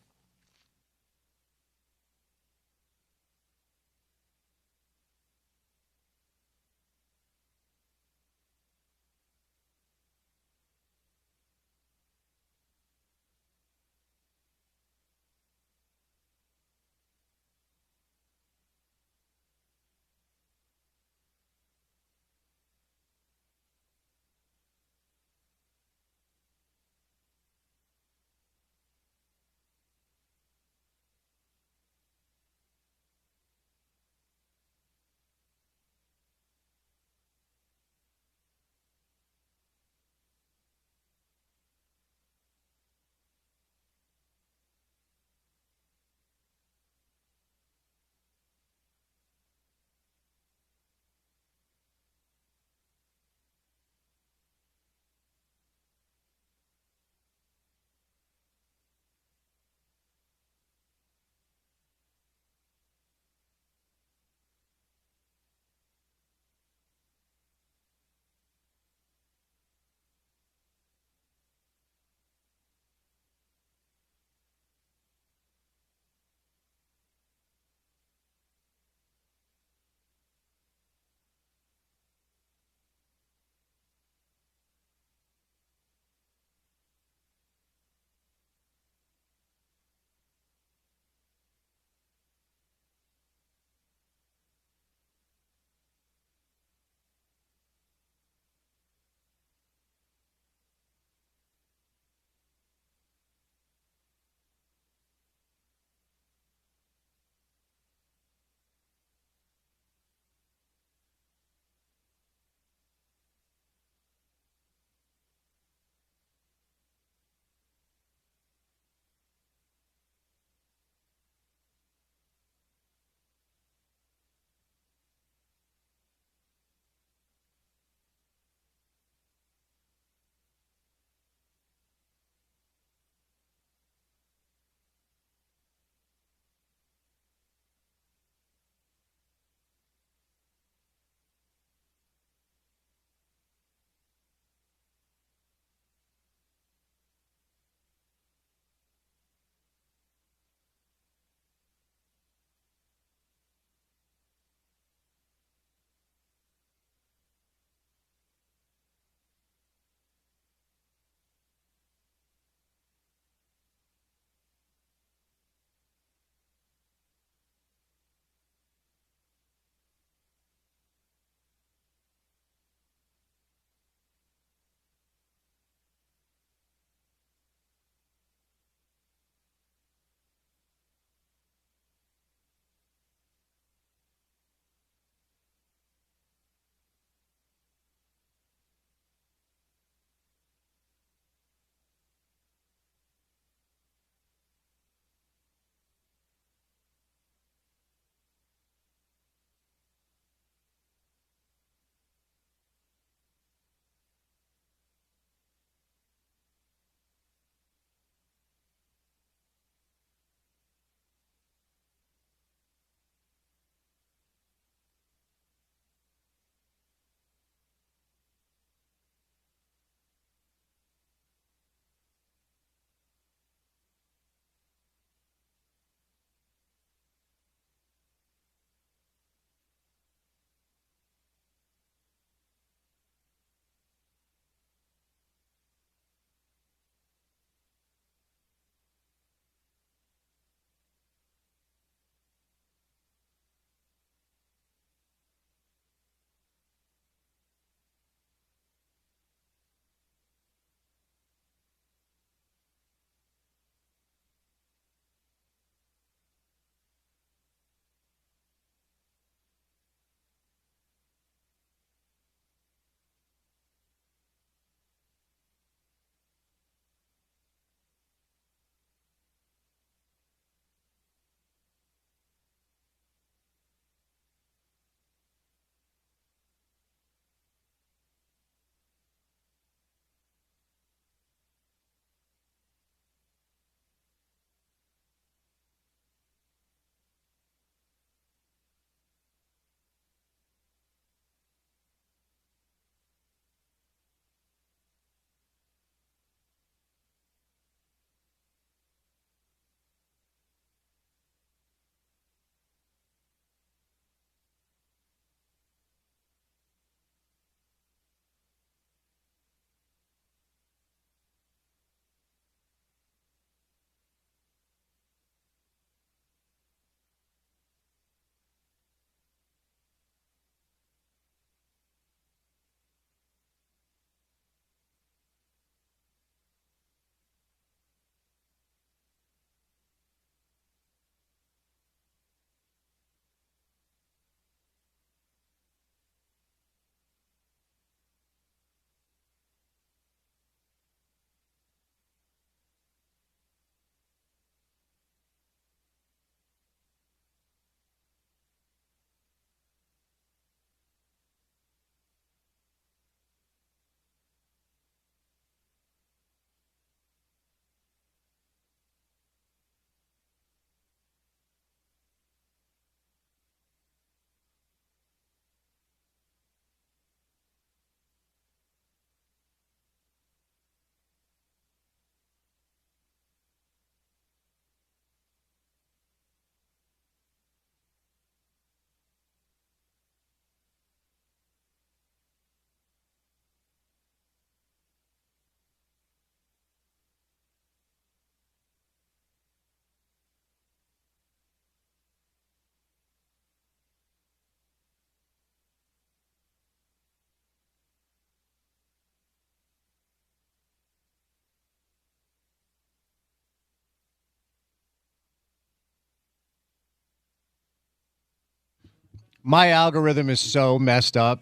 A: My algorithm is so messed up.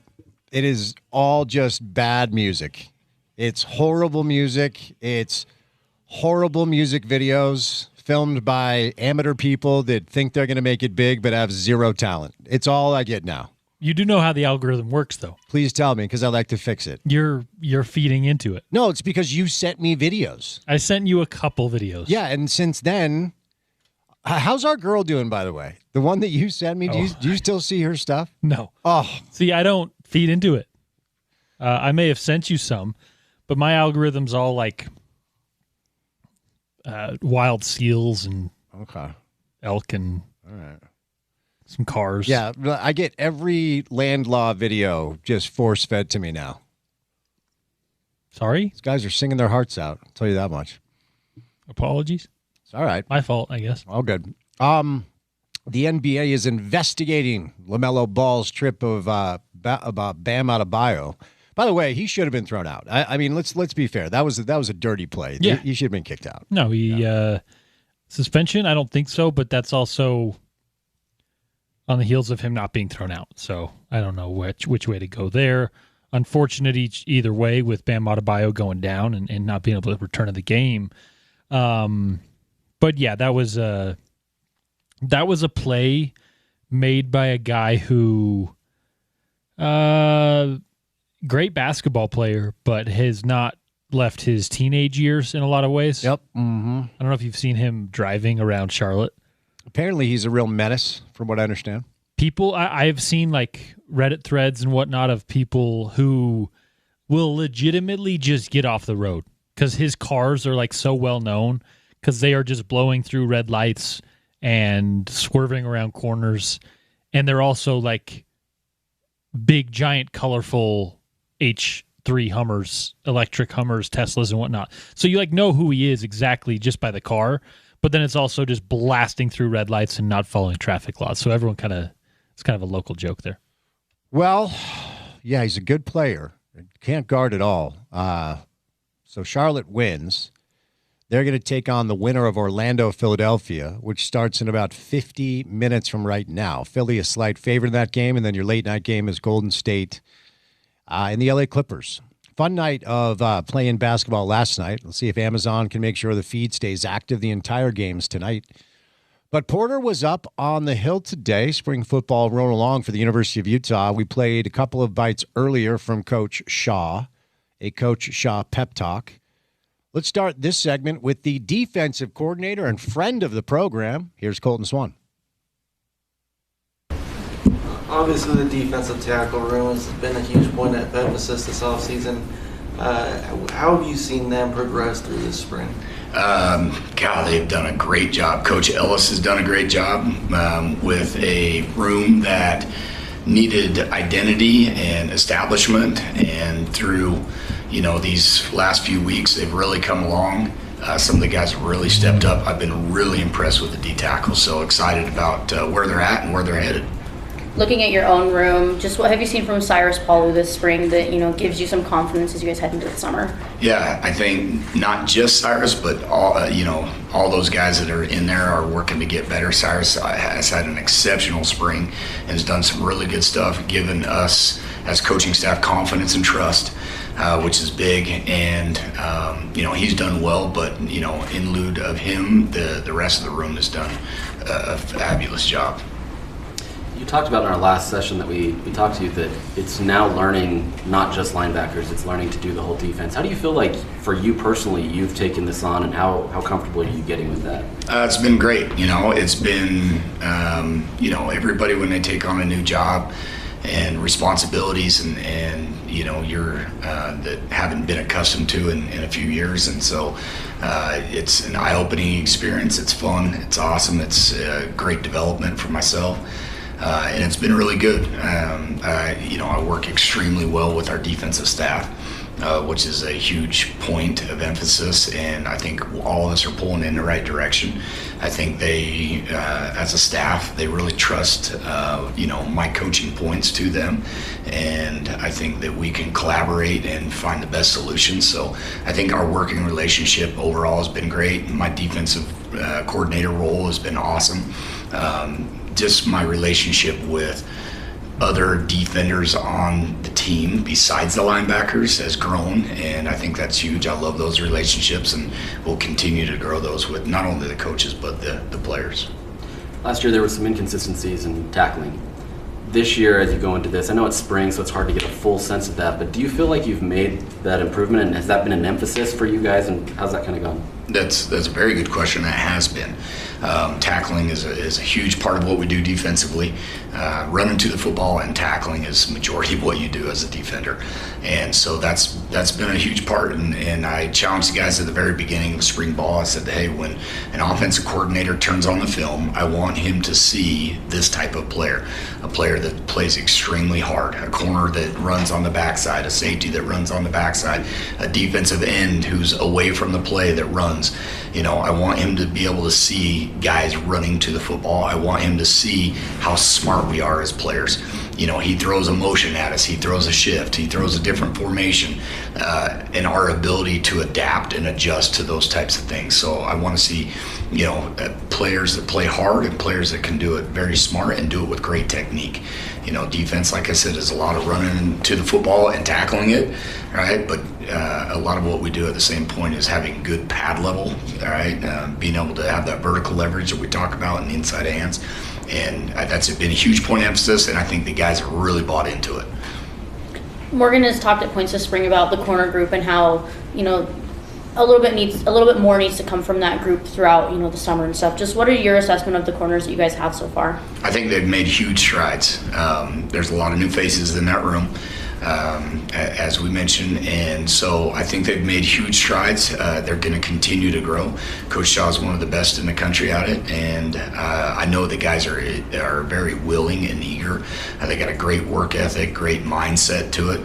A: It is all just bad music. It's horrible music. It's horrible music videos filmed by amateur people that think they're going to make it big but have zero talent. It's all I get now.
B: You do know how the algorithm works, though.
A: Please tell me, because I like to fix it.
B: You're feeding into it.
A: No, it's because you sent me videos.
B: I sent you a couple videos.
A: Yeah, and since then, how's our girl doing, by the way? The one that you sent me, do you still see her stuff?
B: No.
A: Oh.
B: See, I don't feed into it. I may have sent you some, but my algorithm's all like wild seals and elk and some cars.
A: Yeah, I get every land law video just force-fed to me now.
B: Sorry?
A: These guys are singing their hearts out. I'll tell you that much.
B: Apologies.
A: It's all right.
B: My fault, I guess.
A: All good. The NBA is investigating LaMelo Ball's trip of about Bam Adebayo. By the way, he should have been thrown out. I mean, let's be fair. That was a dirty play.
B: Yeah.
A: He should have been kicked out.
B: No, suspension, I don't think so, but that's also on the heels of him not being thrown out. So I don't know which way to go there. Unfortunate either way with Bam Adebayo going down and not being able to return to the game. But yeah, that was a play made by a guy who great basketball player, but has not left his teenage years in a lot of ways.
A: Yep. Mm-hmm.
B: I don't know if you've seen him driving around Charlotte.
A: Apparently he's a real menace, from what I understand.
B: People, I've seen like Reddit threads and whatnot of people who will legitimately just get off the road because his cars are like so well known because they are just blowing through red lights and swerving around corners. And they're also like big, giant, colorful H3 Hummers, electric Hummers, Teslas and whatnot. So you like know who he is exactly just by the car, but then it's also just blasting through red lights and not following traffic laws. So everyone it's kind of a local joke there.
A: Well, yeah, he's a good player. Can't guard at all. So Charlotte wins. They're going to take on the winner of Orlando-Philadelphia, which starts in about 50 minutes from right now. Philly a slight favorite in that game, and then your late-night game is Golden State and the LA Clippers. Fun night of playing basketball last night. Let's see if Amazon can make sure the feed stays active the entire games tonight. But Porter was up on the hill today. Spring football rolling along for the University of Utah. We played a couple of bites earlier from Coach Shaw, a Coach Shaw pep talk. Let's start this segment with the defensive coordinator and friend of the program. Here's Colton Swan.
H: Obviously, the defensive tackle room has been a huge point of emphasis this offseason. How have you seen them progress through this spring?
M: They've done a great job. Coach Ellis has done a great job with a room that needed identity and establishment, and through these last few weeks, they've really come along. Some of the guys have really stepped up. I've been really impressed with the D tackle, so excited about where they're at and where they're headed.
E: Looking at your own room, just what have you seen from Cyrus Paulu this spring that gives you some confidence as you guys head into the summer?
M: Yeah, I think not just Cyrus, but all those guys that are in there are working to get better. Cyrus has had an exceptional spring and has done some really good stuff, given us as coaching staff confidence and trust, which is big. And he's done well, but in lieu of him, the rest of the room has done a fabulous job.
G: You talked about in our last session that we talked to you that it's now learning not just linebackers, it's learning to do the whole defense. How do you feel like, for you personally, you've taken this on, and how comfortable are you getting with that?
M: It's been great. It's been, everybody when they take on a new job and responsibilities and you're that haven't been accustomed to in a few years. And so it's an eye-opening experience. It's fun. It's awesome. It's great development for myself. And it's been really good. I work extremely well with our defensive staff, which is a huge point of emphasis, and I think all of us are pulling in the right direction. I think they, as a staff, they really trust, my coaching points to them, and I think that we can collaborate and find the best solutions. So I think our working relationship overall has been great. My defensive coordinator role has been awesome. Just my relationship with other defenders on the team besides the linebackers has grown, and I think that's huge. I love those relationships, and we'll continue to grow those with not only the coaches but the players.
G: Last year there were some inconsistencies in tackling. This year, as you go into this, I know it's spring, so it's hard to get a full sense of that, but do you feel like you've made that improvement, and has that been an emphasis for you guys, and how's that kind of gone?
M: That's a very good question. That has been. Tackling is a huge part of what we do defensively. Running to the football and tackling is the majority of what you do as a defender. And so that's been a huge part. And I challenged the guys at the very beginning of spring ball. I said, hey, when an offensive coordinator turns on the film, I want him to see this type of player, a player that plays extremely hard, a corner that runs on the backside, a safety that runs on the backside, a defensive end who's away from the play that runs. I want him to be able to see guys running to the football. I want him to see how smart we are as players. He throws a motion at us, he throws a shift, he throws a different formation, and our ability to adapt and adjust to those types of things. So I want to see, players that play hard and players that can do it very smart and do it with great technique. Defense, like I said, is a lot of running to the football and tackling it, right? But a lot of what we do at the same point is having good pad level, all right? Being able to have that vertical leverage that we talk about in the inside hands. And that's been a huge point of emphasis, and I think the guys have really bought into it.
E: Morgan has talked at points this spring about the corner group and how, a little bit more needs to come from that group throughout, the summer and stuff. Just what are your assessment of the corners that you guys have so far?
M: I think they've made huge strides. There's a lot of new faces in that room, as we mentioned, and so I think they've made huge strides. They're going to continue to grow. Coach Shaw is one of the best in the country at it, and I know the guys are very willing and eager. They got a great work ethic, great mindset to it.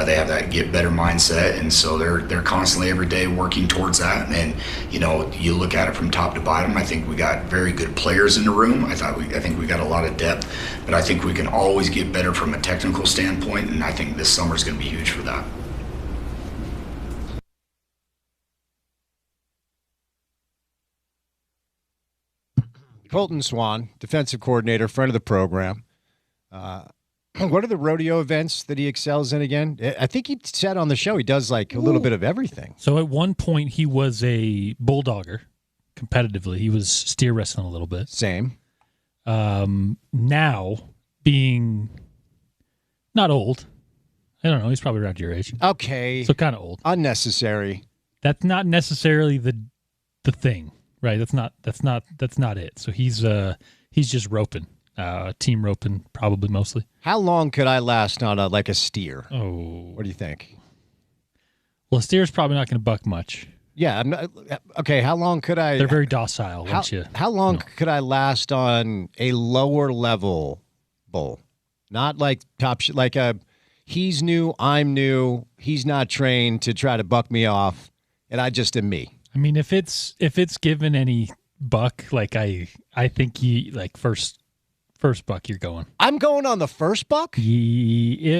M: They have that get better mindset, and so they're constantly every day working towards that. And you look at it from top to bottom. I think we got very good players in the room. I think we got a lot of depth, but I think we can always get better from a technical standpoint, and I think this summer is going to be huge for that.
A: Colton Swan, defensive coordinator, friend of the program. What are the rodeo events that he excels in again? I think he said on the show he does like a little bit of everything.
B: So at one point he was a bulldogger competitively. He was steer wrestling a little bit.
A: Same.
B: Now, being not old, I don't know, he's probably around your age.
A: Okay.
B: So kind of old.
A: Unnecessary.
B: That's not necessarily the thing, right? That's not it. So he's just roping. Team roping, probably mostly.
A: How long could I last on a steer?
B: Oh.
A: What do you think?
B: Well, a steer's probably not going to buck much.
A: Yeah. Okay, how long could I...
B: They're very docile.
A: How long could I last on a lower level bull? Not like top... he's new, I'm new, he's not trained to try to buck me off, and I just am me.
B: I mean, if it's given any buck, I think he, first buck you're going.
A: I'm going on the first buck?